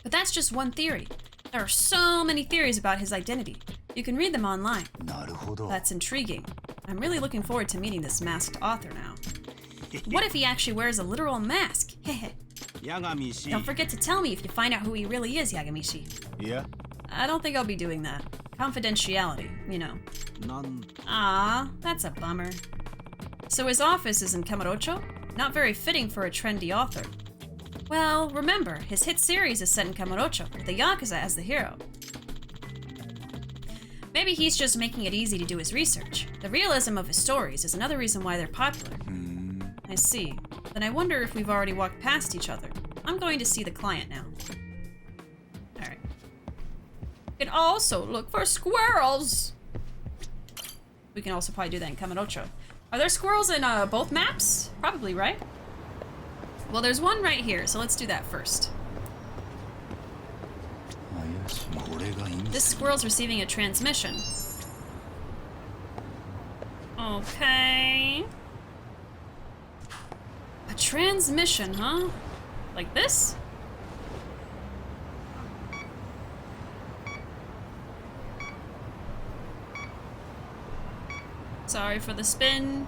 But that's just one theory. There are so many theories about his identity. You can read them online. That's intriguing. I'm really looking forward to meeting this masked author now. What if he actually wears a literal mask? Yagami-shi. Don't forget to tell me if you find out who he really is, Yagami-shi. Yeah? I don't think I'll be doing that. Confidentiality, you know. Ah, that's a bummer. So his office is in Kamurocho? Not very fitting for a trendy author. Well, remember, his hit series is set in Kamurocho, with the Yakuza as the hero. Maybe he's just making it easy to do his research. The realism of his stories is another reason why they're popular. I see. Then I wonder if we've already walked past each other. I'm going to see the client now. Alright. We can also look for squirrels! We can also probably do that in Kamurocho. Are there squirrels in both maps? Probably, right? Well, there's one right here, so let's do that first. This squirrel's receiving a transmission. Okay. A transmission, huh? Like this? Sorry for the spin.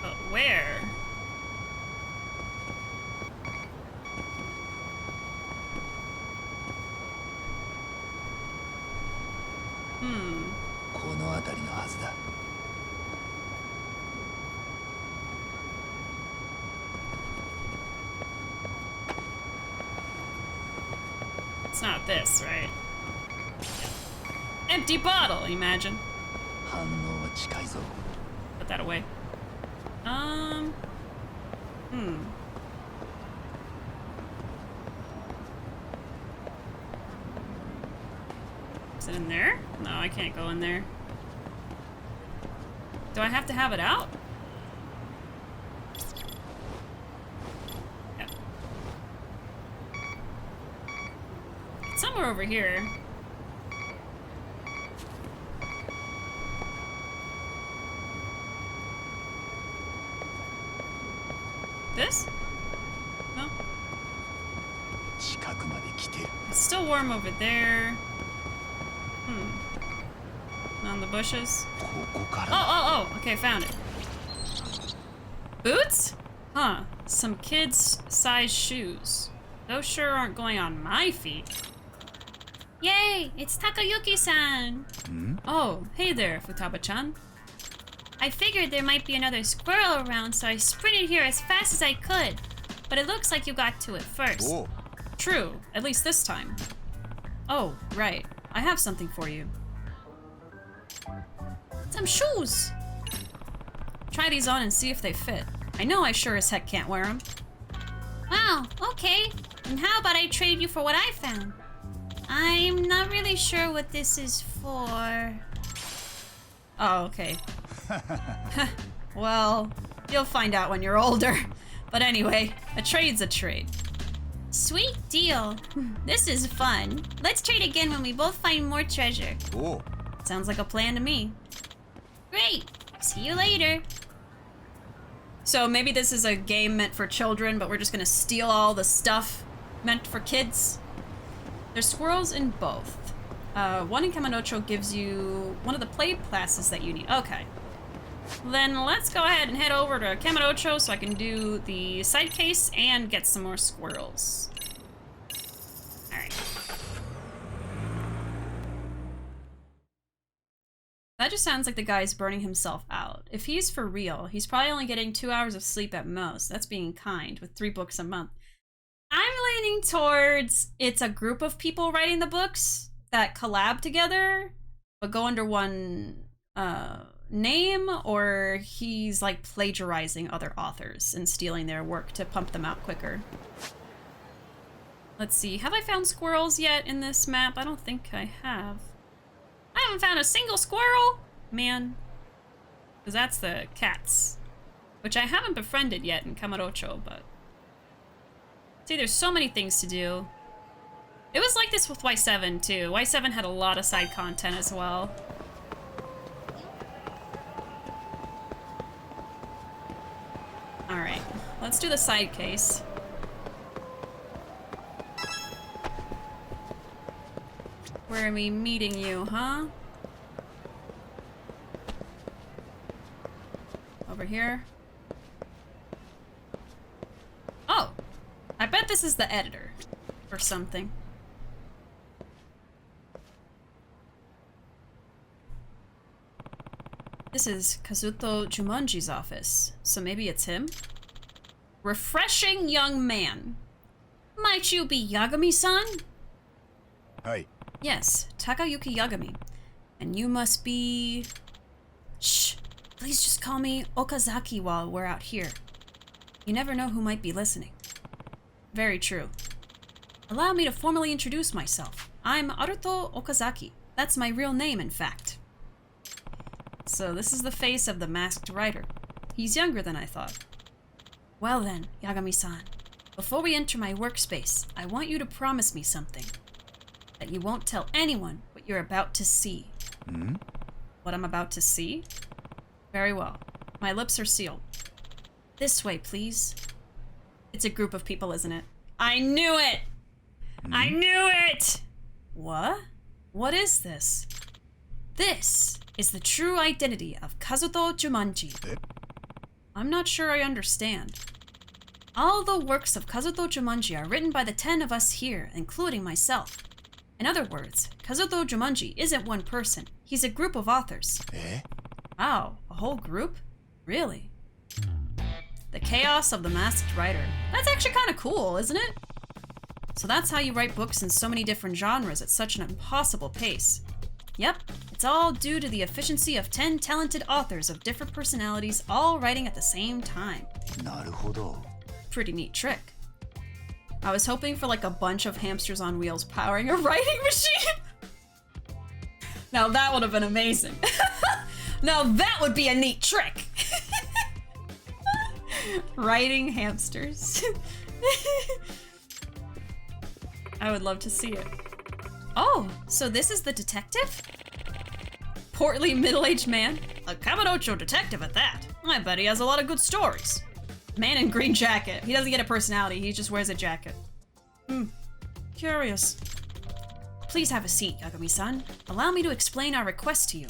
But where? It's not this, right? Empty bottle, imagine. Put that away. Is it in there? No, I can't go in there. Do I have to have it out? Yeah. It's somewhere over here. This? No? It's still warm over there. On the bushes. Oh, okay, found it. Boots? Huh, some kids' size shoes. Those sure aren't going on my feet. Yay, it's Takayuki-san. Oh, hey there, Futaba-chan. I figured there might be another squirrel around, so I sprinted here as fast as I could. But it looks like you got to it first. Oh. True, at least this time. Oh, right. I have something for you. Some shoes! Try these on and see if they fit. I know I sure as heck can't wear them. Wow, okay. And how about I trade you for what I found? I'm not really sure what this is for. Oh, okay. Well, you'll find out when you're older. But anyway, a trade's a trade. Sweet deal. This is fun. Let's trade again when we both find more treasure. Oh. Sounds like a plan to me. Great. See you later. So maybe this is a game meant for children, but we're just gonna steal all the stuff meant for kids. There's squirrels in both. One in Kamurocho gives you one of the play classes that you need. Okay. Then let's go ahead and head over to Kamurocho so I can do the side case and get some more squirrels. Alright. That just sounds like the guy's burning himself out. If he's for real, he's probably only getting 2 hours of sleep at most. That's being kind, with 3 books a month. I'm leaning towards it's a group of people writing the books that collab together, but go under one name, or he's like plagiarizing other authors and stealing their work to pump them out quicker. Let's see, have I found squirrels yet in this map? I don't think I have. I haven't found a single squirrel! Man. Because that's the cats. Which I haven't befriended yet in Kamurocho, but... See, there's so many things to do. It was like this with Y7 too. Y7 had a lot of side content as well. Alright, let's do the side case. Where are we meeting you, huh? Over here? Oh! I bet this is the editor. Or something. This is Kazuto Jumonji's office, so maybe it's him? Refreshing young man. Might you be Yagami-san? Hi. Yes, Takayuki Yagami. And you must be... Shh! Please just call me Okazaki while we're out here. You never know who might be listening. Very true. Allow me to formally introduce myself. I'm Aruto Okazaki. That's my real name, in fact. So this is the face of the masked writer. He's younger than I thought. Well then, Yagami-san. Before we enter my workspace, I want you to promise me something. That you won't tell anyone what you're about to see. Hmm? What I'm about to see? Very well. My lips are sealed. This way, please. It's a group of people, isn't it? I knew it! I knew it! What? What is this? This is the true identity of Kazuto Jumonji. I'm not sure I understand. All the works of Kazuto Jumonji are written by the 10 of us here, including myself. In other words, Kazuto Jumonji isn't one person. He's a group of authors. Eh? Wow, a whole group? Really? The chaos of the masked writer. That's actually kind of cool, isn't it? So that's how you write books in so many different genres at such an impossible pace. Yep, it's all due to the efficiency of 10 talented authors of different personalities all writing at the same time. Naruhodo. Pretty neat trick. I was hoping for like a bunch of hamsters on wheels powering a writing machine. Now that would have been amazing. Now that would be a neat trick. Writing hamsters. I would love to see it. Oh, so this is the detective? Portly middle-aged man? A Kamurocho detective at that. I bet he has a lot of good stories. Man in green jacket. He doesn't get a personality, he just wears a jacket. Curious. Please have a seat, Yagami-san. Allow me to explain our request to you.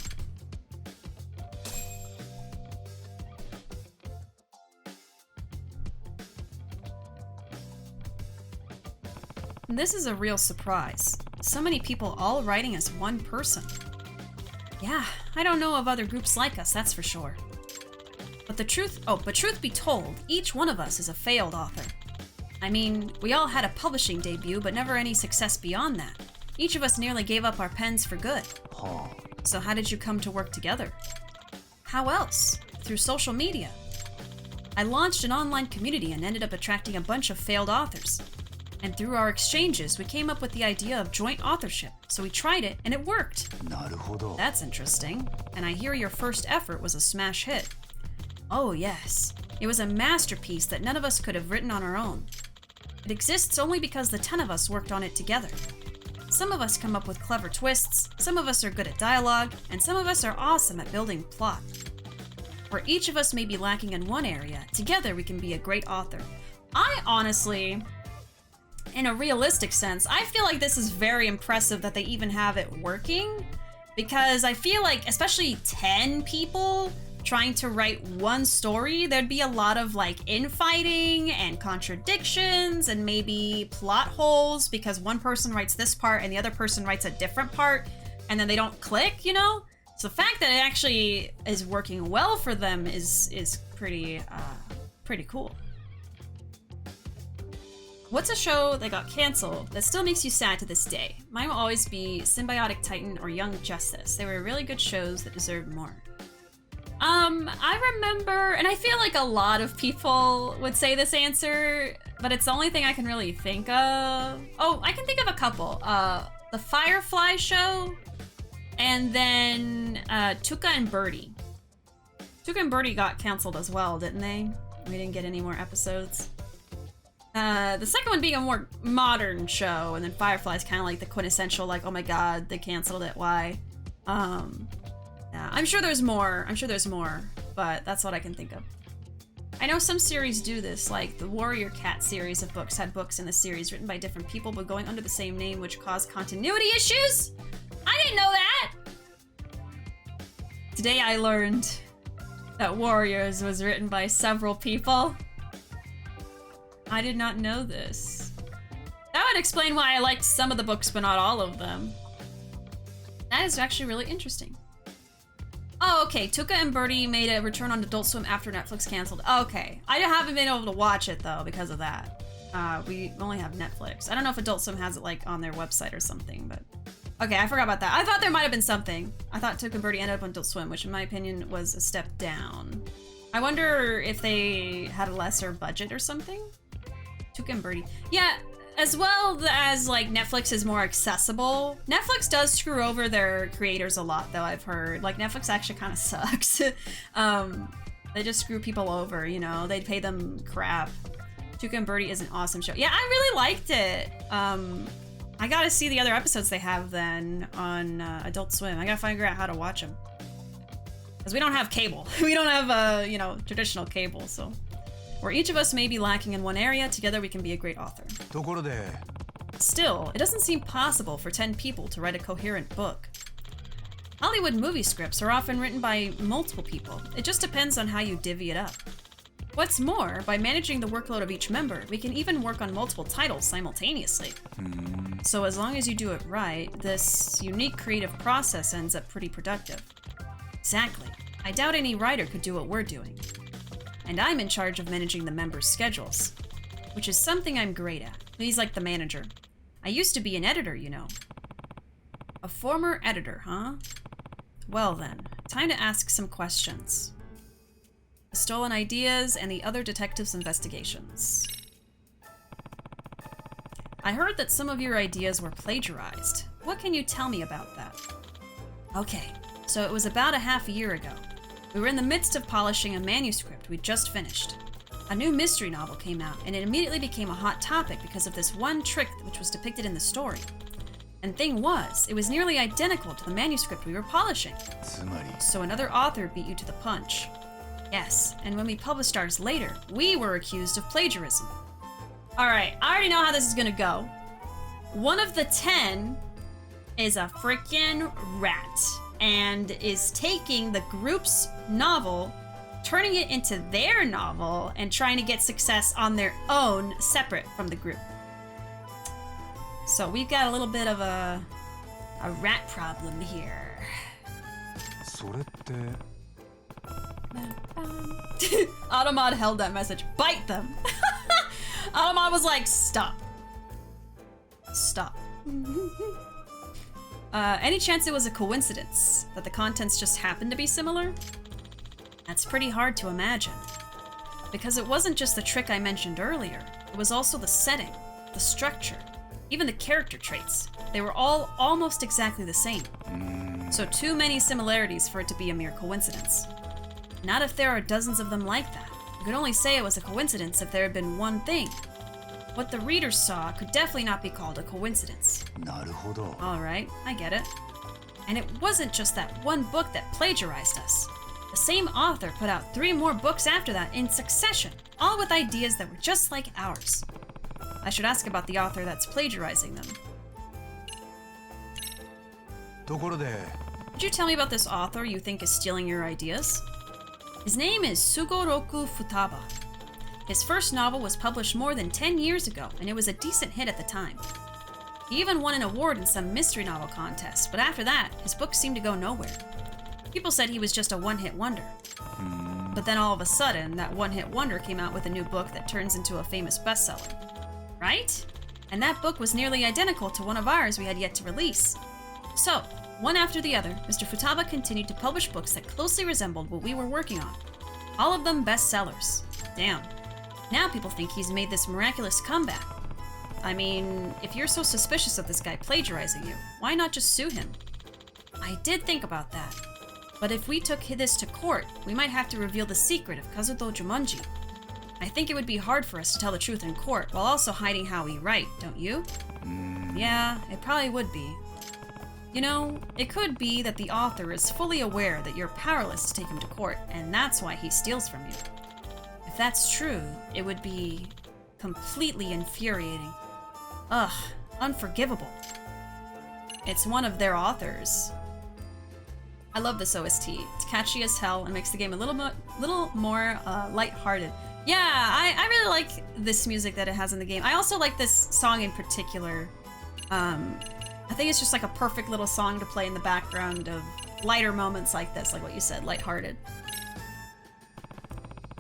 This is a real surprise. So many people all writing as one person. Yeah, I don't know of other groups like us, that's for sure. But truth be told, each one of us is a failed author. I mean, we all had a publishing debut, but never any success beyond that. Each of us nearly gave up our pens for good. Huh. So how did you come to work together? How else? Through social media. I launched an online community and ended up attracting a bunch of failed authors. And through our exchanges, we came up with the idea of joint authorship. So we tried it, and it worked. Naruhodo. That's interesting. And I hear your first effort was a smash hit. Oh yes. It was a masterpiece that none of us could have written on our own. It exists only because the 10 of us worked on it together. Some of us come up with clever twists, some of us are good at dialogue, and some of us are awesome at building plot. Where each of us may be lacking in one area, together we can be a great author. I honestly... in a realistic sense, I feel like this is very impressive that they even have it working, because I feel like, especially 10 people trying to write one story, there'd be a lot of like infighting and contradictions and maybe plot holes because one person writes this part and the other person writes a different part and then they don't click, you know? So the fact that it actually is working well for them is pretty cool. What's a show that got canceled that still makes you sad to this day? Mine will always be Symbiotic Titan or Young Justice. They were really good shows that deserved more. I remember, and I feel like a lot of people would say this answer, but it's the only thing I can really think of. Oh, I can think of a couple. The Firefly show, and then Tuca and Birdie. Tuca and Birdie got canceled as well, didn't they? We didn't get any more episodes. The second one being a more modern show, and then Firefly's kind of like the quintessential, like, oh my god, they canceled it, why? Yeah, I'm sure there's more, but that's what I can think of. I know some series do this, like the Warrior Cat series of books had books in the series written by different people but going under the same name, which caused continuity issues? I didn't know that! Today I learned that Warriors was written by several people. I did not know this. That would explain why I liked some of the books but not all of them. That is actually really interesting. Oh, okay. Tuca and Birdie made a return on Adult Swim after Netflix canceled. Okay. I haven't been able to watch it, though, because of that. We only have Netflix. I don't know if Adult Swim has it, like, on their website or something, but... Okay, I forgot about that. I thought there might have been something. I thought Tuca and Birdie ended up on Adult Swim, which in my opinion was a step down. I wonder if they had a lesser budget or something? Tuca and Birdie. Yeah, as well as, like, Netflix is more accessible. Netflix does screw over their creators a lot, though, I've heard. Like, Netflix actually kind of sucks. They just screw people over, you know? They pay them crap. Tuca and Birdie is an awesome show. Yeah, I really liked it. I gotta see the other episodes they have, then, on Adult Swim. I gotta figure out how to watch them. Because we don't have cable. We don't have, you know, traditional cable, so... Where each of us may be lacking in one area, together we can be a great author. Still, it doesn't seem possible for 10 people to write a coherent book. Hollywood movie scripts are often written by multiple people. It just depends on how you divvy it up. What's more, by managing the workload of each member, we can even work on multiple titles simultaneously. So as long as you do it right, this unique creative process ends up pretty productive. Exactly. I doubt any writer could do what we're doing. And I'm in charge of managing the members' schedules, which is something I'm great at. He's like the manager. I used to be an editor, you know. A former editor, huh? Well then, time to ask some questions. The stolen ideas and the other detectives' investigations. I heard that some of your ideas were plagiarized. What can you tell me about that? Okay, so it was about a half a year ago. We were in the midst of polishing a manuscript we'd just finished. A new mystery novel came out, and it immediately became a hot topic because of this one trick which was depicted in the story. And thing was, it was nearly identical to the manuscript we were polishing. So another author beat you to the punch. Yes, and when we published ours later, we were accused of plagiarism. Alright, I already know how this is gonna go. One of the 10 is a freaking rat. And is taking the group's novel, turning it into their novel, and trying to get success on their own, separate from the group. So we've got a little bit of a rat problem here. Automod held that message. Bite them! Automod was like, stop. Stop. Any chance it was a coincidence that the contents just happened to be similar? That's pretty hard to imagine. Because it wasn't just the trick I mentioned earlier, it was also the setting, the structure, even the character traits. They were all almost exactly the same. So too many similarities for it to be a mere coincidence. Not if there are dozens of them like that. You could only say it was a coincidence if there had been one thing. What the readers saw could definitely not be called a coincidence. Alright, I get it. And it wasn't just that one book that plagiarized us. The same author put out 3 more books after that in succession, all with ideas that were just like ours. I should ask about the author that's plagiarizing them. Could you tell me about this author you think is stealing your ideas? His name is Sugoroku Futaba. His first novel was published more than 10 years ago, and it was a decent hit at the time. He even won an award in some mystery novel contest, but after that, his books seemed to go nowhere. People said he was just a one-hit wonder. But then all of a sudden, that one-hit wonder came out with a new book that turns into a famous bestseller. right? And that book was nearly identical to one of ours we had yet to release. So, one after the other, Mr. Futaba continued to publish books that closely resembled what we were working on. All of them bestsellers. Damn. Now people think he's made this miraculous comeback. I mean, if you're so suspicious of this guy plagiarizing you, why not just sue him? I did think about that. But if we took this to court, we might have to reveal the secret of Kazuto Jumonji. I think it would be hard for us to tell the truth in court while also hiding how we write, don't you? Yeah, it probably would be. You know, it could be that the author is fully aware that you're powerless to take him to court, and that's why he steals from you. If that's true, it would be completely infuriating. Ugh, unforgivable. It's one of their authors. I love this OST. It's catchy as hell and makes the game a little more lighthearted. Yeah, I really like this music that it has in the game. I also like this song in particular. I think it's just like a perfect little song to play in the background of lighter moments like this, like what you said, lighthearted.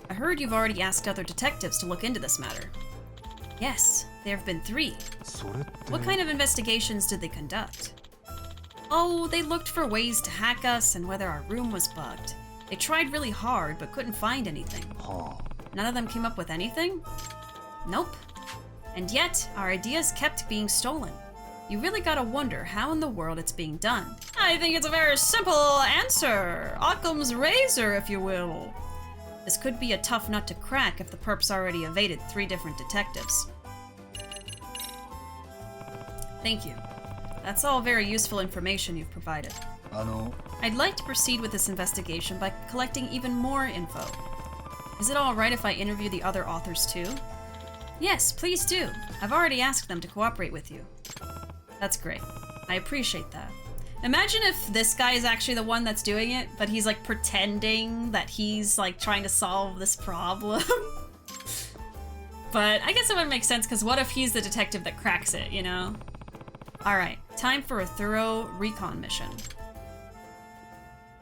I heard you've already asked other detectives to look into this matter. Yes, there have been 3. What kind of investigations did they conduct? Oh, they looked for ways to hack us and whether our room was bugged. They tried really hard, but couldn't find anything. None of them came up with anything? Nope. And yet, our ideas kept being stolen. You really gotta wonder how in the world it's being done. I think it's a very simple answer. Occam's razor, if you will. This could be a tough nut to crack if the perps already evaded 3 different detectives. Thank you. That's all very useful information you've provided. I'd like to proceed with this investigation by collecting even more info. Is it alright if I interview the other authors too? Yes, please do. I've already asked them to cooperate with you. That's great. I appreciate that. Imagine if this guy is actually the one that's doing it, but he's like pretending that he's like trying to solve this problem. But I guess it would make sense, because what if he's the detective that cracks it, you know? Alright, time for a thorough recon mission.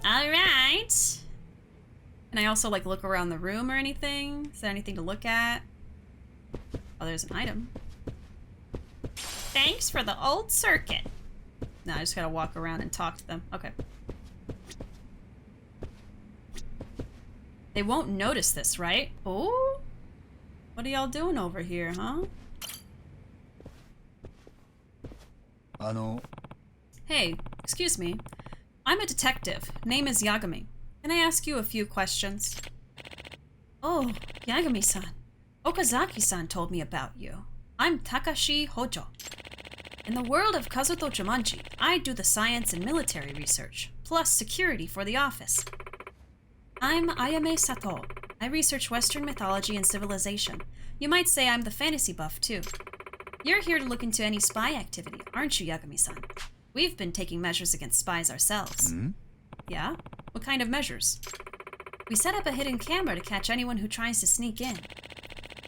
Alright. Can I also like look around the room or anything? Is there anything to look at? Oh, there's an item. Thanks for the old circuit. No, I just gotta walk around and talk to them. Okay. They won't notice this, right? Oh? What are y'all doing over here, huh? Hey, excuse me. I'm a detective. Name is Yagami. Can I ask you a few questions? Oh, Yagami-san. Okazaki-san told me about you. I'm Takashi Hojo. In the world of Kazuto Jumonji, I do the science and military research, plus security for the office. I'm Ayame Sato. I research Western mythology and civilization. You might say I'm the fantasy buff, too. You're here to look into any spy activity, aren't you, Yagami-san? We've been taking measures against spies ourselves. Yeah? What kind of measures? We set up a hidden camera to catch anyone who tries to sneak in.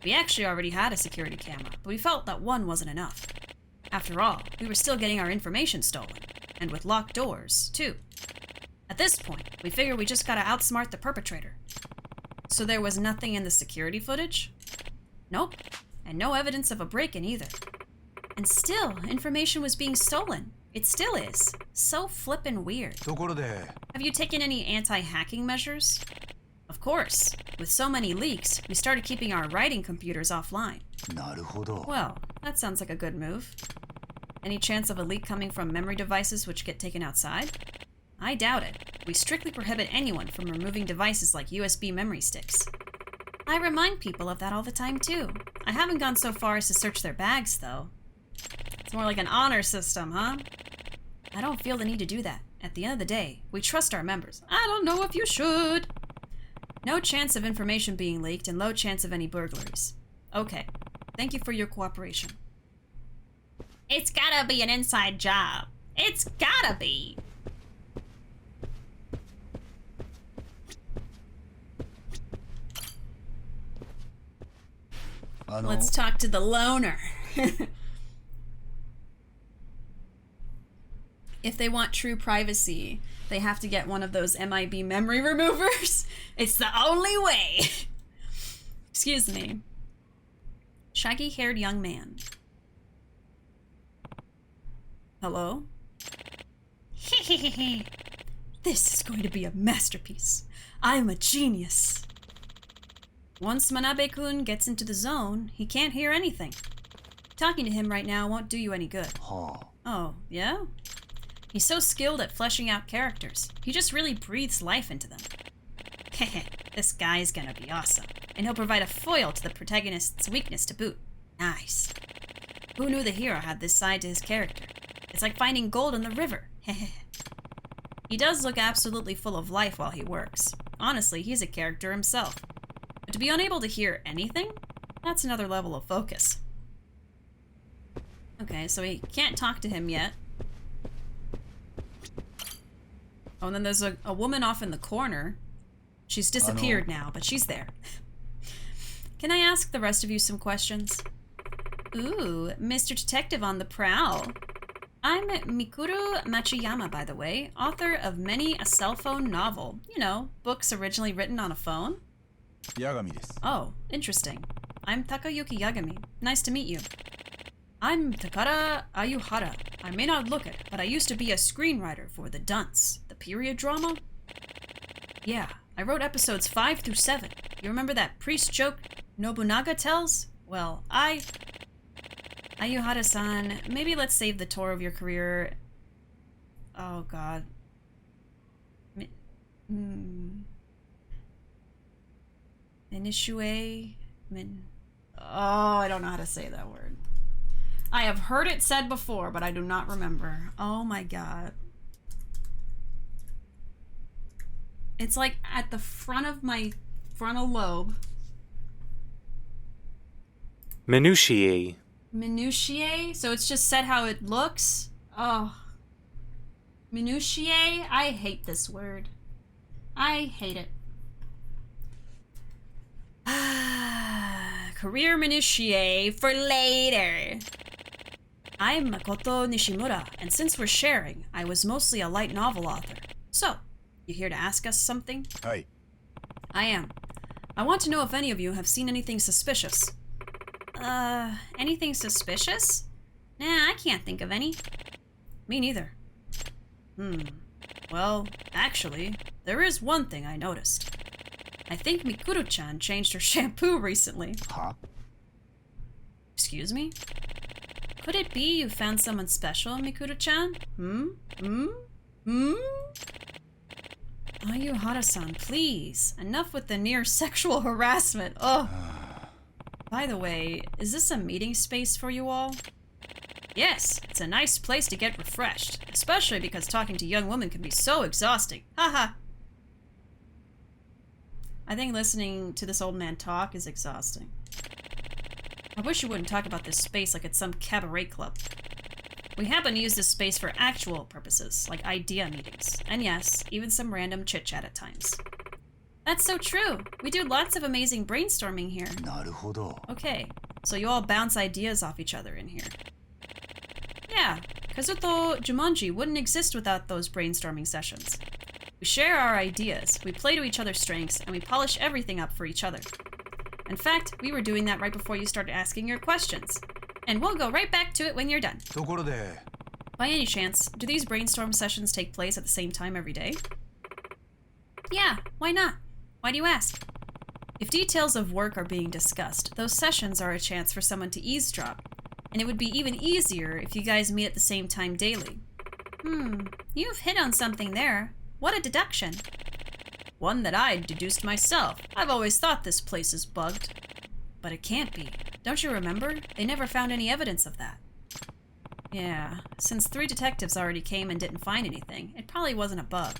We actually already had a security camera, but we felt that one wasn't enough. After all, we were still getting our information stolen, and with locked doors, too. At this point, we figured we just gotta outsmart the perpetrator. So there was nothing in the security footage? Nope, and no evidence of a break-in either. And still, information was being stolen. It still is. So flippin' weird. Have you taken any anti-hacking measures? Of course. With so many leaks, we started keeping our writing computers offline. Well, that sounds like a good move. Any chance of a leak coming from memory devices which get taken outside? I doubt it. We strictly prohibit anyone from removing devices like USB memory sticks. I remind people of that all the time too. I haven't gone so far as to search their bags though. It's more like an honor system, huh? I don't feel the need to do that. At the end of the day, we trust our members. I don't know if you should. No chance of information being leaked and low chance of any burglaries. Okay. Thank you for your cooperation. It's gotta be an inside job. It's gotta be. Let's talk to the loner. If they want true privacy, they have to get one of those MIB memory removers. It's the only way. Excuse me. Shaggy-haired young man. Hello? Hehehehe. This is going to be a masterpiece. I am a genius. Once Manabe-kun gets into the zone, he can't hear anything. Talking to him right now won't do you any good. Oh, yeah? He's so skilled at fleshing out characters. He just really breathes life into them. Heh, this guy's gonna be awesome. And he'll provide a foil to the protagonist's weakness to boot. Nice. Who knew the hero had this side to his character? It's like finding gold in the river. He does look absolutely full of life while he works. Honestly, he's a character himself. But to be unable to hear anything? That's another level of focus. Okay, so we can't talk to him yet. Oh, and then there's a woman off in the corner. She's disappeared now, but she's there. Can I ask the rest of you some questions? Ooh, Mr. Detective on the prowl. I'm Mikuru Machiyama, by the way, author of many a cell phone novel. You know, books originally written on a phone. Yagami desu. Oh, interesting. I'm Takayuki Yagami. Nice to meet you. I'm Takara Ayuhara. I may not look it, but I used to be a screenwriter for The Dunce, the period drama. Yeah, I wrote episodes 5 through 7. You remember that priest joke Nobunaga tells? Well, Ayuhara-san, maybe let's save the tour of your career. Oh, God. Minishue? Oh, I don't know how to say that word. I have heard it said before, but I do not remember. Oh my god. It's like at the front of my frontal lobe. Minutiae. Minutiae? So it's just said how it looks? Oh. Minutiae? I hate this word. I hate it. Career minutiae for later. I'm Makoto Nishimura, and since we're sharing, I was mostly a light novel author. So, you here to ask us something? Hi. I am. I want to know if any of you have seen anything suspicious. Anything suspicious? Nah, I can't think of any. Me neither. Well, actually, there is one thing I noticed. I think Mikuru-chan changed her shampoo recently. Huh? Excuse me? Could it be you found someone special, Mikuru-chan? Ayuhara-san, please. Enough with the near sexual harassment. Ugh. By the way, is this a meeting space for you all? Yes, it's a nice place to get refreshed, especially because talking to young women can be so exhausting. Haha. I think listening to this old man talk is exhausting. I wish you wouldn't talk about this space like it's some cabaret club. We happen to use this space for actual purposes, like idea meetings. And yes, even some random chit-chat at times. That's so true. We do lots of amazing brainstorming here. Naruhodo. Okay, so you all bounce ideas off each other in here. Yeah, Kazuto Jumonji wouldn't exist without those brainstorming sessions. We share our ideas, we play to each other's strengths, and we polish everything up for each other. In fact, we were doing that right before you started asking your questions. And we'll go right back to it when you're done. By any chance, do these brainstorm sessions take place at the same time every day? Yeah, why not? Why do you ask? If details of work are being discussed, those sessions are a chance for someone to eavesdrop. And it would be even easier if you guys meet at the same time daily. You've hit on something there. What a deduction. One that I deduced myself. I've always thought this place is bugged. But it can't be. Don't you remember? They never found any evidence of that. Yeah, since 3 detectives already came and didn't find anything, it probably wasn't a bug.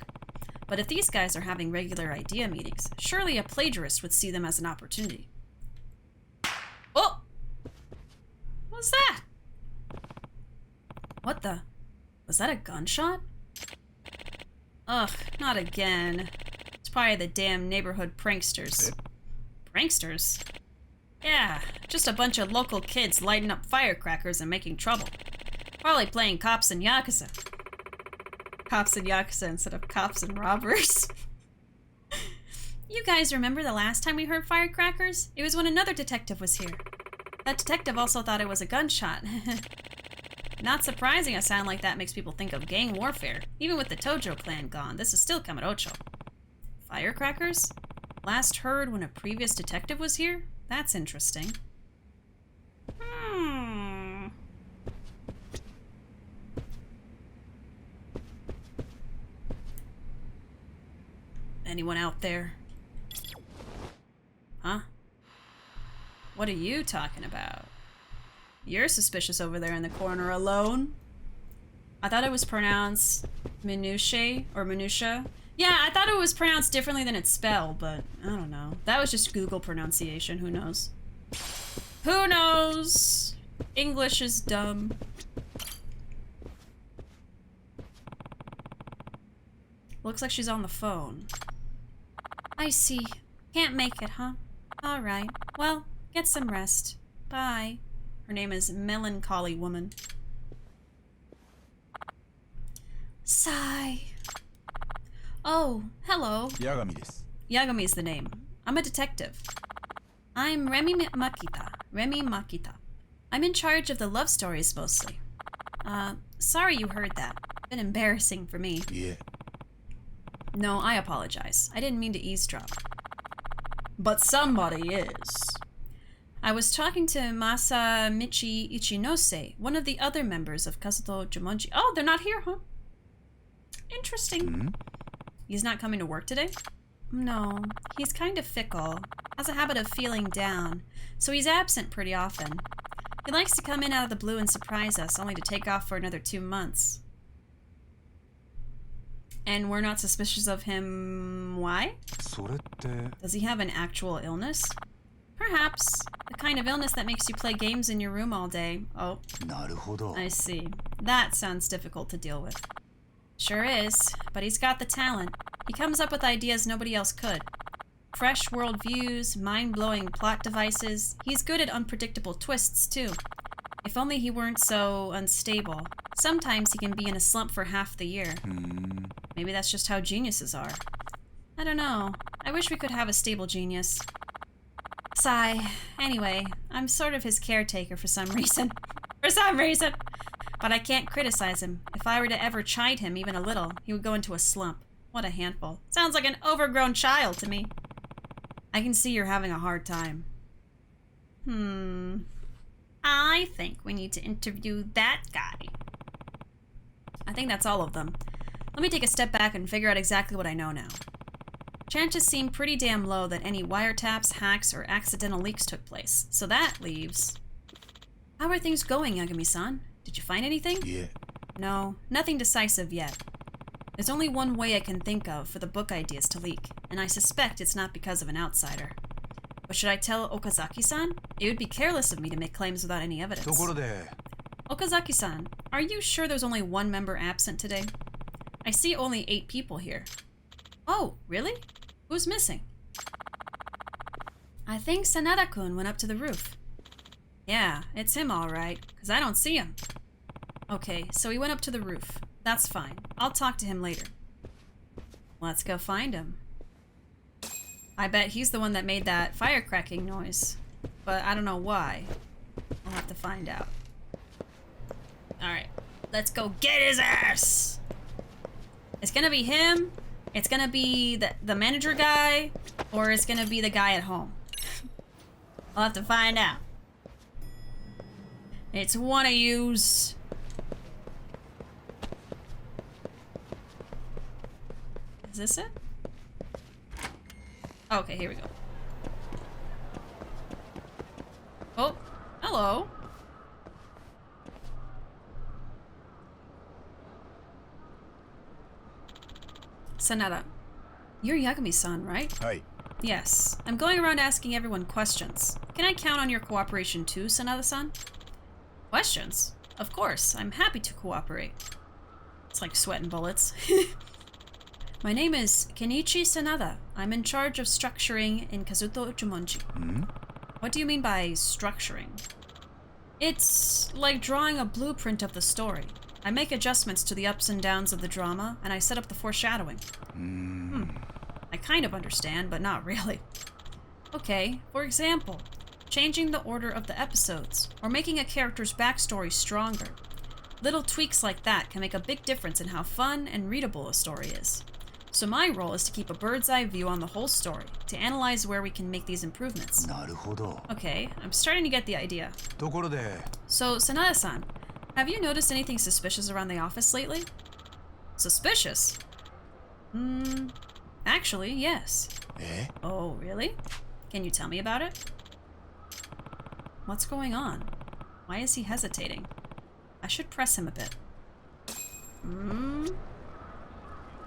But if these guys are having regular idea meetings, surely a plagiarist would see them as an opportunity. Oh! What's that? What the? Was that a gunshot? Ugh, not again. It's probably the damn neighborhood pranksters. Pranksters? Yeah, just a bunch of local kids lighting up firecrackers and making trouble. Probably playing cops and yakuza. Cops and yakuza instead of cops and robbers. You guys remember the last time we heard firecrackers? It was when another detective was here. That detective also thought it was a gunshot. Not surprising a sound like that makes people think of gang warfare. Even with the Tojo clan gone, this is still Kamurocho. Firecrackers? Last heard when a previous detective was here? That's interesting. Anyone out there? Huh? What are you talking about? You're suspicious over there in the corner alone. I thought it was pronounced minutiae or minutia. Yeah, I thought it was pronounced differently than it's spelled, but I don't know. That was just Google pronunciation. Who knows? Who knows? English is dumb. Looks like she's on the phone. I see. Can't make it, huh? Alright. Well, get some rest. Bye. Her name is Melancholy Woman. Sigh. Oh, hello. Yagami desu. Yagami is the name. I'm a detective. I'm Remy Makita. Remy Makita. I'm in charge of the love stories mostly. Sorry you heard that. Been embarrassing for me. Yeah. No, I apologize. I didn't mean to eavesdrop. But somebody is. I was talking to Masamichi Ichinose, one of the other members of Kazuto Jumonji. Oh, they're not here, huh? Interesting. Mm-hmm. He's not coming to work today? No, he's kind of fickle. Has a habit of feeling down, so he's absent pretty often. He likes to come in out of the blue and surprise us, only to take off for another 2 months. And we're not suspicious of him. Why? Does he have an actual illness? Perhaps. The kind of illness that makes you play games in your room all day. Oh. I see. That sounds difficult to deal with. Sure is, but he's got the talent. He comes up with ideas nobody else could. Fresh world views, mind-blowing plot devices. He's good at unpredictable twists, too. If only he weren't so unstable. Sometimes he can be in a slump for half the year. Maybe that's just how geniuses are. I don't know. I wish we could have a stable genius. Sigh. Anyway, I'm sort of his caretaker for some reason. But I can't criticize him. If I were to ever chide him even a little, he would go into a slump. What a handful. Sounds like an overgrown child to me. I can see you're having a hard time. I think we need to interview that guy. I think that's all of them. Let me take a step back and figure out exactly what I know now. Chances seem pretty damn low that any wiretaps, hacks, or accidental leaks took place. So that leaves... How are things going, Yagami-san? Did you find anything? Yeah. No, nothing decisive yet. There's only one way I can think of for the book ideas to leak, and I suspect it's not because of an outsider. But should I tell Okazaki-san? It would be careless of me to make claims without any evidence. Okazaki-san, are you sure there's only one member absent today? I see only 8 people here. Oh, really? Who's missing? I think Sanada-kun went up to the roof. Yeah, it's him all right, because I don't see him. Okay, so he went up to the roof. That's fine. I'll talk to him later. Let's go find him. I bet he's the one that made that firecracking noise. But I don't know why. I'll have to find out. Alright, let's go get his ass! It's gonna be him, it's gonna be the manager guy, or it's gonna be the guy at home. I'll have to find out. It's one of yous. Is this it? Okay, here we go. Oh, hello. Sanada, you're Yagami-san, right? Hi. Yes. I'm going around asking everyone questions. Can I count on your cooperation too, Sanada-san? Questions? Of course. I'm happy to cooperate. It's like sweating bullets. My name is Kenichi Sanada. I'm in charge of structuring in Kazuto Jumonji. What do you mean by structuring? It's like drawing a blueprint of the story. I make adjustments to the ups and downs of the drama, and I set up the foreshadowing. I kind of understand, but not really. Okay, for example, changing the order of the episodes, or making a character's backstory stronger. Little tweaks like that can make a big difference in how fun and readable a story is. So my role is to keep a bird's eye view on the whole story, to analyze where we can make these improvements. Okay, I'm starting to get the idea. So, Sanada-san, have you noticed anything suspicious around the office lately? Suspicious? Actually, yes. Eh? Oh, really? Can you tell me about it? What's going on? Why is he hesitating? I should press him a bit.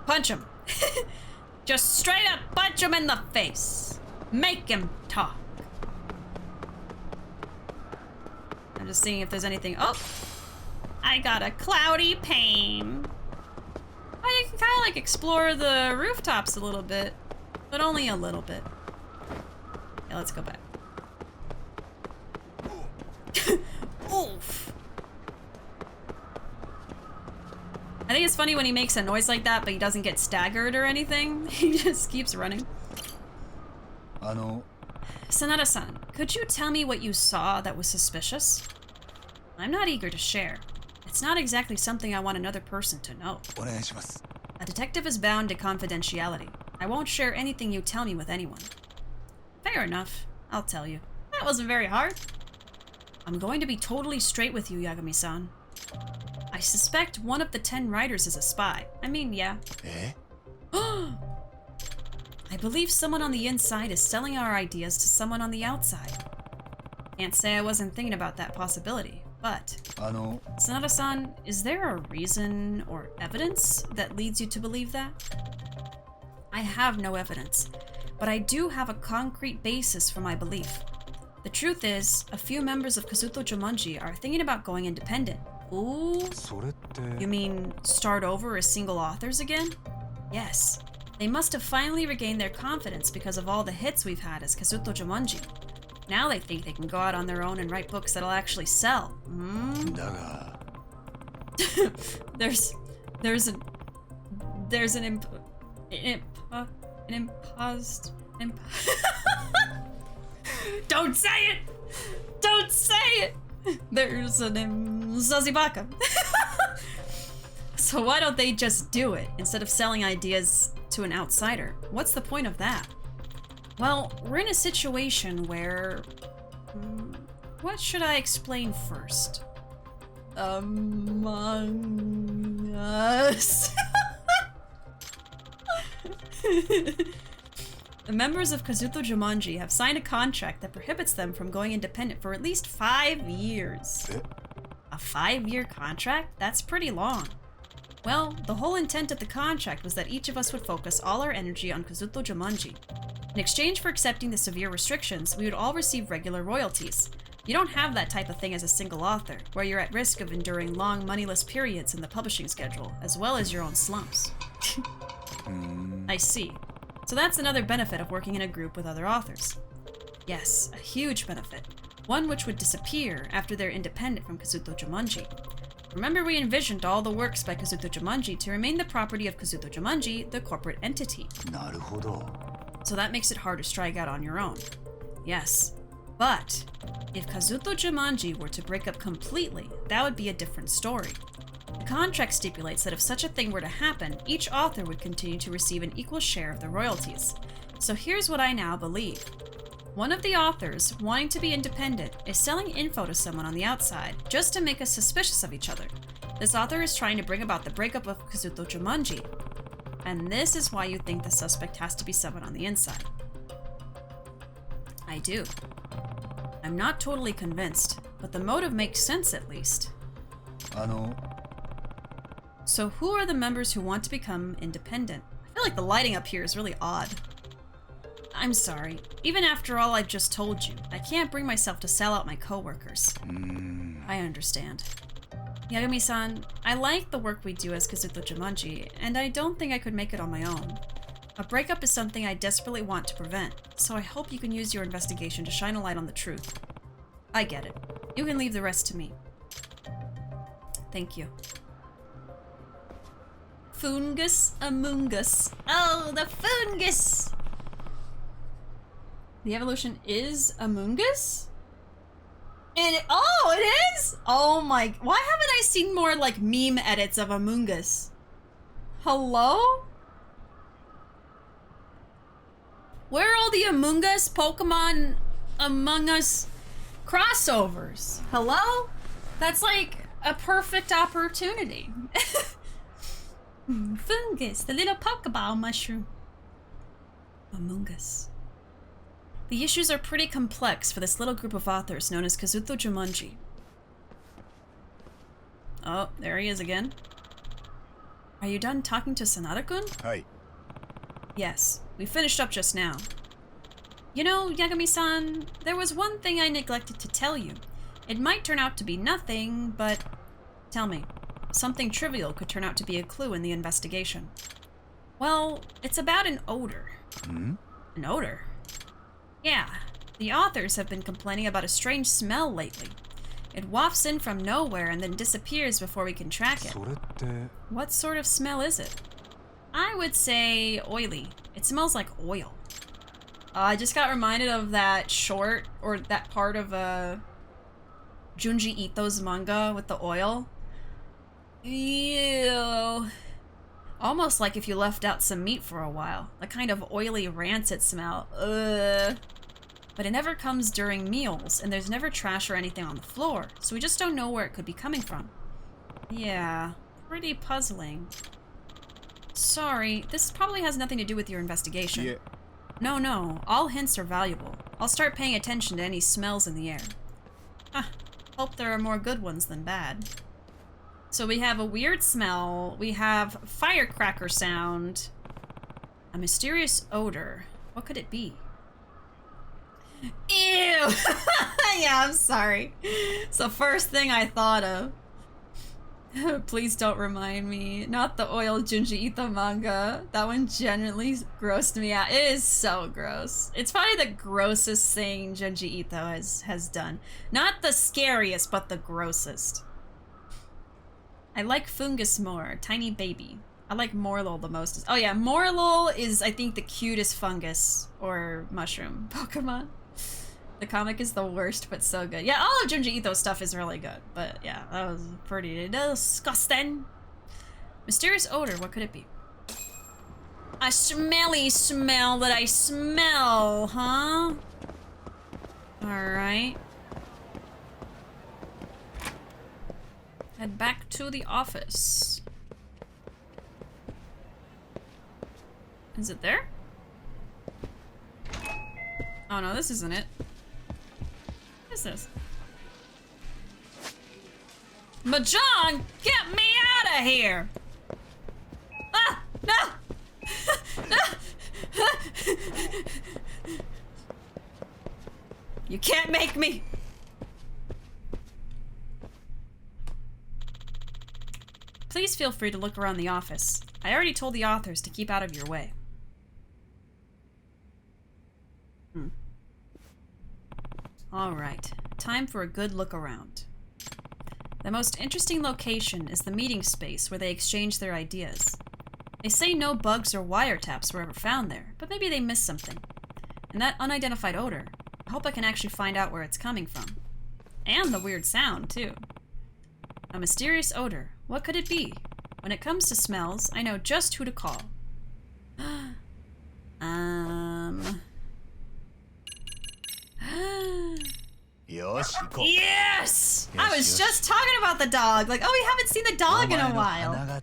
Punch him! Just straight up punch him in the face! Make him talk! I'm just seeing if there's anything. Oh! I got a cloudy pane! Oh, you can kind of like explore the rooftops a little bit, but only a little bit. Yeah, let's go back. Oof! I think it's funny when he makes a noise like that, but he doesn't get staggered or anything. He just keeps running. Sanada-san, could you tell me what you saw that was suspicious? I'm not eager to share. It's not exactly something I want another person to know. A detective is bound to confidentiality. I won't share anything you tell me with anyone. Fair enough. I'll tell you. That wasn't very hard. I'm going to be totally straight with you, Yagami-san. I suspect one of the 10 writers is a spy. I mean, yeah. Eh? I believe someone on the inside is selling our ideas to someone on the outside. Can't say I wasn't thinking about that possibility, but... Sanada-san, is there a reason or evidence that leads you to believe that? I have no evidence, but I do have a concrete basis for my belief. The truth is, a few members of Kazuto Jumonji are thinking about going independent. Ooh? You mean start over as single authors again? Yes. They must have finally regained their confidence because of all the hits we've had as Kazuto Jumonji. Now they think they can go out on their own and write books that'll actually sell. Don't say it! Don't say it! There's an Zazibaka. So why don't they just do it instead of selling ideas to an outsider? What's the point of that? Well, we're in a situation where... what should I explain first? Among Us. The members of Kazuto Jumonji have signed a contract that prohibits them from going independent for at least 5 years. A 5-year contract? That's pretty long. Well, the whole intent of the contract was that each of us would focus all our energy on Kazuto Jumonji. In exchange for accepting the severe restrictions, we would all receive regular royalties. You don't have that type of thing as a single author, where you're at risk of enduring long, moneyless periods in the publishing schedule, as well as your own slumps. I see. So that's another benefit of working in a group with other authors. Yes, a huge benefit. One which would disappear after they're independent from Kazuto Jumonji. Remember, we envisioned all the works by Kazuto Jumonji to remain the property of Kazuto Jumonji, the corporate entity. So that makes it hard to strike out on your own. Yes, but if Kazuto Jumonji were to break up completely, that would be a different story. The contract stipulates that if such a thing were to happen, each author would continue to receive an equal share of the royalties. So here's what I now believe. One of the authors, wanting to be independent, is selling info to someone on the outside, just to make us suspicious of each other. This author is trying to bring about the breakup of Kazuto Jumonji. And this is why you think the suspect has to be someone on the inside. I do. I'm not totally convinced, but the motive makes sense at least. So who are the members who want to become independent? I feel like the lighting up here is really odd. I'm sorry. Even after all I've just told you, I can't bring myself to sell out my coworkers. I understand. Yagami-san, I like the work we do as Kazuto Jumonji, and I don't think I could make it on my own. A breakup is something I desperately want to prevent, so I hope you can use your investigation to shine a light on the truth. I get it. You can leave the rest to me. Thank you. Fungus Among Us. Oh, the fungus! The evolution is Among Us? Oh, it is? Oh my... Why haven't I seen more, like, meme edits of Among Us? Hello? Where are all the Among Us, Pokemon Among Us crossovers? Hello? That's like a perfect opportunity. Fungus, the little Pokeball mushroom. Among Us. The issues are pretty complex for this little group of authors known as Kazuto Jumonji. Oh, there he is again. Are you done talking to Sanada-kun? Hi. Yes, we finished up just now. You know, Yagami-san, there was one thing I neglected to tell you. It might turn out to be nothing, but... Tell me, something trivial could turn out to be a clue in the investigation. Well, it's about an odor. Hmm? An odor? Yeah, the authors have been complaining about a strange smell lately. It wafts in from nowhere and then disappears before we can track it. What sort of smell is it? I would say oily. It smells like oil. I just got reminded of that short, or that part of Junji Ito's manga with the oil. Ew. Almost like if you left out some meat for a while. A kind of oily, rancid smell. Ugh. But it never comes during meals, and there's never trash or anything on the floor, so we just don't know where it could be coming from. Yeah, pretty puzzling. Sorry, this probably has nothing to do with your investigation. Yeah. No, all hints are valuable. I'll start paying attention to any smells in the air. Hope there are more good ones than bad. So we have a weird smell, we have firecracker sound, a mysterious odor. What could it be? Ew! Yeah, I'm sorry. It's the first thing I thought of. Please don't remind me. Not the oil Junji Ito manga. That one genuinely grossed me out. It is so gross. It's probably the grossest thing Junji Ito has done. Not the scariest, but the grossest. I like Fungus more. Tiny baby. I like Morlul the most. Oh yeah, Morlul is, I think, the cutest fungus or mushroom Pokemon. The comic is the worst, but so good. Yeah, all of Junji Ito's stuff is really good. But yeah, that was pretty disgusting. Mysterious odor, what could it be? A smelly smell that I smell, huh? Alright. Head back to the office. Is it there? Oh no, this isn't it. What is this? Mahjong, get me out of here! Ah, no! No! You can't make me! Please feel free to look around the office. I already told the authors to keep out of your way. Alright, time for a good look around. The most interesting location is the meeting space where they exchange their ideas. They say no bugs or wiretaps were ever found there, but maybe they missed something. And that unidentified odor, I hope I can actually find out where it's coming from. And the weird sound, too. A mysterious odor. What could it be? When it comes to smells, I know just who to call. Yes! I was just talking about the dog. Like, oh, we haven't seen the dog in a while.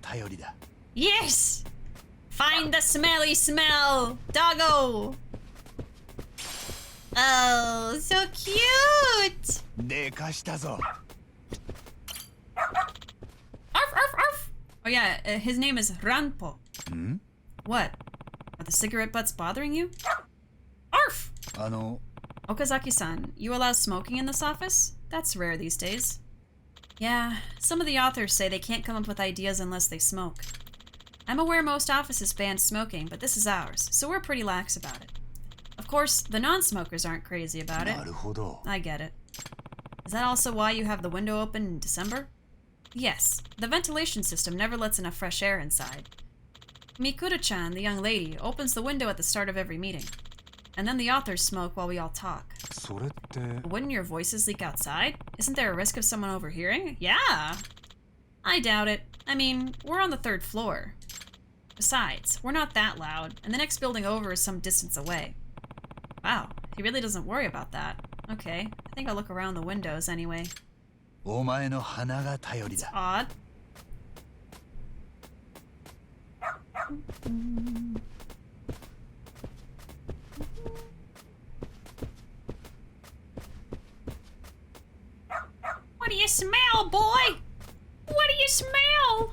Yes! Find the smelly smell, doggo! Oh, so cute! Arf, arf, arf! Oh yeah, his name is Ranpo. Hmm? What? Are the cigarette butts bothering you? Arf! Okazaki-san, you allow smoking in this office? That's rare these days. Yeah, some of the authors say they can't come up with ideas unless they smoke. I'm aware most offices ban smoking, but this is ours, so we're pretty lax about it. Of course, the non-smokers aren't crazy about it. I get it. Is that also why you have the window open in December? Yes, the ventilation system never lets enough fresh air inside. Mikura-chan, the young lady, opens the window at the start of every meeting. And then the authors smoke while we all talk. それって Wouldn't your voices leak outside? Isn't there a risk of someone overhearing? Yeah! I doubt it. I mean, we're on the 3rd floor. Besides, we're not that loud, and the next building over is some distance away. Wow, he really doesn't worry about that. Okay, I think I'll look around the windows anyway. お前の鼻が頼り It's だ odd. What do you smell, boy? What do you smell?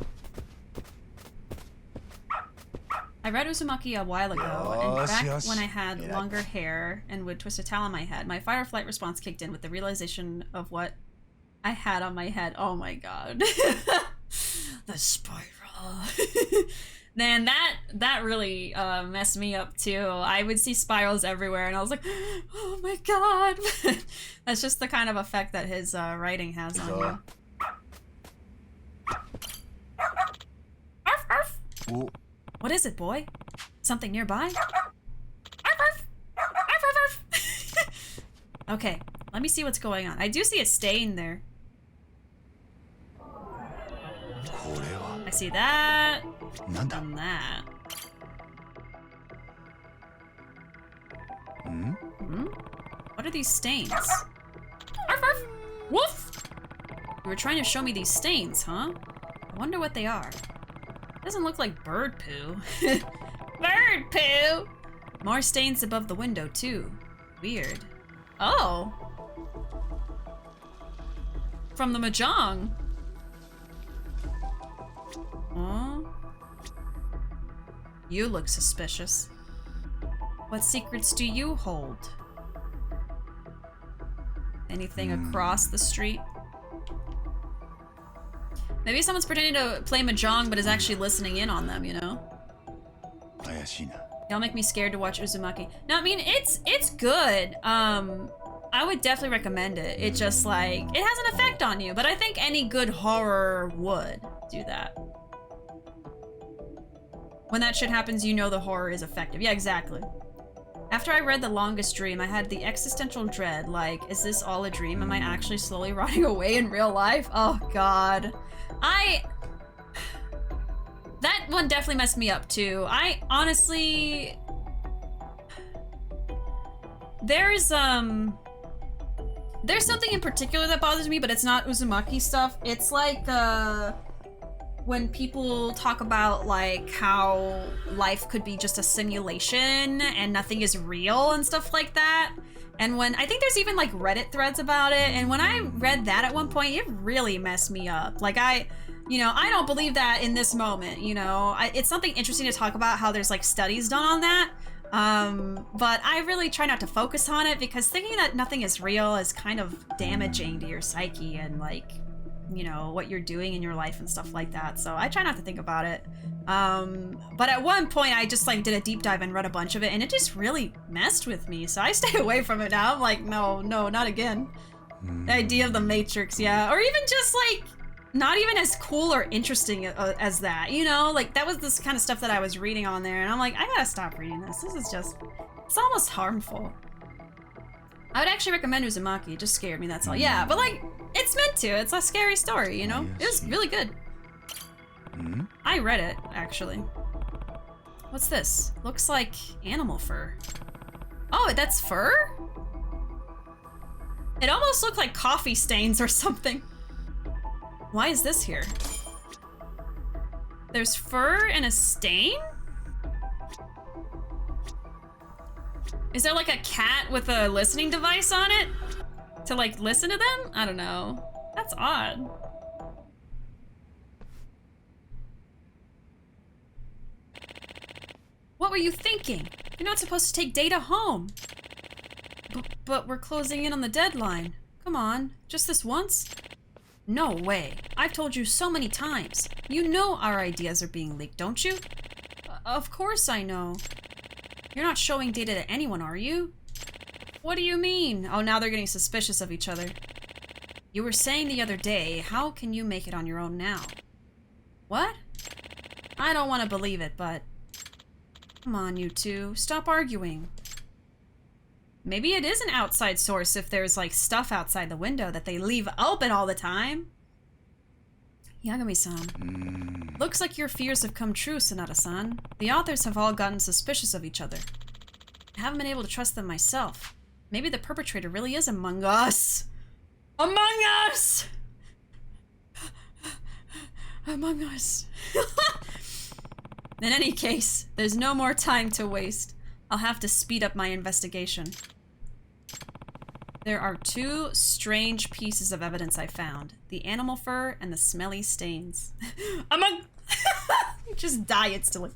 I read Uzumaki a while ago, and back when I had longer hair and would twist a towel on my head, my fight or flight response kicked in with the realization of what I had on my head. Oh my god. The spiral. Man, that really messed me up too. I would see spirals everywhere and I was like, oh my god. That's just the kind of effect that his writing has on you. Arf, arf. Oh. What is it, boy? Something nearby? Arf, arf. Arf, arf, arf. Okay, let me see what's going on. I do see a stain there. I see that. And that. Hmm? What are these stains? Arf, arf. Woof! You were trying to show me these stains, huh? I wonder what they are. Doesn't look like bird poo. Bird poo! More stains above the window, too. Weird. Oh! From the Mahjong. Oh. You look suspicious. What secrets do you hold? Anything across the street? Maybe someone's pretending to play Mahjong but is actually listening in on them, you know? Y'all make me scared to watch Uzumaki. No, I mean, it's good. I would definitely recommend it. It just, like, it has an effect on you, but I think any good horror would do that. When that shit happens, you know the horror is effective. Yeah, exactly. After I read The Longest Dream, I had the existential dread, like, is this all a dream? Am I actually slowly rotting away in real life? Oh, God. That one definitely messed me up, too. I honestly... There's something in particular that bothers me, but it's not Uzumaki stuff. It's like, when people talk about, like, how life could be just a simulation and nothing is real and stuff like that. And when, I think there's even, like, Reddit threads about it, and when I read that at one point, it really messed me up. Like, you know, I don't believe that in this moment, you know? It's something interesting to talk about how there's, like, studies done on that. But I really try not to focus on it because thinking that nothing is real is kind of damaging to your psyche and, like, you know, what you're doing in your life and stuff like that. So I try not to think about it. But at one point I just, like, did a deep dive and read a bunch of it and it just really messed with me. So I stay away from it now. I'm like, no, not again. The idea of the Matrix, yeah. Or even just, like, not even as cool or interesting as that, you know? Like, that was this kind of stuff that I was reading on there, and I'm like, I gotta stop reading this. This is just, it's almost harmful. I would actually recommend Uzumaki. It just scared me, that's all. Yeah, but, like, it's meant to. It's a scary story, you know? It was really good. I read it, actually. What's this? Looks like animal fur. Oh, that's fur? It almost looked like coffee stains or something. Why is this here? There's fur and a stain? Is there like a cat with a listening device on it? To like listen to them? I don't know. That's odd. What were you thinking? You're not supposed to take Data home. But we're closing in on the deadline. Come on, just this once? No way. I've told you so many times. You know our ideas are being leaked, don't you? Of course I know. You're not showing Data to anyone, are you? What do you mean? Oh, now they're getting suspicious of each other. You were saying the other day, how can you make it on your own now? What? I don't want to believe it, but... Come on, you two. Stop arguing. Maybe it is an outside source if there's like stuff outside the window that they leave open all the time. Yagami-san. Looks like your fears have come true, Sonata-san. The authors have all gotten suspicious of each other. I haven't been able to trust them myself. Maybe the perpetrator really is among us. Among us! Among us. In any case, there's no more time to waste. I'll have to speed up my investigation. There are two strange pieces of evidence I found. The animal fur and the smelly stains. Among... Just die instantly.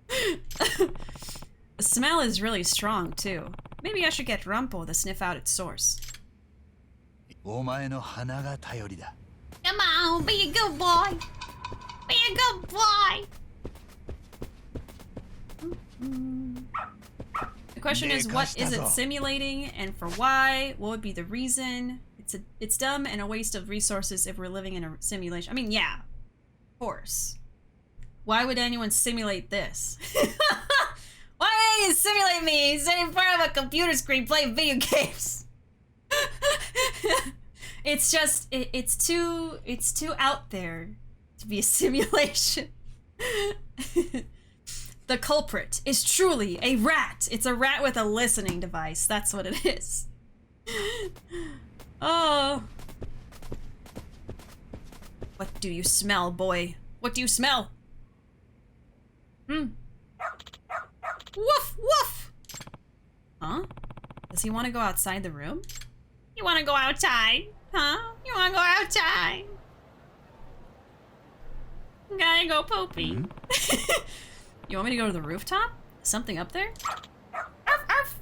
The smell is really strong, too. Maybe I should get Rumpo to sniff out its source. Come on, be a good boy. Be a good boy. The question is, what is it simulating and for why? What would be the reason? It's dumb and a waste of resources if we're living in a simulation. I mean, yeah, of course. Why would anyone simulate this? Why would you simulate me sitting in front of a computer screen playing video games? It's just, it's too out there to be a simulation. The culprit is truly a rat. It's a rat with a listening device. That's what it is. Oh. What do you smell, boy? What do you smell? Woof, woof. Huh? Does he want to go outside the room? You want to go outside? Huh? You want to go outside? Gotta go poopy. You want me to go to the rooftop? Something up there? Arf, arf.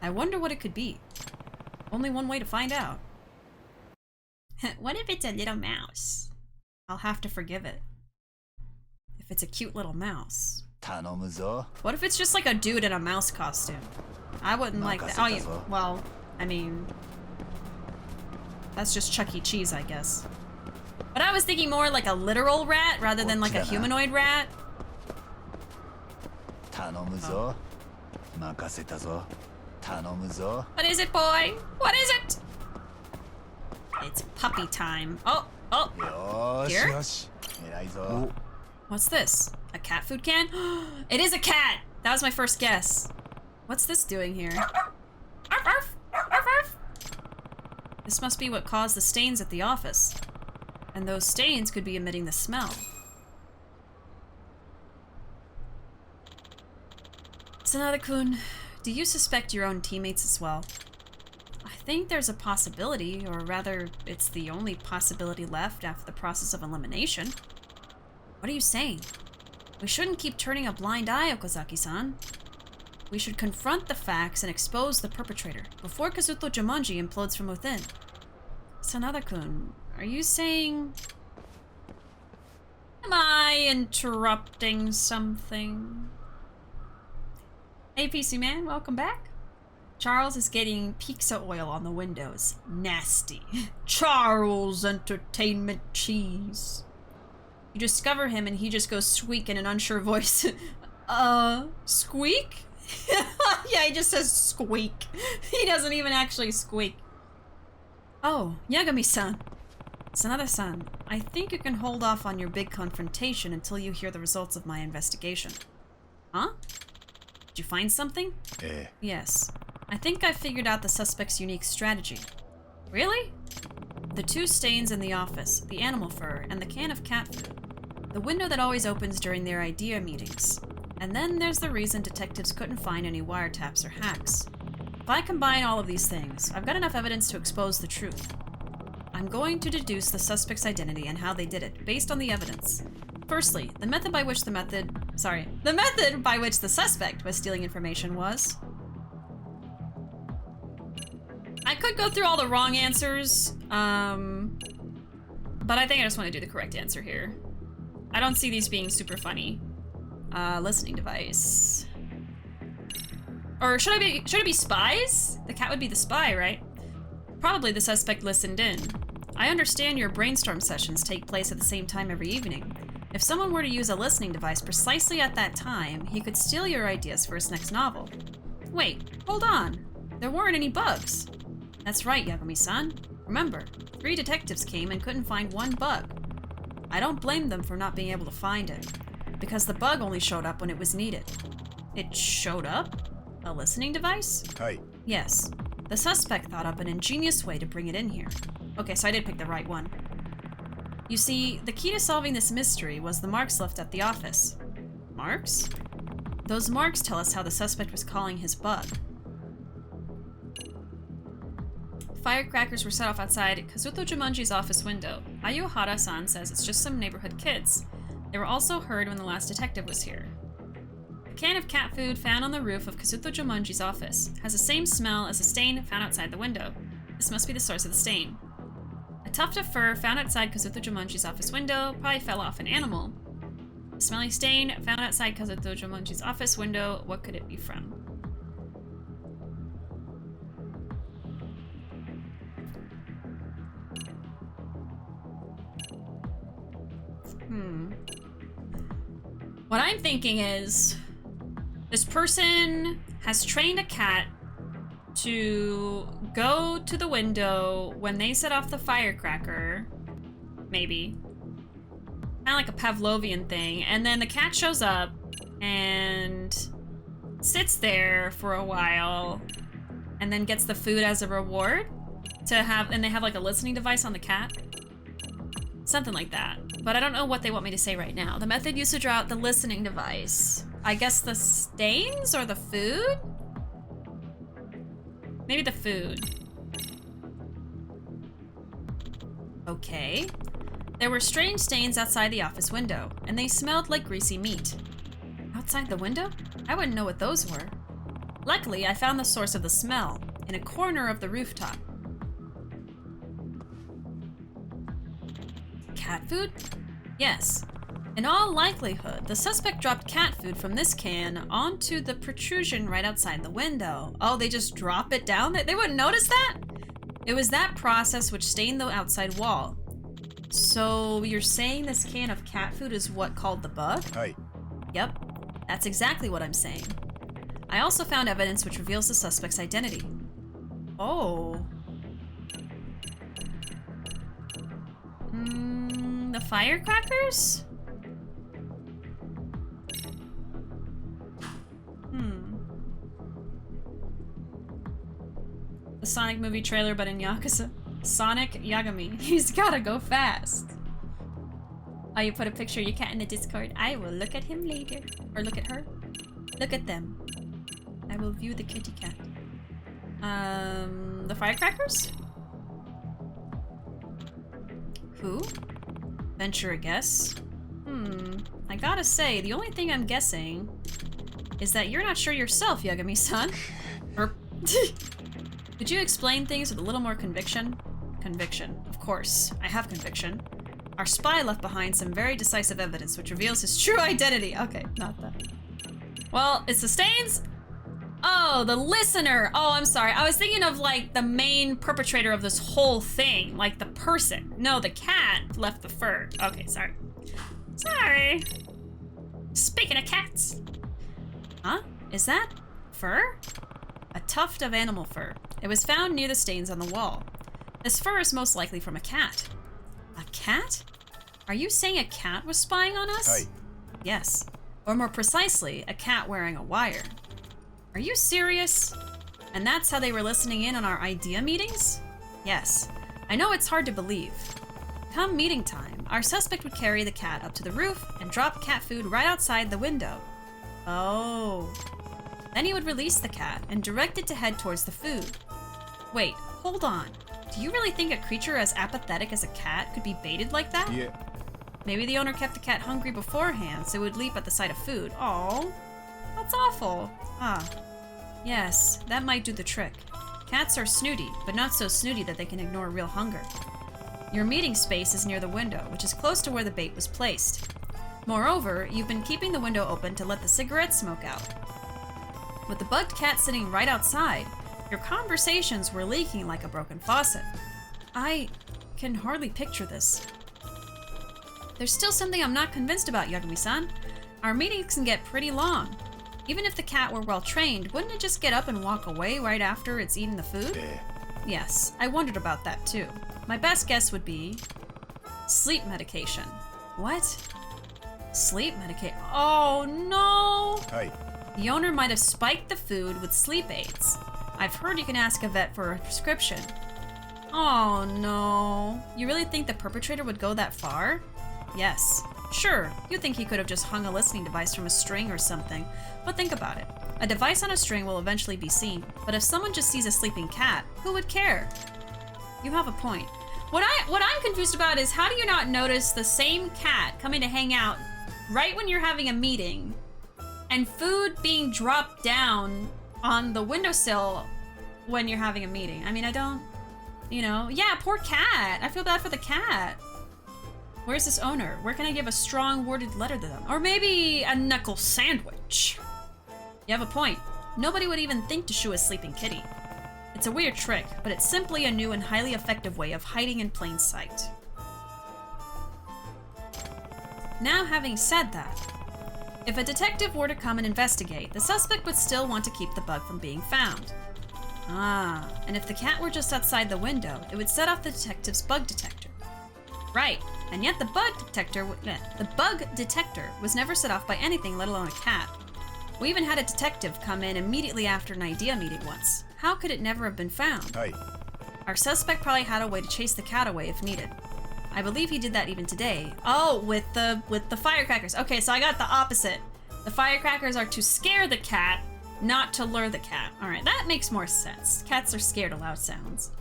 I wonder what it could be. Only one way to find out. What if it's a little mouse? I'll have to forgive it. If it's a cute little mouse. What if it's just like a dude in a mouse costume? I wouldn't like that. Oh, yeah. Well, I mean... That's just Chuck E. Cheese, I guess. But I was thinking more like a literal rat rather than like a humanoid rat. Oh. What is it, boy? What is it? It's puppy time. Oh, oh. Here? What's this? A cat food can? It is a cat! That was my first guess. What's this doing here? Arf, arf, arf, arf. This must be what caused the stains at the office. And those stains could be emitting the smell. Sanada-kun, do you suspect your own teammates as well? I think there's a possibility, or rather, it's the only possibility left after the process of elimination. What are you saying? We shouldn't keep turning a blind eye, Okazaki-san. We should confront the facts and expose the perpetrator before Kazuto Jumanji implodes from within. Sanada-kun, are you saying... Am I interrupting something? Hey, PC Man, welcome back. Charles is getting pizza oil on the windows. Nasty. Charles Entertainment Cheese. You discover him and he just goes squeak in an unsure voice. Squeak? Yeah, he just says squeak. He doesn't even actually squeak. Oh, Yagami-san. Sanada-san, I think you can hold off on your big confrontation until you hear the results of my investigation. Huh? Did you find something? Yes. I think I figured out the suspect's unique strategy. Really? The two stains in the office, the animal fur, and the can of cat food. The window that always opens during their idea meetings. And then there's the reason detectives couldn't find any wiretaps or hacks. If I combine all of these things, I've got enough evidence to expose the truth. I'm going to deduce the suspect's identity and how they did it, based on the evidence. Firstly, the method by which the suspect was stealing information was... I could go through all the wrong answers, but I think I just want to do the correct answer here. I don't see these being super funny. Listening device. Or should it be spies? The cat would be the spy, right? Probably the suspect listened in. I understand your brainstorm sessions take place at the same time every evening. If someone were to use a listening device precisely at that time, he could steal your ideas for his next novel. Wait, hold on. there weren't any bugs. That's right, Yagami-san. Remember, 3 detectives came and couldn't find one bug. I don't blame them for not being able to find it, because the bug only showed up when it was needed. It showed up? A listening device? Hey. Yes. The suspect thought up an ingenious way to bring it in here. Okay, so I did pick the right one. You see, the key to solving this mystery was the marks left at the office. Marks? Those marks tell us how the suspect was calling his bug. Firecrackers were set off outside Kazuto Jumanji's office window. Ayuhara-san says it's just some neighborhood kids. They were also heard when the last detective was here. A can of cat food found on the roof of Kazuto Jumanji's office has the same smell as a stain found outside the window. This must be the source of the stain. A tuft of fur found outside Kazuto Jumanji's office window probably fell off an animal. A smelly stain found outside Kazuto Jumanji's office window, what could it be from? What I'm thinking is, this person has trained a cat to go to the window when they set off the firecracker, maybe. Kind of like a Pavlovian thing, and then the cat shows up and sits there for a while and then gets the food as a reward to have, and they have like a listening device on the cat. Something like that. But I don't know what they want me to say right now. The method used to draw out the listening device. I guess the stains or the food? Maybe the food. Okay. There were strange stains outside the office window, and they smelled like greasy meat. Outside the window? I wouldn't know what those were. Luckily, I found the source of the smell in a corner of the rooftop. Cat food? Yes. In all likelihood, the suspect dropped cat food from this can onto the protrusion right outside the window. Oh, they just drop it down there? They wouldn't notice that? It was that process which stained the outside wall. So you're saying this can of cat food is what called the bug? Hey. Yep, that's exactly what I'm saying. I also found evidence which reveals the suspect's identity. Oh. The firecrackers? The Sonic movie trailer, but in Yakuza. Sonic Yagami. He's gotta go fast. Oh, you put a picture of your cat in the Discord. I will look at him later. Or look at her. Look at them. I will view the kitty cat. The firecrackers? Who? Venture a guess? I gotta say, the only thing I'm guessing is that you're not sure yourself, Yagami-san. Could you explain things with a little more conviction? Conviction. Of course. I have conviction. Our spy left behind some very decisive evidence which reveals his true identity. Okay, not that. Well, it's the stains? Oh, the listener. Oh, I'm sorry. I was thinking of like the main perpetrator of this whole thing. Like the person. No, the cat left the fur. Okay, sorry. Sorry. Speaking of cats. Huh? Is that fur? A tuft of animal fur. It was found near the stains on the wall. This fur is most likely from a cat. A cat? Are you saying a cat was spying on us? Hey. Yes. Or more precisely, a cat wearing a wire. Are you serious? And that's how they were listening in on our idea meetings? Yes. I know it's hard to believe. Come meeting time, our suspect would carry the cat up to the roof and drop cat food right outside the window. Oh. Then he would release the cat and direct it to head towards the food. Wait, hold on. Do you really think a creature as apathetic as a cat could be baited like that? Yeah. Maybe the owner kept the cat hungry beforehand, so it would leap at the sight of food. Aww. That's awful. Ah. Yes, that might do the trick. Cats are snooty, but not so snooty that they can ignore real hunger. Your meeting space is near the window, which is close to where the bait was placed. Moreover, you've been keeping the window open to let the cigarette smoke out. With the bugged cat sitting right outside, your conversations were leaking like a broken faucet. I can hardly picture this. There's still something I'm not convinced about, Yagami-san. Our meetings can get pretty long. Even if the cat were well trained, wouldn't it just get up and walk away right after it's eaten the food? Yes, I wondered about that too. My best guess would be sleep medication. What? Sleep medication? Oh no! Hi. The owner might have spiked the food with sleep aids. I've heard you can ask a vet for a prescription. Oh no. You really think the perpetrator would go that far? Yes. Sure, you think he could have just hung a listening device from a string or something, but think about it. A device on a string will eventually be seen, but if someone just sees a sleeping cat, who would care? You have a point. What I'm confused about is how do you not notice the same cat coming to hang out right when you're having a meeting and food being dropped down on the windowsill when you're having a meeting? I mean, I don't, you know, yeah, poor cat. I feel bad for the cat. Where's this owner? Where can I give a strong worded letter to them? Or maybe a knuckle sandwich. You have a point. Nobody would even think to shoo a sleeping kitty. It's a weird trick, but it's simply a new and highly effective way of hiding in plain sight. Now, having said that, if a detective were to come and investigate, the suspect would still want to keep the bug from being found. Ah, and if the cat were just outside the window, it would set off the detective's bug detector. Right, and yet the bug detector was never set off by anything, let alone a cat. We even had a detective come in immediately after an idea meeting once. How could it never have been found? Hi. Our suspect probably had a way to chase the cat away if needed. I believe he did that even today. Oh, with the firecrackers. Okay, so I got the opposite. The firecrackers are to scare the cat, not to lure the cat. All right, that makes more sense. Cats are scared of loud sounds.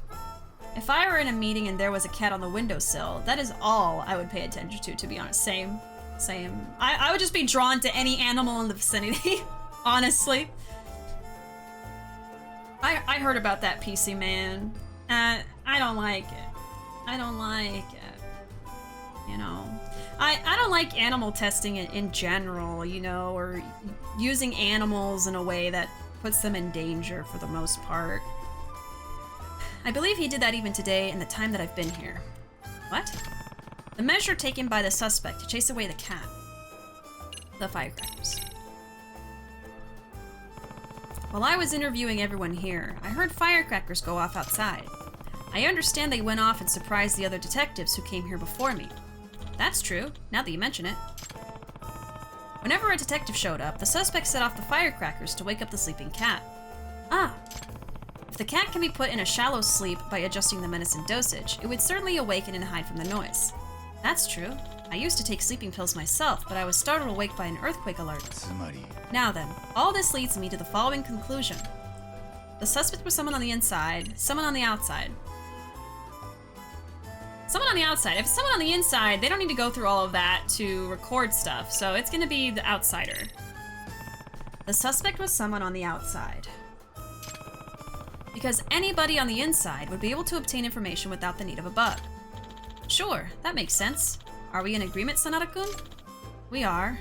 If I were in a meeting and there was a cat on the windowsill, that is all I would pay attention to be honest. Same. I would just be drawn to any animal in the vicinity, honestly. I heard about that PC man. I don't like it. I don't like it. You know, I don't like animal testing in general, you know, or using animals in a way that puts them in danger for the most part. I believe he did that even today in the time that I've been here. What? The measure taken by the suspect to chase away the cat. The firecrackers. While I was interviewing everyone here, I heard firecrackers go off outside. I understand they went off and surprised the other detectives who came here before me. That's true, now that you mention it. Whenever a detective showed up, the suspect set off the firecrackers to wake up the sleeping cat. Ah! If the cat can be put in a shallow sleep by adjusting the medicine dosage, it would certainly awaken and hide from the noise. That's true. I used to take sleeping pills myself, but I was startled awake by an earthquake alert. Now then, all this leads me to the following conclusion. The suspect was someone on the inside, someone on the outside. Someone on the outside. If it's someone on the inside, they don't need to go through all of that to record stuff, so it's gonna be the outsider. The suspect was someone on the outside. Because anybody on the inside would be able to obtain information without the need of a bug. Sure, that makes sense. Are we in agreement, Sanada-kun? We are.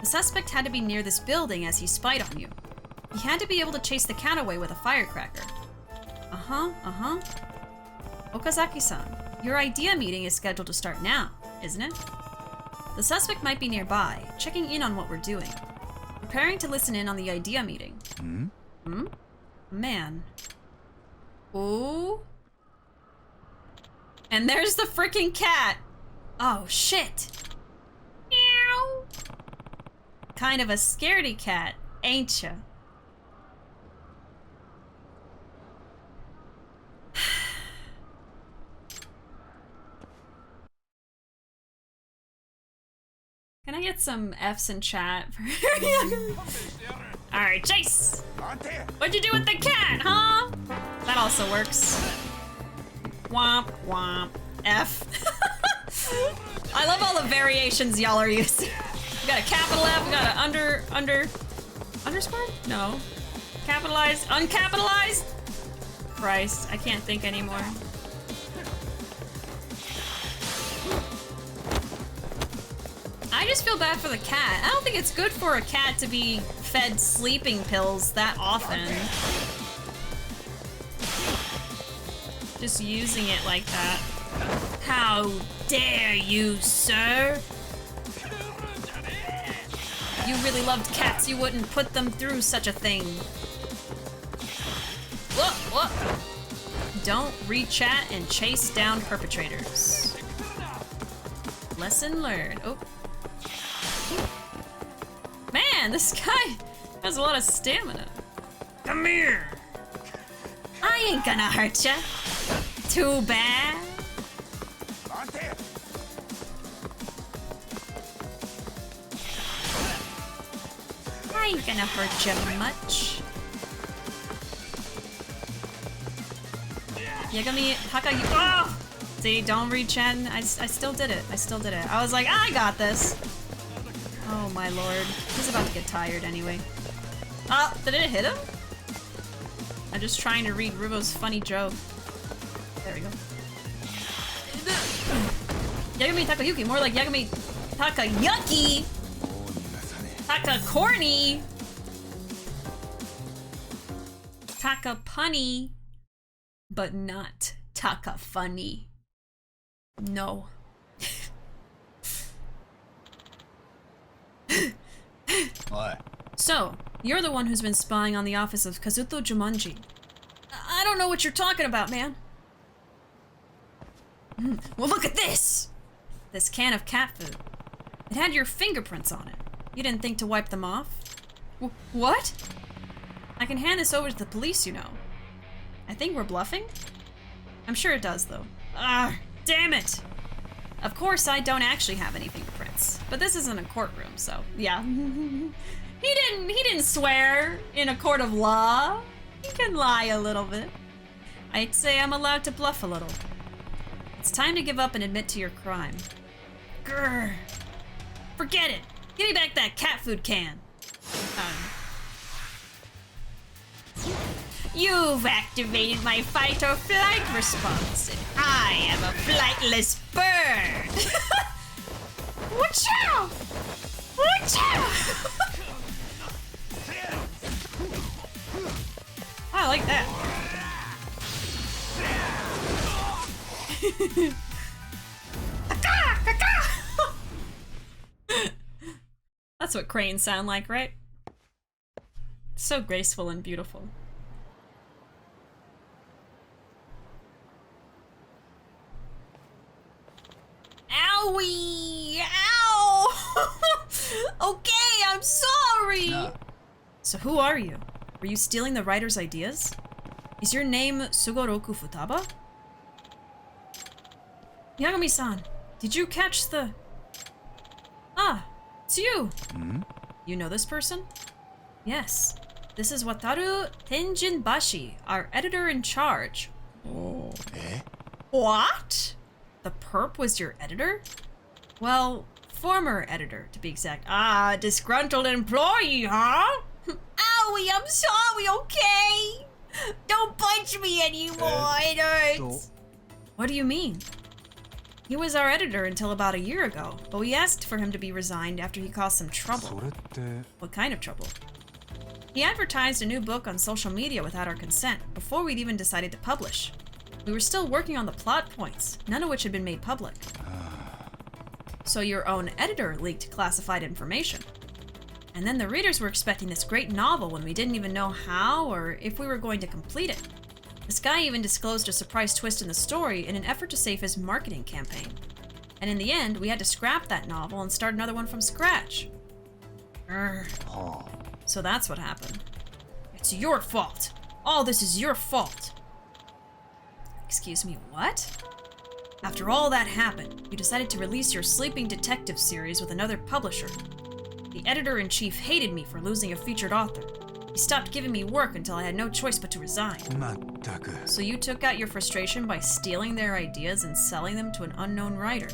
The suspect had to be near this building as he spied on you. He had to be able to chase the cat away with a firecracker. Okazaki-san, your idea meeting is scheduled to start now, isn't it? The suspect might be nearby, checking in on what we're doing. Preparing to listen in on the idea meeting. Man. Ooh. And there's the freaking cat. Oh, shit. Meow. Kind of a scaredy cat, ain't ya? Can I get some F's in chat? Alright, Chase! What'd you do with the cat, huh? That also works. Womp, womp, F. I love all the variations y'all are using. We got a capital F, we got an underscore? No. Capitalized, uncapitalized? Christ, I can't think anymore. I just feel bad for the cat. I don't think it's good for a cat to be fed sleeping pills that often. Just using it like that. How dare you, sir? If you really loved cats, you wouldn't put them through such a thing. Whoa. Don't re-chat and chase down perpetrators. Lesson learned. Oh. Man, this guy has a lot of stamina. Come here. I ain't gonna hurt ya. Too bad. I ain't gonna hurt you much. Yagami, Haka, oh! See, don't reach in. I still did it. I was like, I got this. Oh my lord. He's about to get tired anyway. Oh, did it hit him? I'm just trying to read Ruuvo's funny joke. There we go. Yagami Takayuki, more like Yagami Takayuki! Taka corny. Taka punny. But not Taka funny. No. What? So, you're the one who's been spying on the office of Kazuto Jumanji. I don't know what you're talking about, man. Well, look at this! This can of cat food. It had your fingerprints on it. You didn't think to wipe them off? What? I can hand this over to the police, you know. I think we're bluffing? I'm sure it does, though. Ah, damn it! Of course, I don't actually have any fingerprints, but this isn't a courtroom, so yeah. He didn't swear in a court of law. He can lie a little bit. I'd say I'm allowed to bluff a little. It's time to give up and admit to your crime. Grr. Forget it. Give me back that cat food can. You've activated my fight or flight response, and I am a flightless bird. Watch out! Watch out! I like that. That's what cranes sound like, right? So graceful and beautiful. Owie! Ow! Okay, I'm sorry! No. So who are you? Were you stealing the writer's ideas? Is your name Sugoroku Futaba? Yagami-san, did you catch the... Ah, it's you! Hmm? You know this person? Yes. This is Wataru Tenjinbashi, our editor-in-charge. Oh. Eh? What? The perp was your editor? Well, former editor, to be exact. Ah, disgruntled employee, huh? Owie, I'm sorry, okay? Don't punch me anymore, it hurts. What do you mean? He was our editor until about a year ago, but we asked for him to be resigned after he caused some trouble. What kind of trouble? He advertised a new book on social media without our consent, before we'd even decided to publish. We were still working on the plot points, none of which had been made public. So your own editor leaked classified information. And then the readers were expecting this great novel when we didn't even know how or if we were going to complete it. This guy even disclosed a surprise twist in the story in an effort to save his marketing campaign. And in the end, we had to scrap that novel and start another one from scratch. Oh. So that's what happened. It's your fault. All this is your fault. Excuse me, what? After all that happened, you decided to release your Sleeping Detective series with another publisher. The editor-in-chief hated me for losing a featured author. He stopped giving me work until I had no choice but to resign. So you took out your frustration by stealing their ideas and selling them to an unknown writer.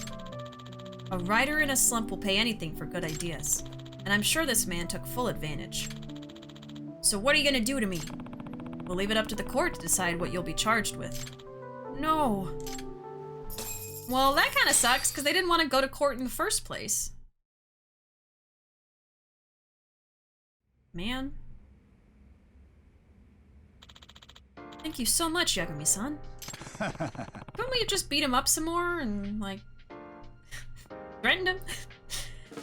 A writer in a slump will pay anything for good ideas, and I'm sure this man took full advantage. So what are you gonna do to me? We'll leave it up to the court to decide what you'll be charged with. No. Well, that kind of sucks, because they didn't want to go to court in the first place. Man. Thank you so much, Yagami-san. Couldn't we have just beat him up some more and, like, threatened him?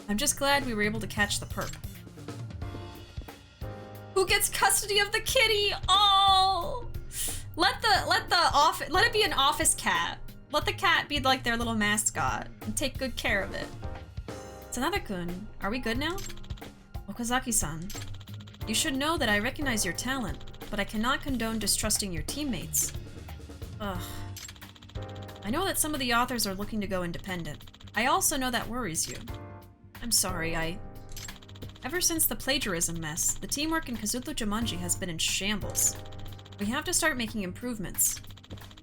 I'm just glad we were able to catch the perp. Who gets custody of the kitty? Oh! Let it be an office cat. Let the cat be like their little mascot and take good care of it. Sanada-kun, are we good now? Okazaki-san, you should know that I recognize your talent, but I cannot condone distrusting your teammates. Ugh. I know that some of the authors are looking to go independent. I also know that worries you. I'm sorry, Ever since the plagiarism mess, the teamwork in Kazuto Jumanji has been in shambles. We have to start making improvements.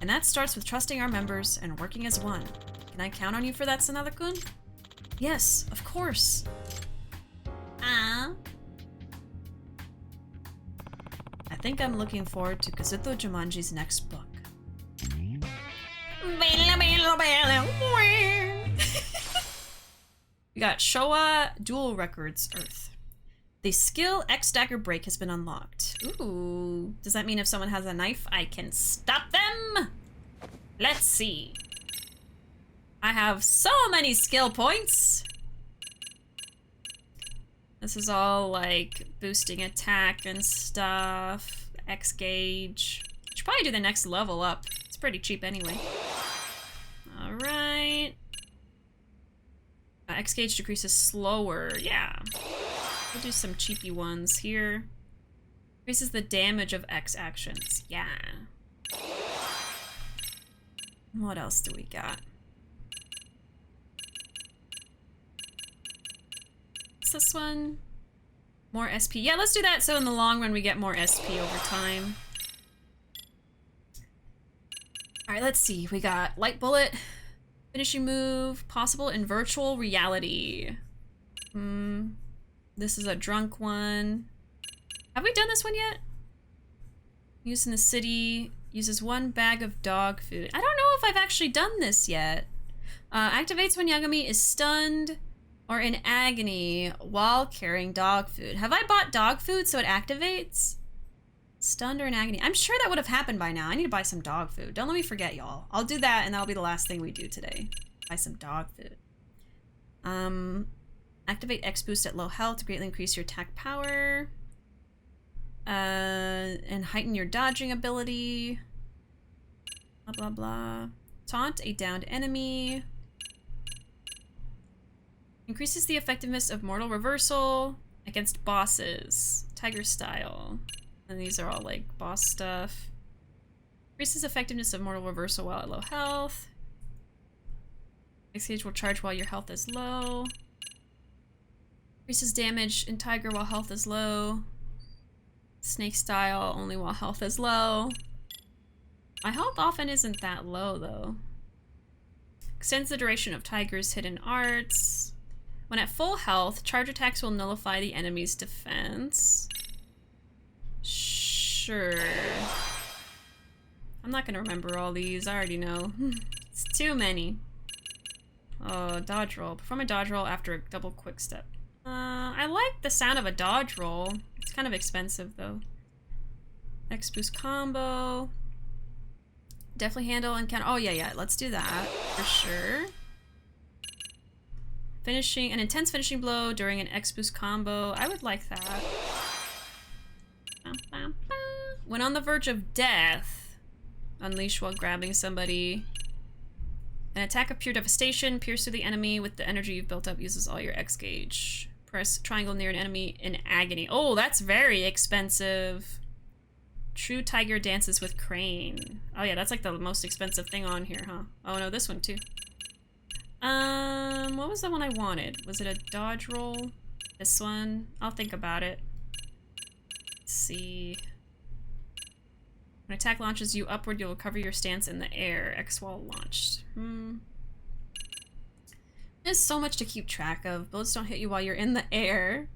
And that starts with trusting our members and working as one. Can I count on you for that, Sanada-kun? Yes, of course. I think I'm looking forward to Kazuto Jumanji's next book. We got Showa Dual Records Earth. The skill X Dagger Break has been unlocked. Ooh. Does that mean if someone has a knife, I can stop them? Let's see. I have so many skill points. This is all like boosting attack and stuff. X gauge. Should probably do the next level up. It's pretty cheap anyway. Alright. X gauge decreases slower. Yeah. We'll do some cheapy ones here. Increases the damage of X actions. Yeah. What else do we got? What's this one? More SP. Yeah, let's do that so in the long run we get more SP over time. Alright, let's see. We got Light Bullet, Finishing Move, Possible in Virtual Reality. This is a drunk one. Have we done this one yet? Used in the city. Uses 1 bag of dog food. I don't know if I've actually done this yet. Activates when Yagami is stunned or in agony while carrying dog food. Have I bought dog food so it activates? Stunned or in agony. I'm sure that would have happened by now. I need to buy some dog food. Don't let me forget, y'all. I'll do that and that'll be the last thing we do today. Buy some dog food. Activate X boost at low health to greatly increase your attack power. And heighten your dodging ability. Blah, blah, blah. Taunt a downed enemy. Increases the effectiveness of mortal reversal against bosses. Tiger style. And these are all like boss stuff. Increases effectiveness of mortal reversal while at low health. X gauge will charge while your health is low. Increases damage in Tiger while health is low. Snake style only while health is low. My health often isn't that low though. Extends the duration of Tiger's hidden arts. When at full health, charge attacks will nullify the enemy's defense. Sure. I'm not gonna remember all these, I already know. It's too many. Oh, dodge roll. Perform a dodge roll after a double quick step. I like the sound of a dodge roll. It's kind of expensive though. X boost combo. Definitely handle and counter. Oh yeah, let's do that for sure. Finishing an intense finishing blow during an X boost combo. I would like that. When on the verge of death, unleash while grabbing somebody. An attack of pure devastation. Pierce through the enemy with the energy you've built up. Uses all your X gauge. Press triangle near an enemy in agony. Oh, that's very expensive. True Tiger dances with Crane. Oh yeah, that's like the most expensive thing on here, huh? Oh no, this one too. What was the one I wanted? Was it a dodge roll? This one? I'll think about it. Let's see. When attack launches you upward, you'll recover your stance in the air. X while launched. There's so much to keep track of. Bullets don't hit you while you're in the air.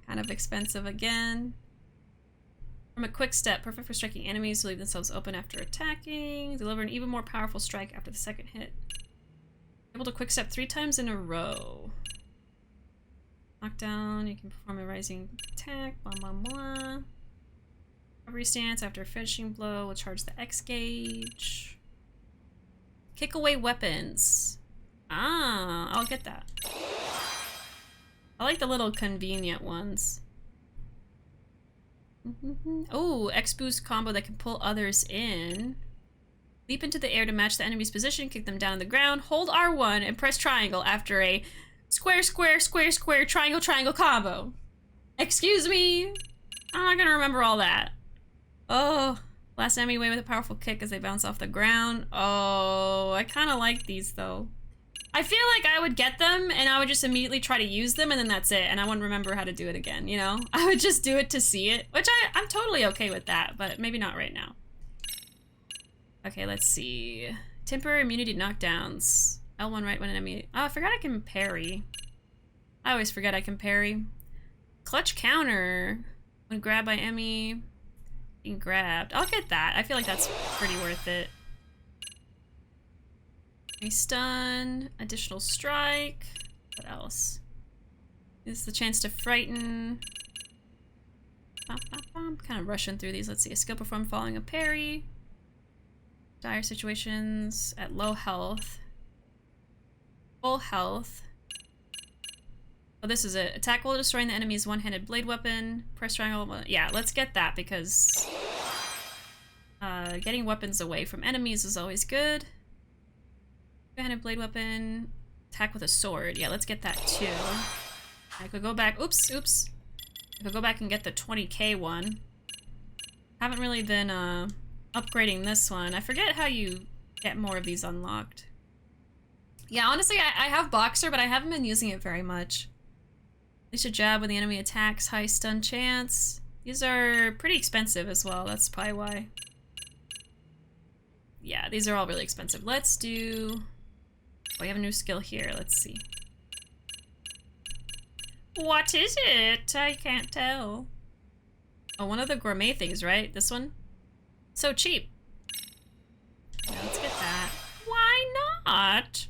Kind of expensive again. From a quick step, perfect for striking enemies who leave themselves open after attacking. Deliver an even more powerful strike after the second hit. Able to quick step 3 times in a row. Knockdown, you can perform a rising attack, blah blah blah. Recovery stance after a finishing blow will charge the X gauge. Kick away weapons. Ah, I'll get that. I like the little convenient ones. Oh, X boost combo that can pull others in. Leap into the air to match the enemy's position, kick them down on the ground, hold R1 and press triangle after a square, square, square, square, triangle, triangle combo. Excuse me? I'm not gonna remember all that. Oh, blast enemy away with a powerful kick as they bounce off the ground. Oh, I kind of like these though. I feel like I would get them and I would just immediately try to use them and then that's it, and I wouldn't remember how to do it again, you know? I would just do it to see it, which I'm totally okay with that, but maybe not right now. Okay, let's see. Temporary immunity knockdowns. L1 right when enemy... Oh, I forgot I can parry. I always forget I can parry. Clutch counter. When grabbed by enemy, being grabbed. I'll get that. I feel like that's pretty worth it. Stun, additional strike. What else? This is the chance to frighten. Kind of rushing through these. Let's see. A skill performed following a parry. Dire situations at low health. Full health. Oh, this is it. Attack while destroying the enemy's one-handed blade weapon. Press triangle. Yeah, let's get that because getting weapons away from enemies is always good. Two-handed blade weapon. Attack with a sword. Yeah, let's get that too. I could go back. Oops, oops. I could go back and get the 20k one. Haven't really been upgrading this one. I forget how you get more of these unlocked. Yeah, honestly, I have Boxer, but I haven't been using it very much. Unleash a jab when the enemy attacks. High stun chance. These are pretty expensive as well. That's probably why. Yeah, these are all really expensive. Let's do... Oh, we have a new skill here. Let's see. What is it? I can't tell. Oh, one of the gourmet things, right? This one? So cheap. Yeah, let's get that. Why not?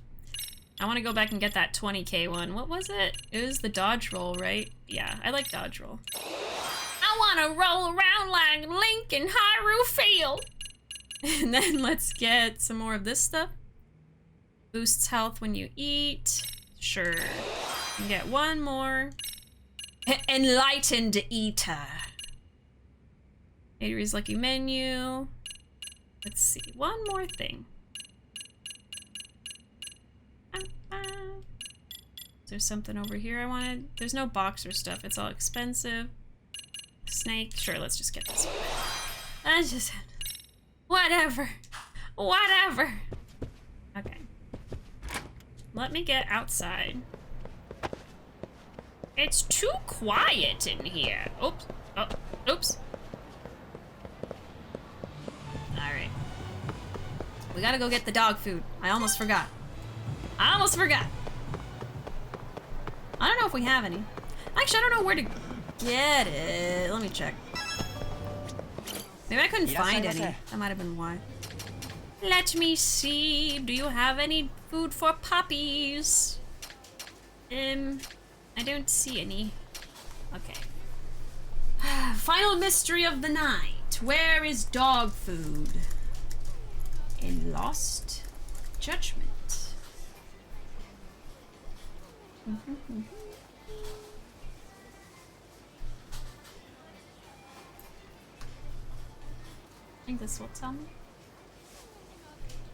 I want to go back and get that 20k one. What was it? It was the dodge roll, right? Yeah, I like dodge roll. I want to roll around like Link in Hyrule Field. And then let's get some more of this stuff. Boosts health when you eat. Sure. And get one more. Enlightened Eater. Adri's Lucky Menu. Let's see. One more thing. Is there something over here I wanted? There's no Boxer stuff. It's all expensive. Snake. Sure, let's just get this one. I just... Whatever. Whatever. Okay. Let me get outside. It's too quiet in here. Oops. Oh, oops. Alright. We gotta go get the dog food. I almost forgot. I almost forgot. I don't know if we have any. Actually, I don't know where to get it. Let me check. Maybe I couldn't find any. That might have been why. Let me see. Do you have any food for puppies? I don't see any. Okay. Final mystery of the night. Where is dog food? In Lost Judgment. I think this will tell me.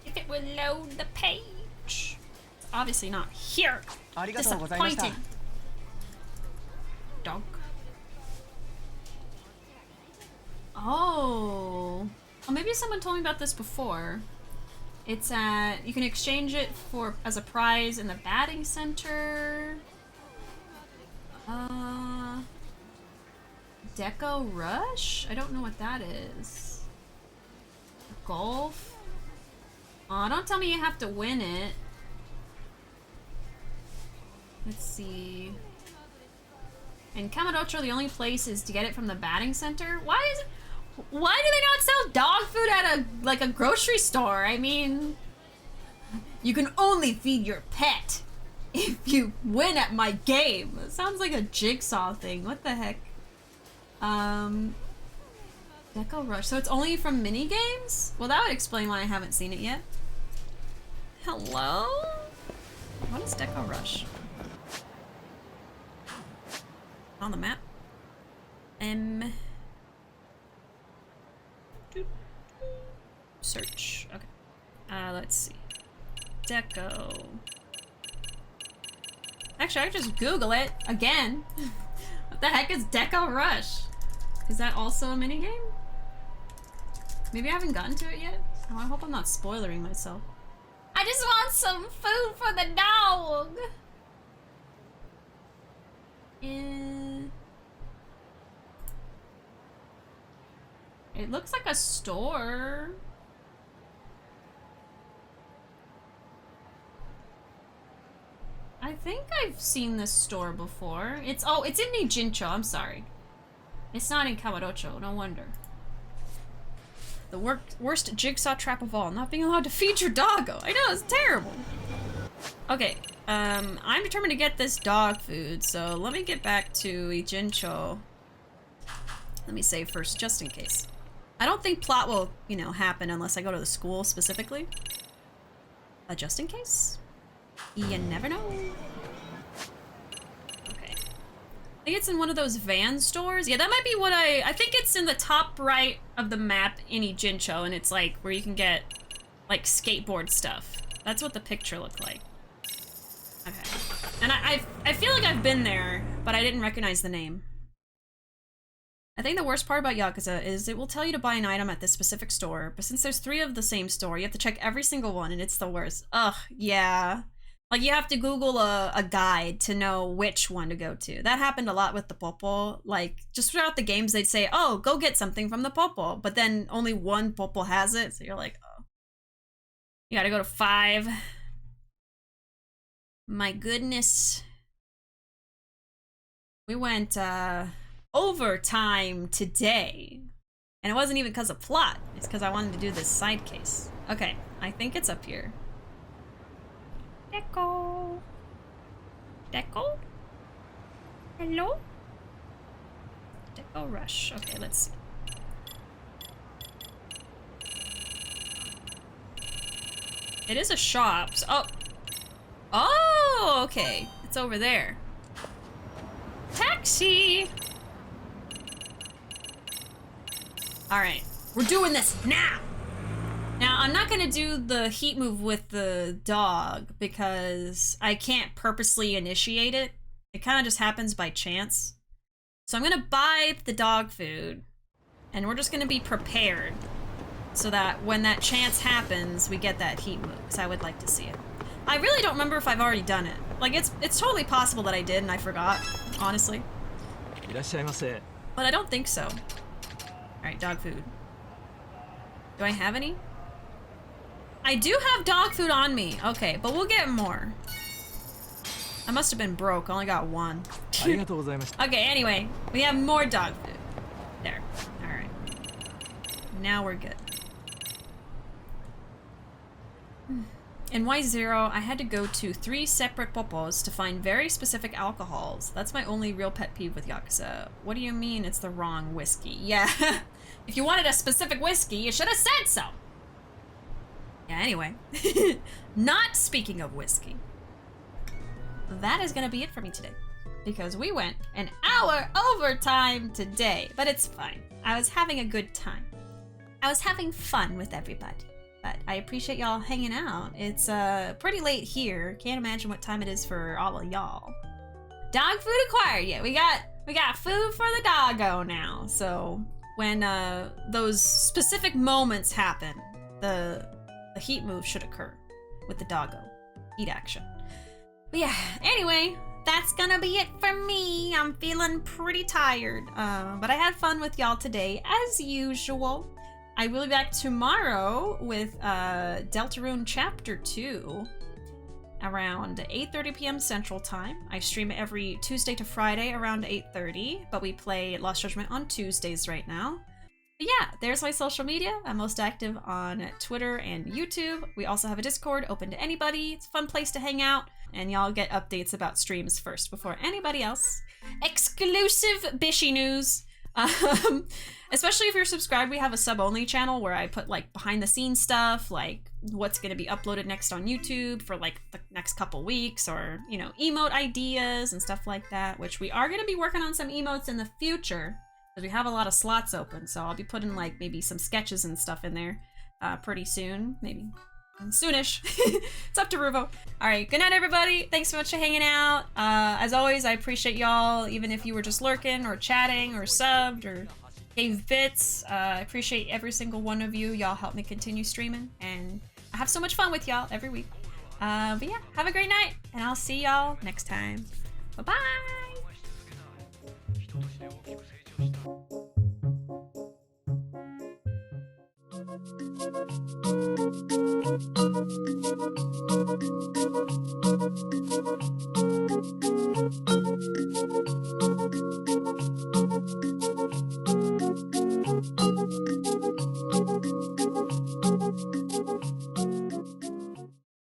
If it will load the page. It's obviously not here. Disappointing. Dog. Oh, maybe someone told me about this before. It's at, you can exchange it for as a prize in the batting center. Deco Rush? I don't know what that is. Golf? Aw, don't tell me you have to win it. Let's see. In Kamurocho, the only place is to get it from the batting center. Why do they not sell dog food at a grocery store? I mean, you can only feed your pet if you win at my game. It sounds like a Jigsaw thing. What the heck? Deco Rush. So it's only from mini games? Well, that would explain why I haven't seen it yet. Hello? What is Deco Rush? On the map. search. Okay. Let's see. Deco. Actually, I could just Google it again. What the heck is Deco Rush? Is that also a minigame? Maybe I haven't gotten to it yet. Oh, I hope I'm not spoiling myself. I just want some food for the dog! It looks like a store. I think I've seen this store before. It's in Nijincho, I'm sorry. It's not in Kawarocho, no wonder. The worst jigsaw trap of all, not being allowed to feed your doggo. I know, it's terrible. Okay, I'm determined to get this dog food, so let me get back to Ijincho. Let me save first, just in case. I don't think plot will, you know, happen unless I go to the school specifically. Just in case. You never know. Okay. I think it's in one of those van stores. Yeah, that might be what I think it's in the top right of the map in Ijincho, and it's like where you can get like skateboard stuff. That's what the picture looked like. Okay. And I feel like I've been there, but I didn't recognize the name. I think the worst part about Yakuza is it will tell you to buy an item at this specific store, but since there's 3 of the same store, you have to check every single one, and it's the worst. Ugh, yeah. Like, you have to Google a guide to know which one to go to. That happened a lot with the Popo. Like, just throughout the games, they'd say, oh, go get something from the Popo, but then only one Popo has it, so you're like, oh. You gotta go to 5. My goodness. We went, overtime today. And it wasn't even because of plot. It's because I wanted to do this side case. Okay, I think it's up here. Deco. Deco? Hello? Deco Rush. Okay, let's see. It is a shop. So, oh. Oh, okay. It's over there. Taxi! Alright, we're doing this now! Now, I'm not gonna do the heat move with the dog because I can't purposely initiate it. It kind of just happens by chance. So I'm gonna buy the dog food and we're just gonna be prepared so that when that chance happens, we get that heat move, because I would like to see it. I really don't remember if I've already done it. Like, it's totally possible that I did and I forgot, honestly. But I don't think so. Alright, dog food. Do I have any? I do have dog food on me. Okay, but we'll get more. I must have been broke. I only got 1. Okay, anyway. We have more dog food. There. Alright. Now we're good. In Y0, I had to go to 3 separate popos to find very specific alcohols. That's my only real pet peeve with Yakuza. What do you mean it's the wrong whiskey? Yeah. If you wanted a specific whiskey, you should have said so. Yeah, anyway. Not speaking of whiskey. That is gonna be it for me today. Because we went an hour overtime today. But it's fine. I was having a good time. I was having fun with everybody. But I appreciate y'all hanging out. It's pretty late here. Can't imagine what time it is for all of y'all. Dog food acquired. Yeah, we got food for the doggo now. So when those specific moments happen, the heat move should occur with the doggo. Heat action. But yeah, anyway, that's gonna be it for me. I'm feeling pretty tired. But I had fun with y'all today, as usual. I will be back tomorrow with Deltarune Chapter 2 around 8:30 p.m. Central Time. I stream it every Tuesday to Friday around 8:30, but we play Lost Judgment on Tuesdays right now. But yeah, there's my social media. I'm most active on Twitter and YouTube. We also have a Discord open to anybody. It's a fun place to hang out, and y'all get updates about streams first before anybody else. Exclusive Bishi news. Especially if you're subscribed, we have a sub-only channel where I put like behind the scenes stuff, like what's going to be uploaded next on YouTube for like the next couple weeks, or, you know, emote ideas and stuff like that, which we are going to be working on some emotes in the future because we have a lot of slots open. So I'll be putting like maybe some sketches and stuff in there. pretty soon, maybe soonish. It's up to Ruuuvo. All right, good night, everybody. Thanks so much for hanging out. As always, I appreciate y'all, even if you were just lurking or chatting or subbed or gave bits. I appreciate every single one of you. Y'all help me continue streaming, and I have so much fun with y'all every week. But yeah, have a great night, and I'll see y'all next time. Bye-bye!